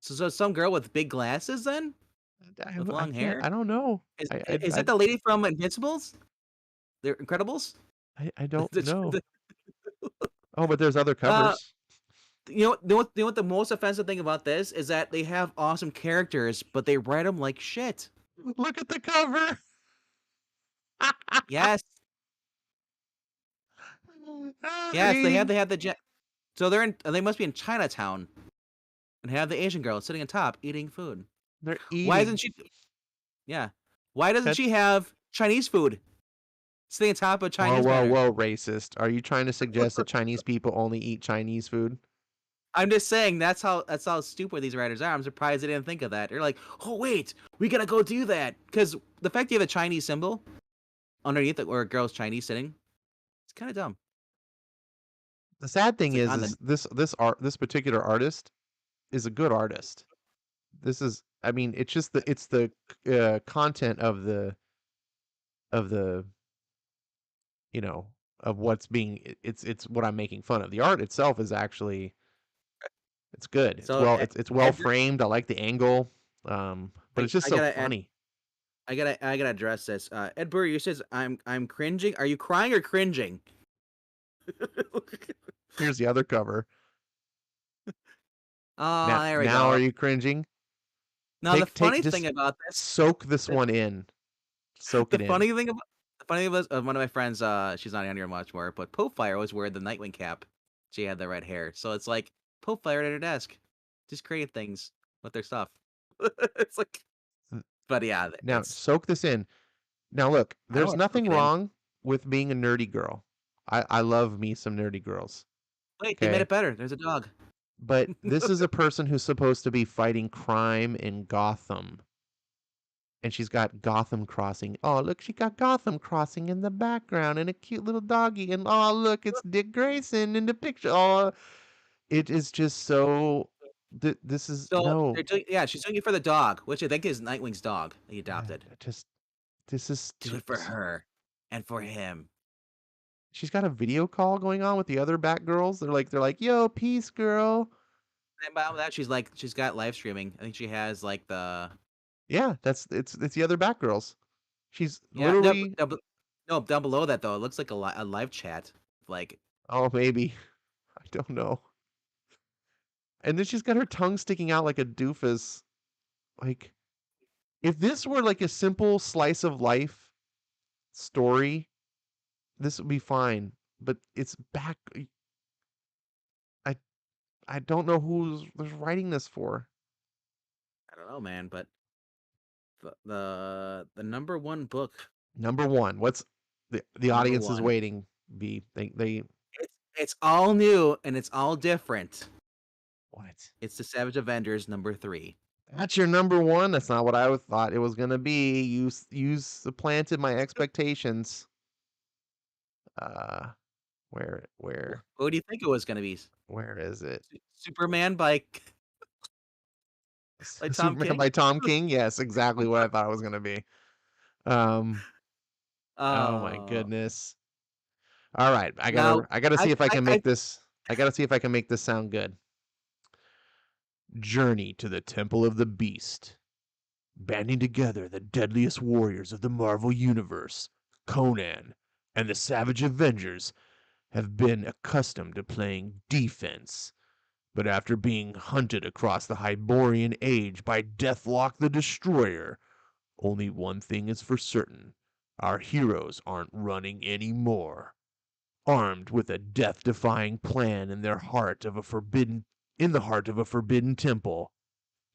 so some girl with big glasses then, with I long can't. hair. I don't know. Is that the lady from Invincibles? The Incredibles. I don't The- know. the- Oh, but there's other uh, covers. you know what the most offensive thing about this is that they have awesome characters, but they write them like shit. Look at the cover. Yes, yes, Eating. they have the jet. So they must be in Chinatown and have the Asian girl sitting on top eating food. They're Why isn't eating. she? Yeah, why doesn't she That's have Chinese food sitting on top of a whoa, Chinese whoa, banner? whoa, racist. Are you trying to suggest that Chinese people only eat Chinese food? I'm just saying that's how stupid these writers are. I'm surprised they didn't think of that. They're like, oh wait, we gotta go do that because the fact you have a Chinese symbol underneath it or a girl's Chinese sitting, it's kind of dumb. The sad It's thing like on the is this particular artist is a good artist. This is, I mean, it's just the content of the you know of what's being it's what I'm making fun of. The art itself is actually it's good. so It's well Ed, framed. I like the angle. But it's just I so gotta funny. I gotta address this. Ed Burr, you says I'm cringing. Are you crying or cringing? Here's the other cover. Oh, there we Now are go. you cringing? Now the Take funny thing just about this, soak this the, one in. Soak the it in. funny thing about the funny thing was one of my friends, she's not on here much more, but Pope Fire always wear the Nightwing cap. She had the red hair, so it's like Pope Fire at her desk, just creating things with their stuff. It's like, N- but yeah, Now it's soak this in. Now look, I don't there's want to soak nothing it in. wrong with being a nerdy girl. I love me some nerdy girls. Wait, they made Okay. it better. There's a dog. But this is a person who's supposed to be fighting crime in Gotham. And she's got Gotham Crossing. Oh, look, she got Gotham Crossing in the background and a cute little doggy. And oh, look, it's Dick Grayson in the picture. Oh, it is just so. This is So no. they're doing, yeah, she's doing it for the dog, which I think is Nightwing's dog that he Yeah, adopted. just this is. Do it for her and for him. She's got a video call going on with the other Batgirls. They're like, yo, peace, girl. And by that, she's got live streaming. I think she has like the Yeah, it's the other Batgirls. She's yeah no, literally. no down below that though. It looks like a live chat. Like Oh, maybe. I don't know. And then she's got her tongue sticking out like a doofus. Like, if this were like a simple slice of life story, this would be fine. But it's back. I I don't know who's writing this for. I don't know, man, but the number one book, Number one, what's the number audience is one. waiting. B they It's all new and it's all different. what? It's the Savage Avengers number 3. That's your number one. That's not what I thought it was gonna be. You supplanted my expectations. Uh, where What do you think it was gonna be? where is it? Superman by Tom Superman King? by Tom King. Yes, exactly what I thought it was gonna be. Um. Oh my Oh, goodness. All right, now I gotta see if I can I make this. I gotta see if I can make this sound good. Journey to the Temple of the Beast. Banding together the deadliest warriors of the Marvel Universe, Conan and the Savage Avengers have been accustomed to playing defense. But after being hunted across the Hyborian Age by Deathlock the Destroyer, only one thing is for certain. Our heroes aren't running anymore. Armed with a death-defying plan in the heart of a forbidden temple,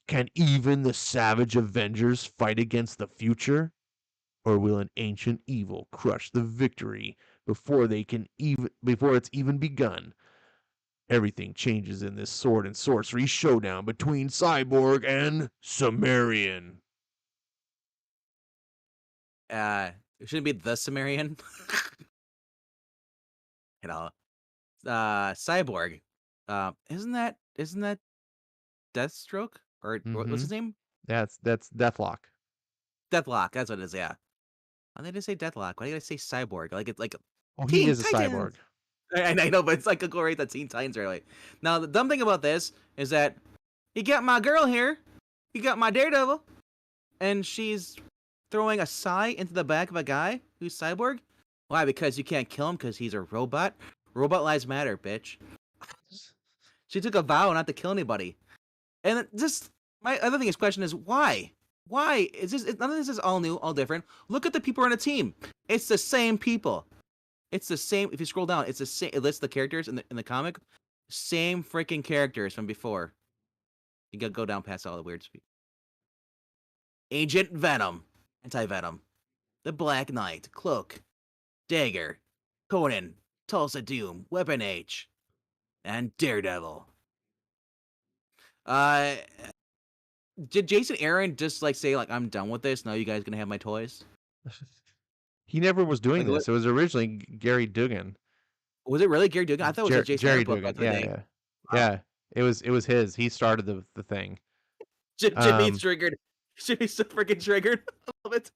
can even the Savage Avengers fight against the future? Or will an ancient evil crush the victory before it's even begun? Everything changes in this sword and sorcery showdown between Cyborg and Sumerian. it shouldn't be the Sumerian. you know, Cyborg. Isn't that Deathstroke or what's Mm-hmm. his name? That's Deathlock. Deathlock. That's what it is. Yeah. Why did I say Deathlock? Why did I say Cyborg? Like it's like Oh, he Teen is a Titans. cyborg. I know, but it's like a go right that Teen Titans early. Now the dumb thing about this is that you got my girl here, you got my Daredevil, and she's throwing a sigh into the back of a guy who's cyborg. Why? Because you can't kill him because he's a robot. Robot lives matter, bitch. She took a vow not to kill anybody. And just my other thing is question is why? Why? None of this is all new, all different. Look at the people on a team. It's the same people. It's the same. If you scroll down, it's the same. It lists the characters in the comic. Same freaking characters from before. You gotta go down past all the weird speed. Agent Venom, Anti-Venom, the Black Knight, Cloak, Dagger, Conan, Tulsa Doom, Weapon H, and Daredevil. Uh, did Jason Aaron just like say like I'm done with this? Now you guys gonna have my toys? He never was doing Like what? this. It was originally Gary Dugan. Was it really Gary Dugan? I thought it was a Jason Jerry Aaron book back Dugan. in the Yeah, day. yeah. Wow. Yeah. It was his. He started the thing. Jimmy triggered. Jimmy's so freaking triggered. I love it.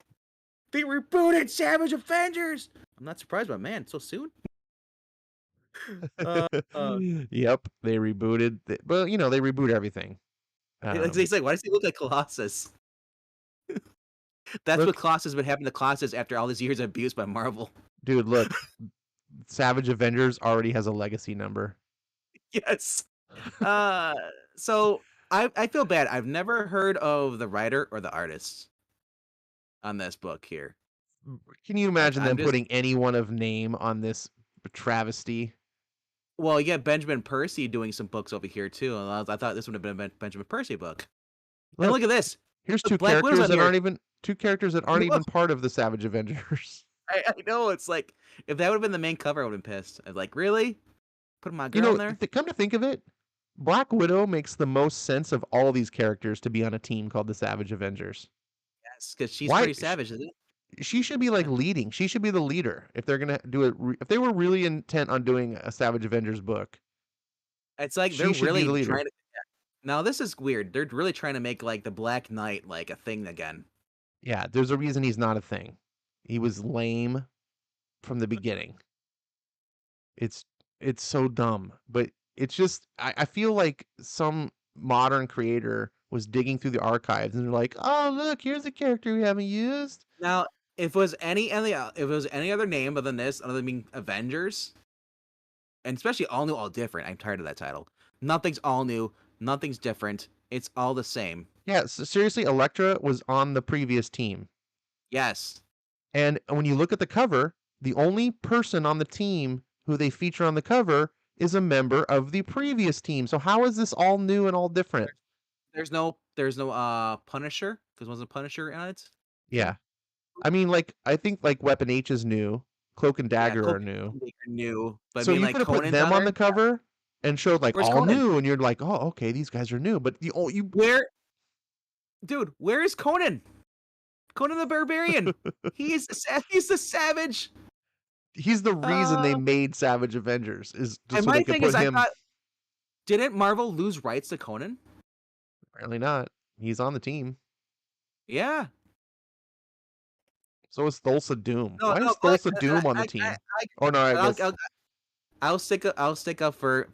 They rebooted Savage Avengers. I'm not surprised, but man, so soon. Yep, they rebooted. Well, you know, they reboot everything. Like they say, why does he look like Colossus? That's Look, what Colossus has been happening to Colossus after all these years of abuse by Marvel. dude, look. Savage Avengers already has a legacy number. Yes. So I feel bad. I've never heard of the writer or the artist on this book here. Can you imagine them I'm just putting anyone of name on this travesty? well, you got Benjamin Percy doing some books over here too. And I thought this would have been a Benjamin Percy book. And look at this. Here's Look, two Black Widow's characters on that here. aren't even part of the Savage Avengers. I know it's like if that would have been the main cover, I would have been pissed. I'd like, really? Put my girl in there? Come to think of it, Black Widow makes the most sense of all these characters to be on a team called the Savage Avengers. Yes, because she's Why pretty savage, isn't it? she should be like leading. She should be the leader if they're gonna do it. If they were really intent on doing a Savage Avengers book, It's like she they're should be the really leader. trying to. Now this is weird. They're really trying to make like the Black Knight like a thing again. Yeah, there's a reason he's not a thing. He was lame from the beginning. It's so dumb, but it's just I feel like some modern creator was digging through the archives and they're like, oh look, here's a character we haven't used. Now, if it was any other name other than this, other than being Avengers, and especially all new, all different, I'm tired of that title. Nothing's all new. Nothing's different. It's all the same. Yeah, so seriously, Elektra was on the previous team. Yes. And when you look at the cover, the only person on the team who they feature on the cover is a member of the previous team. So how is this all new and all different? There's no Punisher because wasn't Punisher in it? Yeah. I mean, like I think like Weapon H is new, Cloak and Dagger Cloak are new. and Dagger new, but So I mean, you like could have put Conan's them on there. the cover and showed like Where's all Conan? new, and you're like, oh, okay, these guys are new. But Dude, where is Conan? Conan the Barbarian. He's the savage. he's the reason they made Savage Avengers is just And so my they could thing put is, I him. thought, didn't Marvel lose rights to Conan? Apparently not. He's on the team. Yeah. So is Thulsa Doom. No, Why no, is Thulsa Doom on the team? Oh no, I guess. I'll stick up for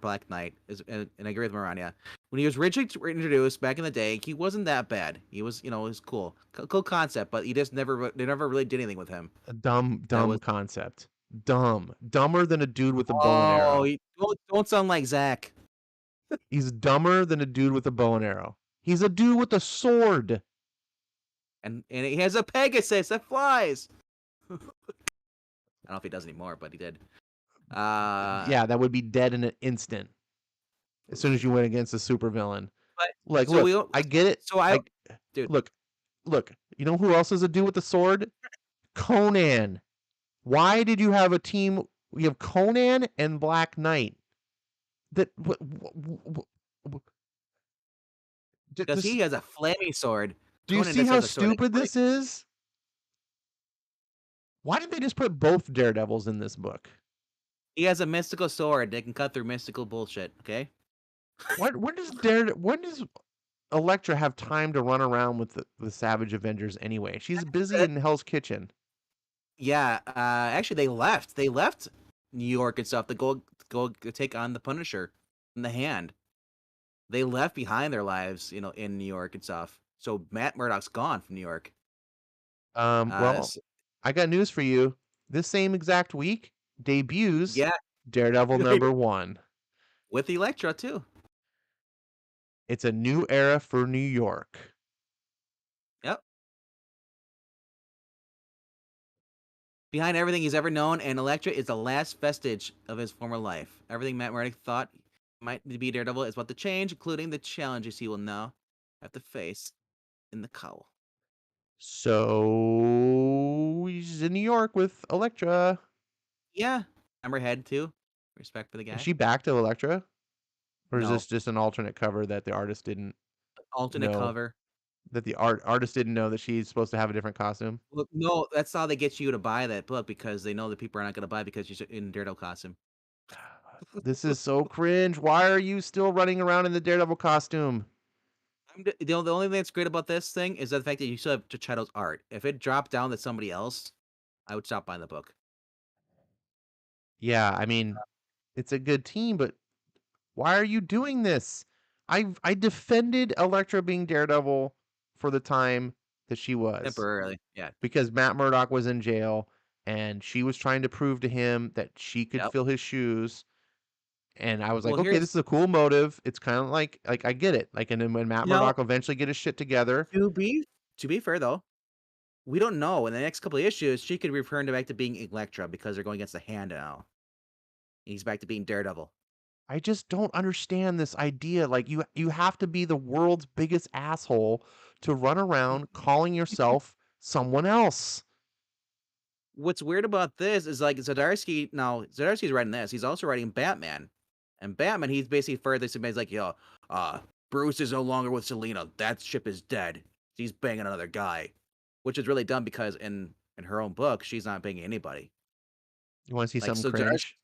Black Knight, and I agree with Marania. When he was originally introduced back in the day, he wasn't that bad. He was, it was cool concept, but they never really did anything with him. A dumb concept. Dumber than a dude with a bow and arrow. Don't sound like Zach. He's dumber than a dude with a bow and arrow. He's a dude with a sword. And he has a Pegasus that flies. I don't know if he does anymore, but he did. Yeah, that would be dead in an instant. As soon as you went against a supervillain. Like, so look, I get it. So dude, look. You know who else is a dude with a sword? Conan. Why did you have a team? You have Conan and Black Knight. Because he has a flaming sword. Do you see how stupid this is? Why did they just put both Daredevils in this book? He has a mystical sword that can cut through mystical bullshit. Okay. When does Elektra have time to run around with the Savage Avengers anyway? She's busy in Hell's Kitchen. Yeah. Actually, they left. They left New York and stuff to go take on the Punisher in the Hand. They left behind their lives, in New York and stuff. So Matt Murdock's gone from New York. Well, I got news for you. This same exact week debuts Daredevil #1 with Elektra too. It's a new era for New York. behind everything he's ever known, and Elektra is the last vestige of his former life. Everything Matt Murdock thought might be Daredevil is about to change, including the challenges he will now have to face in the cowl. So he's in New York with Elektra. Yeah, Hammerhead too. Respect for the Is guy. she back to Elektra? Or is No, this just an alternate cover that the artist didn't alternate know? cover. That the artist didn't know that she's supposed to have a different costume? Look, no, that's how they get you to buy that book because they know that people are not going to buy because you're in Daredevil costume. This is so cringe. Why are you still running around in the Daredevil costume? The only thing that's great about this thing is the fact that you still have Cheto's art. If it dropped down to somebody else, I would stop buying the book. Yeah, I mean, it's a good team, but why are you doing this? I defended Elektra being Daredevil for the time that she was Temporarily, yeah. because Matt Murdock was in jail and she was trying to prove to him that she could Yep. fill his shoes. And I was like, Well, okay, here's this is a cool motive. It's kind of like I get it. Like, and then when Matt you know Murdock eventually get his shit together, to be to be fair though, we don't know. In the next couple of issues, she could return back to being Elektra because they're going against the Hand now. He's back to being Daredevil. I just don't understand this idea. Like you have to be the world's biggest asshole to run around calling yourself someone else. What's weird about this is like Zdarsky. Now Zdarsky's writing this. He's also writing Batman, and Batman. He's basically further somebody's like, yo, Bruce is no longer with Selina. That ship is dead. She's banging another guy, which is really dumb because in her own book, she's not banging anybody. You want to see Like something so, Zdarsky. cringe?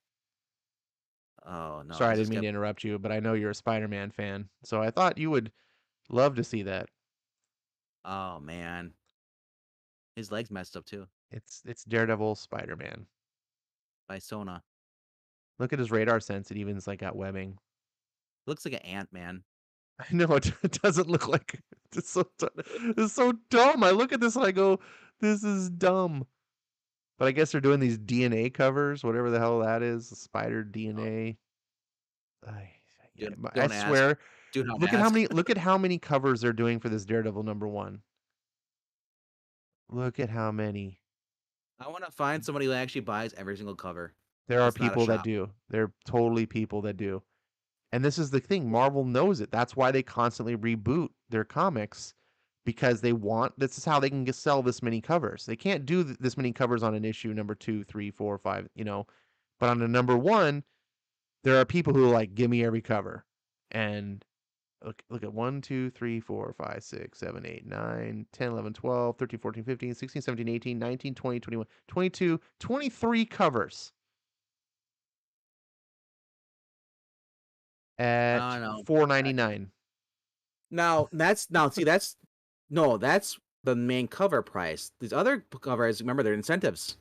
Oh no, Sorry, I is didn't this mean to gonna? interrupt you, but I know you're a Spider-Man fan, so I thought you would love to see that. Oh man, his legs messed up too It's Daredevil Spider-Man. by Sona. Look at his radar sense; it even's like got webbing. Looks like an ant, man. I know it doesn't look like it's so dumb. I look at this and I go, "This is dumb." But I guess they're doing these DNA covers, whatever the hell that is, spider Oh, DNA. Yeah, I don't ask. swear, Do not ask. look at how many covers they're doing for this Daredevil #1. Look at how many. I want to find somebody who actually buys every single cover. There are That's not a people that shop. do. There are totally people that do. And this is the thing, Marvel knows it. That's why they constantly reboot their comics because they want this is how they can sell this many covers. They can't do this many covers on an issue number 2, 3, 4, 5, you know. But on the #1, there are people who are like, give me every cover. And look at 1, 2, 3, 4, 5, 6, 7, 8, 9, 10, 11, 12, 13, 14, 15, 16, 17, 18, 19, 20, 21, 22, 23 covers at I know. $4.99. Now see that's no, that's the main cover price. These other covers, remember, they're incentives.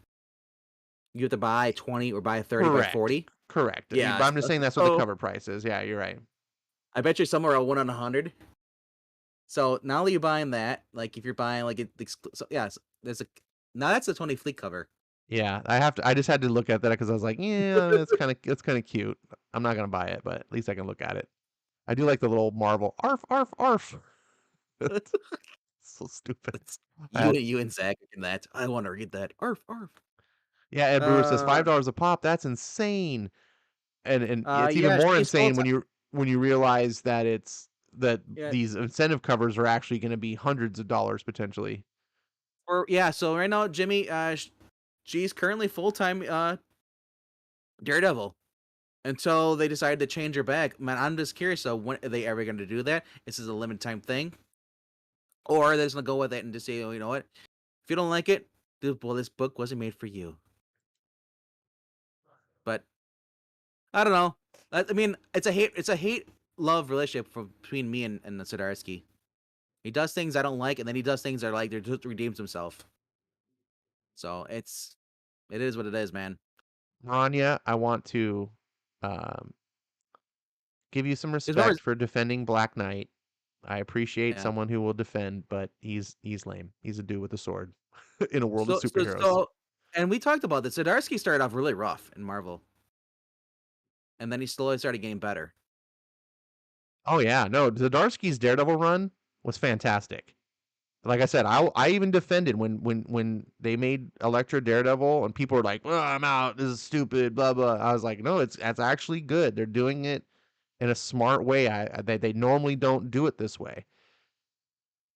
You have to buy 20 or buy 30, buy Correct. 40. Correct. Yeah, But I'm just saying that's what the so cover price is. Yeah, you're right. I bet you're somewhere around 1 on 100. So now that you're buying that, like if you're buying like so yes, there's a now that's the Tony Fleet cover. Yeah, I just had to look at that because I was like, yeah, it's kind of cute. I'm not gonna buy it, but at least I can look at it. I do like the little Marvel arf arf arf. So stupid. It's Uh, you and Zach in that. I want to read that. Arf arf. yeah, Ed Brewer says Uh $5 a pop. That's insane. And it's even yeah, more she's full insane time. when you realize that that Yeah. these incentive covers are actually going to be hundreds of dollars potentially. Or yeah, so right now Jimmy she's currently full time Daredevil until they decide to change her back. Man, I'm just curious. So when are they ever going to do that? Is this a limited time thing, or are they just gonna go with it and just say, oh, you know what? If you don't like it, this book wasn't made for you. But I don't know. I mean, it's a hate love relationship between me and Zdarsky. He does things I don't like, and then he does things that are like they just redeems himself. So it is what it is, man. Anya, I want to um, give you some Because remember, respect for defending Black Knight. I appreciate yeah. someone who will defend, but he's lame. He's a dude with a sword in a world of So so superheroes. so, and we talked about this. Zdarsky started off really rough in Marvel, and then he slowly started getting better. Oh yeah, no, Zdarsky's Daredevil run was fantastic. Like I said, I even defended when they made Elektra Daredevil and people were like, "Oh, I'm out. This is stupid." Blah blah. I was like, "No, it's actually good. They're doing it in a smart way. They normally don't do it this way."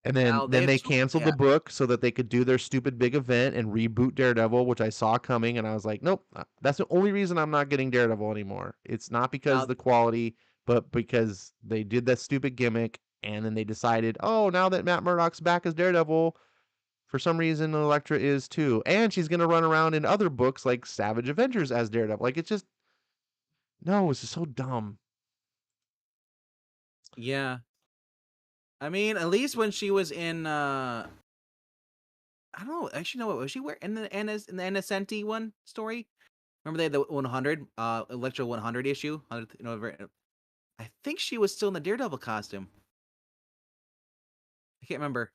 And then Now then they've they canceled yeah. the book so that they could do their stupid big event and reboot Daredevil, which I saw coming, and I was like, "Nope, that's the only reason I'm not getting Daredevil anymore. It's not because of Now the quality, but because they did that stupid gimmick, and then they decided, oh, now that Matt Murdock's back as Daredevil, for some reason Elektra is too, and she's gonna run around in other books like Savage Avengers as Daredevil. Like it's just no, it's just so dumb." yeah. I mean, at least when she was in I don't know, actually no, what was she where in the Anacenti one story? Remember they had the 100 Electro 100 issue? 100, I think she was still in the Daredevil costume. I can't remember.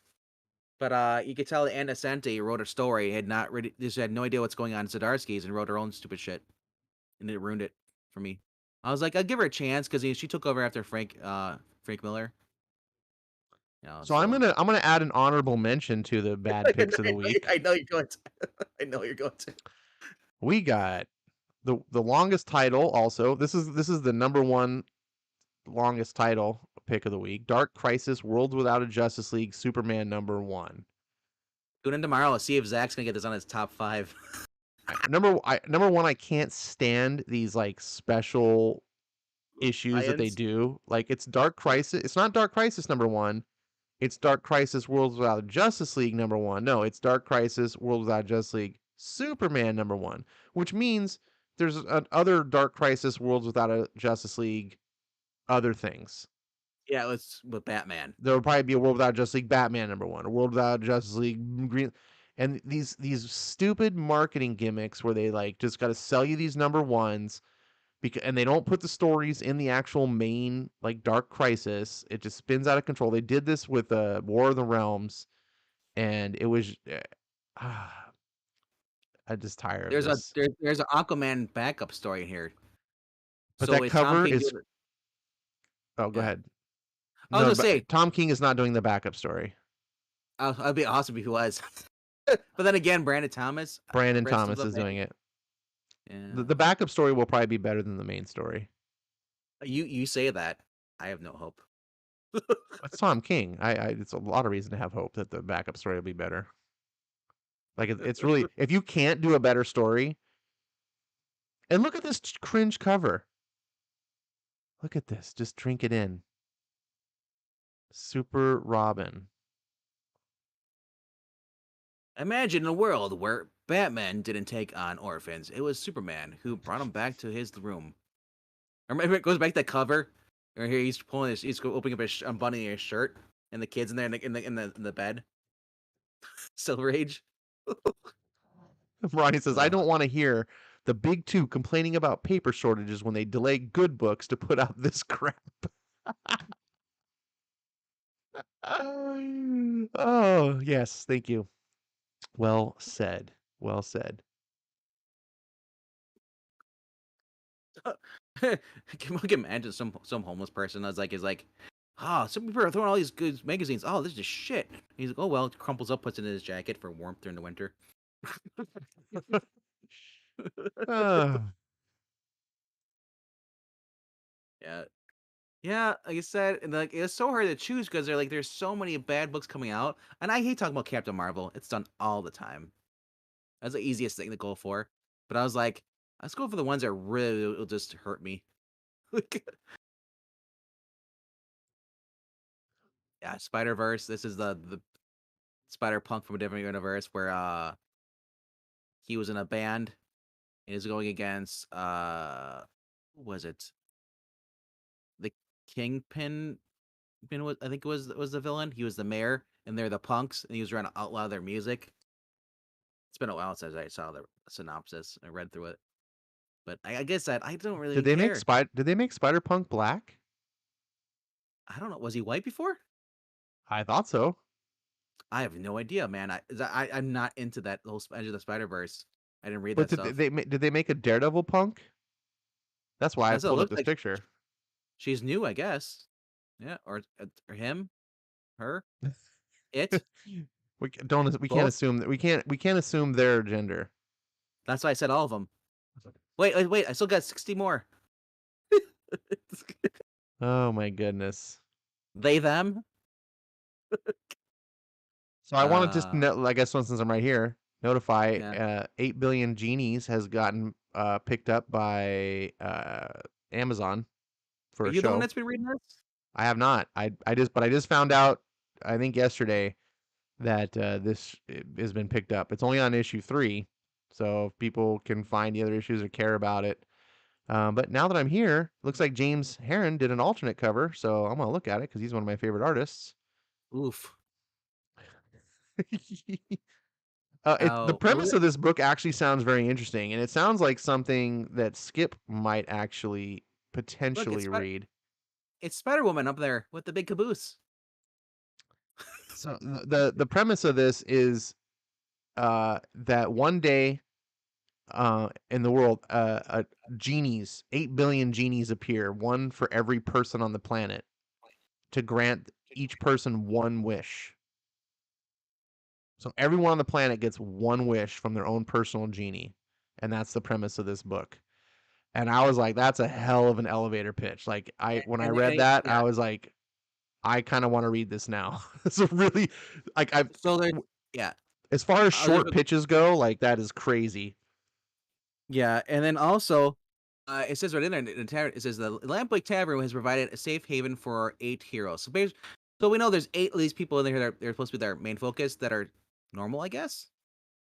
But you could tell that Anna Sente wrote a story, had not really, just had no idea what's going on in Zdarsky's, and wrote her own stupid shit, and it ruined it for me. I was like, I'll give her a chance because she took over after Frank Miller. You know, So so I'm gonna add an honorable mention to the bad picks of the week. I know you're going to. I know you're going to. We got the longest title also. This is the number one longest title pick of the week. Dark Crisis: Worlds Without a Justice League, Superman #1. Tune in tomorrow. Let's see if Zach's gonna get this on his top 5. Number one, I can't stand these like special issues that they Lions. do. Like it's Dark Crisis. It's not Dark Crisis #1. It's Dark Crisis: Worlds Without a Justice League #1. No, it's Dark Crisis: Worlds Without a Justice League, Superman #1, which means there's other Dark Crisis: Worlds Without a Justice League other things. Yeah, it's with Batman. There will probably be a World Without Justice League Batman #1, a World Without Justice League Green, and these stupid marketing gimmicks where they like just got to sell you these #1s because and they don't put the stories in the actual main like Dark Crisis. It just spins out of control. They did this with War of the Realms, and it was I'm just tired of this. There's an Aquaman backup story here. But So that is Tom cover King is doing it? oh, go Yeah, ahead. I was No, gonna but say, Tom King is not doing the backup story. I'd be awesome if he was. But then again, Brandon Thomas, Brandon rest of Thomas the is band. doing it. Yeah, The backup story will probably be better than the main story. you say that. I have no hope. It's Tom King. It's a lot of reason to have hope that the backup story will be better. Like it's really if you can't do a better story, and look at this cringe cover. Look at this. Just drink it in. Super Robin. Imagine a world where Batman didn't take on orphans. It was Superman who brought them back to his room. Or maybe it goes back to the cover. Or here he's opening up unbuttoning his shirt, and the kids in there in the bed. Silver Age. Ronnie says, I Ugh. don't want to hear the big two complaining about paper shortages when they delay good books to put out this crap. Oh, yes. Thank you. Well said. Well said. Can we imagine some homeless person that's like some people are throwing all these good magazines. Oh, this is just shit. He's like, oh well, crumples up, puts it in his jacket for warmth during the winter. Uh, Yeah, yeah. Like I said, and like it's so hard to choose because there's so many bad books coming out, and I hate talking about Captain Marvel. It's done all the time. That's the easiest thing to go for. But I was like, let's go for the ones that really will just hurt me. Like, yeah, Spider Verse. This is the Spider Punk from a different universe where he was in a band and is going against who was it, the Kingpin? I think it was the villain. He was the mayor, and they're the punks, and he was trying to outlaw their music. It's been a while since I saw the synopsis. I read through it, but I guess that I don't really care. Did they make Spider Punk black? I don't know. Was he white before? I thought so. I have no idea, man. I'm not into that whole Edge of the Spider Verse. I didn't read But that stuff. did they make a Daredevil Punk? That's why I That's what it pulled up looks this like. picture. She's new, I guess. Yeah, or him, her. It We can't both. assume that we can't assume their gender. That's why I said all of them. Wait! I still got 60 more. Oh my goodness. They them. So I want to just Uh, know, I guess since I'm right here, notify yeah. 8 billion genies has gotten picked up by Amazon for Are a you the one show. that's been reading this? I have not. I just found out I think yesterday that this has been picked up. It's only on issue 3, so if people can find the other issues or care about it. But now that I'm here, looks like James Herron did an alternate cover, so I'm gonna look at it because he's one of my favorite artists. Oof. The Now, premise of this book actually sounds very interesting, and it sounds like something that Skip might actually look, potentially read. it's Spider Woman up there with the big caboose. So the premise of this is that one day in the world, genies, 8 billion genies appear, one for every person on the planet, to grant each person one wish. So everyone on the planet gets one wish from their own personal genie, and that's the premise of this book. And I was like, that's a hell of an elevator pitch. Like when I read that, Yeah. I was like, I kind of want to read this now. It's a really like So there, yeah. as far as There's short pitches go, like that is crazy. Yeah, and then also, it says right in there, it says the Lamplight Tavern has provided a safe haven for 8 heroes. So we know there's 8 of these people in there that they're supposed to be their main focus that are normal, I guess.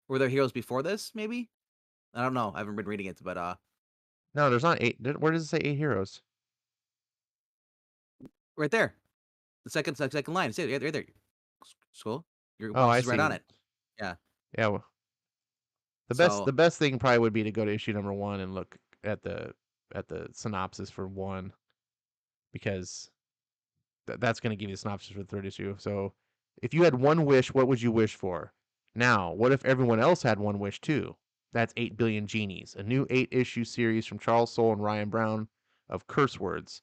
Were there heroes before this? Maybe I don't know. I haven't been reading it, but No, there's not 8. Where does it say 8 heroes? right there, the second line. See it right there. Scroll. Your Oh, mouse I is right see. on it. Yeah. Yeah. Well, the So best thing probably would be to go to issue number 1 and look at the synopsis for 1, because that's going to give you the synopsis for the third issue. So, if you had one wish, what would you wish for? Now, what if everyone else had one wish too? That's 8 billion genies, a new 8-issue series from Charles Soule and Ryan Brown of Curse Words.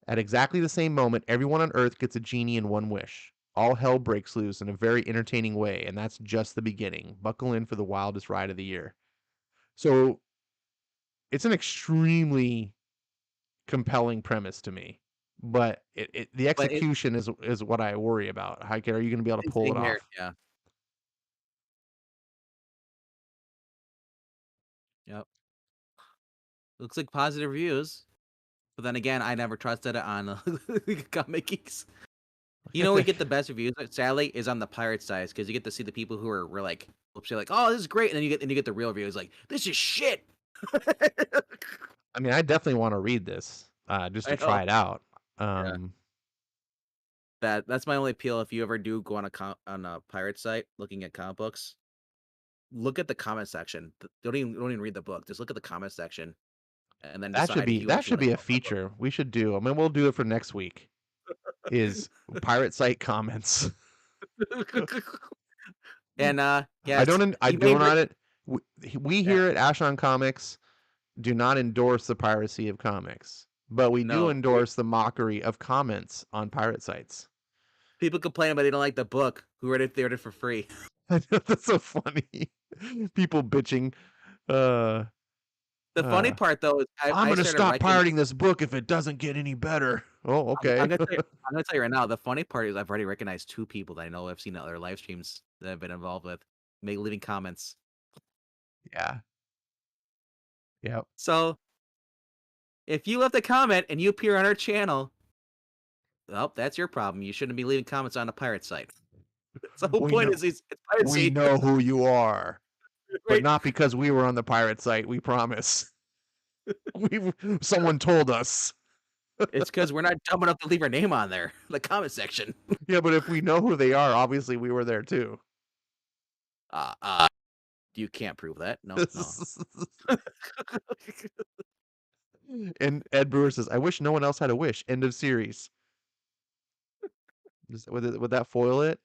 At exactly the same moment, everyone on Earth gets a genie and one wish. All hell breaks loose in a very entertaining way, and that's just the beginning. Buckle in for the wildest ride of the year. So, it's an extremely compelling premise to me, but the but execution is what I worry about. How are you going to be able to it's pull it in here. off? Yeah. Yep. Looks like positive reviews. But then again, I never trusted it on Comic Geeks. You know, we get the best reviews. Sadly, is on the pirate side because you get to see the people who were like, "Oh, this is great," and then you get the real reviews like, "This is shit." I mean, I definitely want to read this just to I know. try it out. Yeah. That's my only appeal. If you ever do go on on a pirate site looking at comic books, look at the comment section. Don't even read the book. Just look at the comment section, and then decide if you That actually should want be to a go for feature. We should do. I mean, we'll do it for next week. Is pirate site comments. it. And I yes, you may do not. We yeah, here at Ashon Comics do not endorse the piracy of comics, but we do no. endorse the mockery of comments on pirate sites. People complain about they don't like the book. Who read it for free? I know, that's so funny. People bitching. Uh, The funny uh, part though is I'm I gonna started stop liking. pirating this book if it doesn't get any better. Oh, okay. I'm gonna tell you right now. The funny part is I've already recognized 2 people that I know I've seen other live streams that I've been involved with, leaving comments. Yeah. Yep. So if you left a comment and you appear on our channel, well, that's your problem. You shouldn't be leaving comments on a pirate site. So the whole We point know is it's we piracy, know who you are, but right? not because we were on the pirate site. We promise. Someone told us. It's because we're not dumb enough to leave our name on there, the comment section. Yeah, but if we know who they are, obviously we were there too. Uh, uh, you can't prove that. No, no. And Ed Brewer says, "I wish no one else had a wish." End of series. Would that foil it?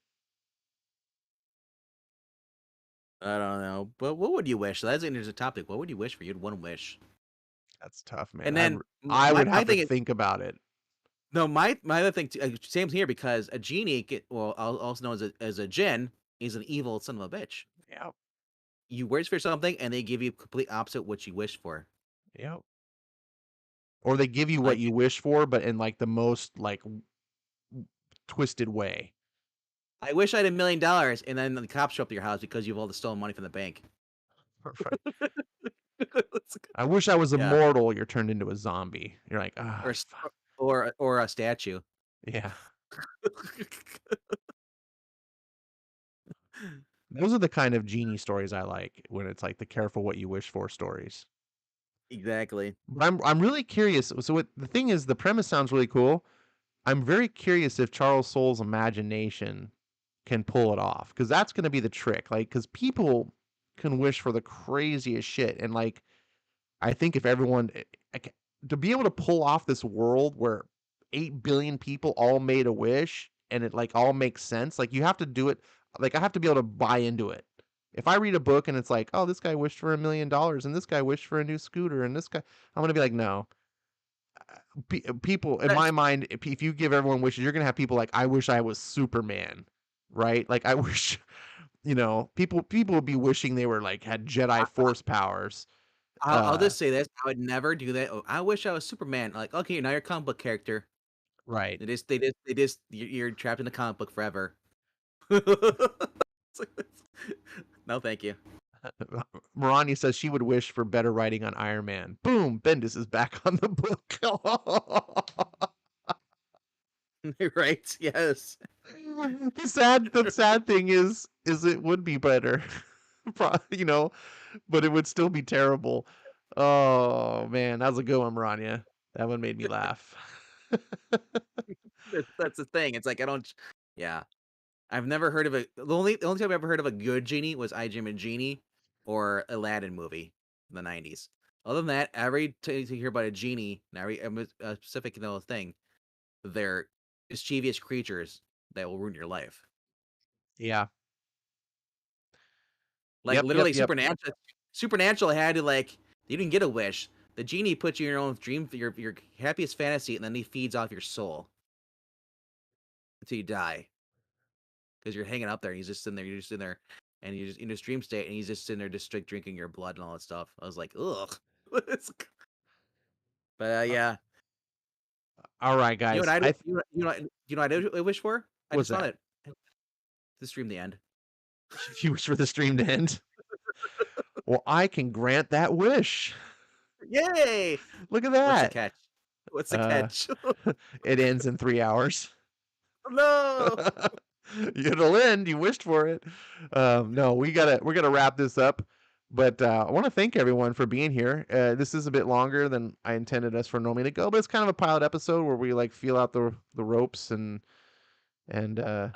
I don't know, but what would you wish? That's an interesting topic. What would you wish for? You'd one wish, That's tough, man. and then I would my have to thing is, think about it. No, my other thing, same here because a genie, well, also known as a djinn, is an evil son of a bitch. Yep. You wish for something, and they give you complete opposite what you wish for. Yep. Or they give you what Like, you wish for, but in like the most like twisted way. I wish I had $1 million, and then the cops show up to your house because you've all the stolen money from the bank. Right. I wish I was Yeah, immortal. You're turned into a zombie. You're like, ah, or or a statue. yeah. Those are the kind of genie stories I like when it's like the careful what you wish for stories. Exactly. But I'm really curious. So what the thing is, the premise sounds really cool. I'm very curious if Charles Soule's imagination can pull it off because that's going to be the trick. Like, because people can wish for the craziest shit, and like I think if everyone like, to be able to pull off this world where 8 billion people all made a wish and it like all makes sense, like you have to do it. Like I have to be able to buy into it. If I read a book and it's like, oh, this guy wished for $1 million and this guy wished for a new scooter and this guy, I'm gonna be like, no. People in my That's mind, if you give everyone wishes, you're gonna have people like, I wish I was Superman, right? Like I wish, people would be wishing they were like had Jedi Force powers. I'll Uh, just say this: I would never do that. Oh, I wish I was Superman. Like, okay, now you're a comic book character. right. You're trapped in the comic book forever. It's like no, thank you. Marani says she would wish for better writing on Iron Man. Boom, Bendis is back on the book. Right? Yes. The sad thing is it would be better. you know, but it would still be terrible. Oh man, that was a good one, Marania. That one made me laugh. That's the thing. It's like I don't. Yeah, I've never heard of a. The only time I've ever heard of a good genie was I Jim and Genie, or Aladdin movie in the '90s. Other than that, every time you hear about a genie, and every a specific thing, they're mischievous creatures that will ruin your life. Yeah. Like Yep, yep, literally, yep. Supernatural had to like you didn't get a wish. The genie puts you in your own dream, your happiest fantasy, and then he feeds off your soul until you die because you're hanging up there. And he's just sitting there. You're just in there, and you're just in this dream state, and he's just sitting there, just drinking your blood and all that stuff. I was like, ugh. But Uh, yeah, all right, you know what guys. I do? What I wish for? I What's just thought that? it. The stream the end. You wish for the stream to end? Well, I can grant that wish. Yay! Look at What's the that. catch? What's the Uh, catch? it ends in 3 hours. No. It'll end. You wished for it. No, we're gonna wrap this up. But I want to thank everyone for being here. This is a bit longer than I intended us for normally to go, but it's kind of a pilot episode where we like feel out the ropes and I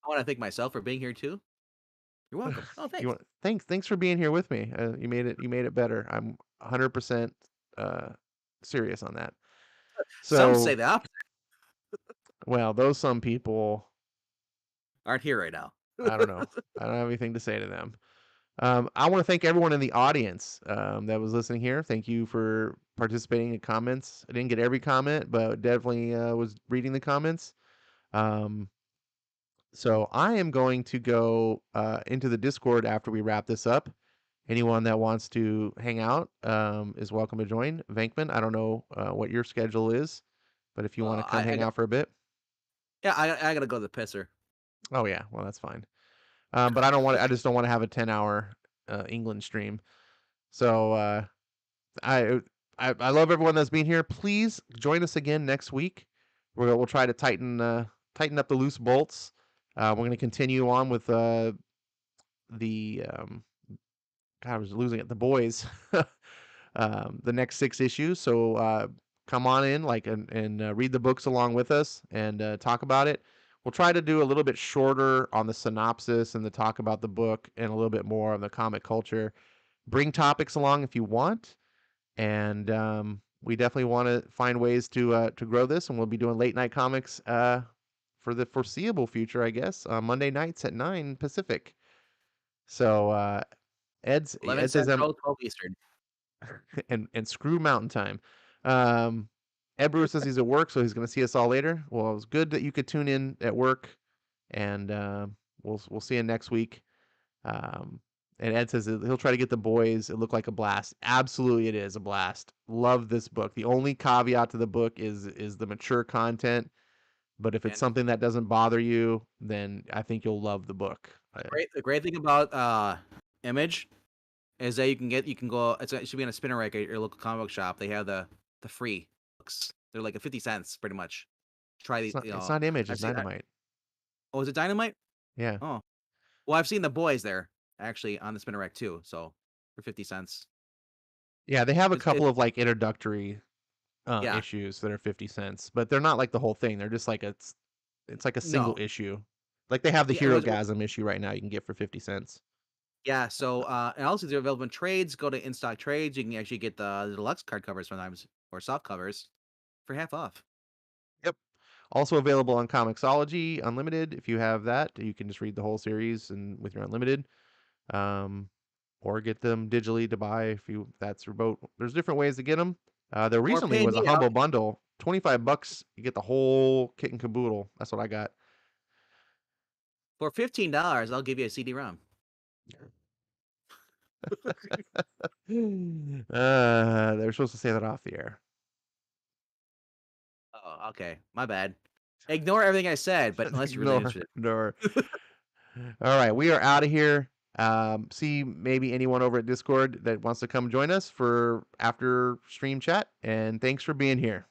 want to thank myself for being here too. You're welcome. Oh, you thanks. want thanks for being here with me. You made it better. I'm 100% uh, serious on that. Some say So, the opposite. well, those some people, Aren't here right now. I don't know. I don't have anything to say to them. I want to thank everyone in the audience that was listening here. Thank you for participating in comments. I didn't get every comment, but definitely was reading the comments. Um, so I am going to go into the Discord after we wrap this up. Anyone that wants to hang out is welcome to join. Venkman, I don't know what your schedule is, but if you want to come I hang got, out for a bit, yeah, I gotta go to the pisser. oh yeah, well that's fine. But I don't want. I just don't want to have a 10-hour England stream. So I, I love everyone that's been here. Please join us again next week. We'll try to tighten up the loose bolts. We're going to continue on with the God, I was losing it. The boys, the next 6 issues. So come on in, like, and read the books along with us and talk about it. We'll try to do a little bit shorter on the synopsis and the talk about the book, and a little bit more on the comic culture. Bring topics along if you want, and we definitely want to find ways to grow this. And we'll be doing late night comics for the foreseeable future, I guess, Monday nights at 9 Pacific. So Ed 11 says Central, 12 Eastern. and screw Mountain Time. Um, Ed Brewer says he's at work, so he's going to see us all later. Well, it was good that you could tune in at work, and we'll see you next week. Um, and Ed says he'll try to get The Boys. It looked like a blast. Absolutely, it is a blast. Love this book. The only caveat to the book is the mature content. But if it's And something that doesn't bother you, then I think you'll love the book. the great thing about Image is that you can go. It should be on a spinner rack at your local comic book shop. They have the free books. They're like 50 cents pretty much. Try It's these. not. It's not Image. I've It's seen. Dynamite. Oh, is it Dynamite? Yeah. Oh, well, I've seen the boys there actually on the spinner rack too. So for 50 cents. Yeah. They have a It couple of like introductory yeah. issues that are 50 cents, but they're not like the whole thing. They're just like it's like a single No. issue. Like they have the Yeah. Hero Gasm issue right now you can get for 50 cents. Yeah. So and also they're available in trades. Go to In Stock Trades. You can actually get the deluxe card covers sometimes or soft covers for half off. Yep. Also available on Comixology Unlimited. If you have that, you can just read the whole series and with your Unlimited. Um, or get them digitally to buy if that's your boat. There's different ways to get them. There Or recently pay was a me out humble bundle, $25. You get the whole kit and caboodle. That's what I got. for $15. I'll give you a CD-ROM. They're supposed to say that off the air. Oh, okay. My bad. Ignore everything I said, but unless you're really Ignore, interested. ignore. All right, we are out of here. See maybe anyone over at Discord that wants to come join us for after stream chat. And thanks for being here.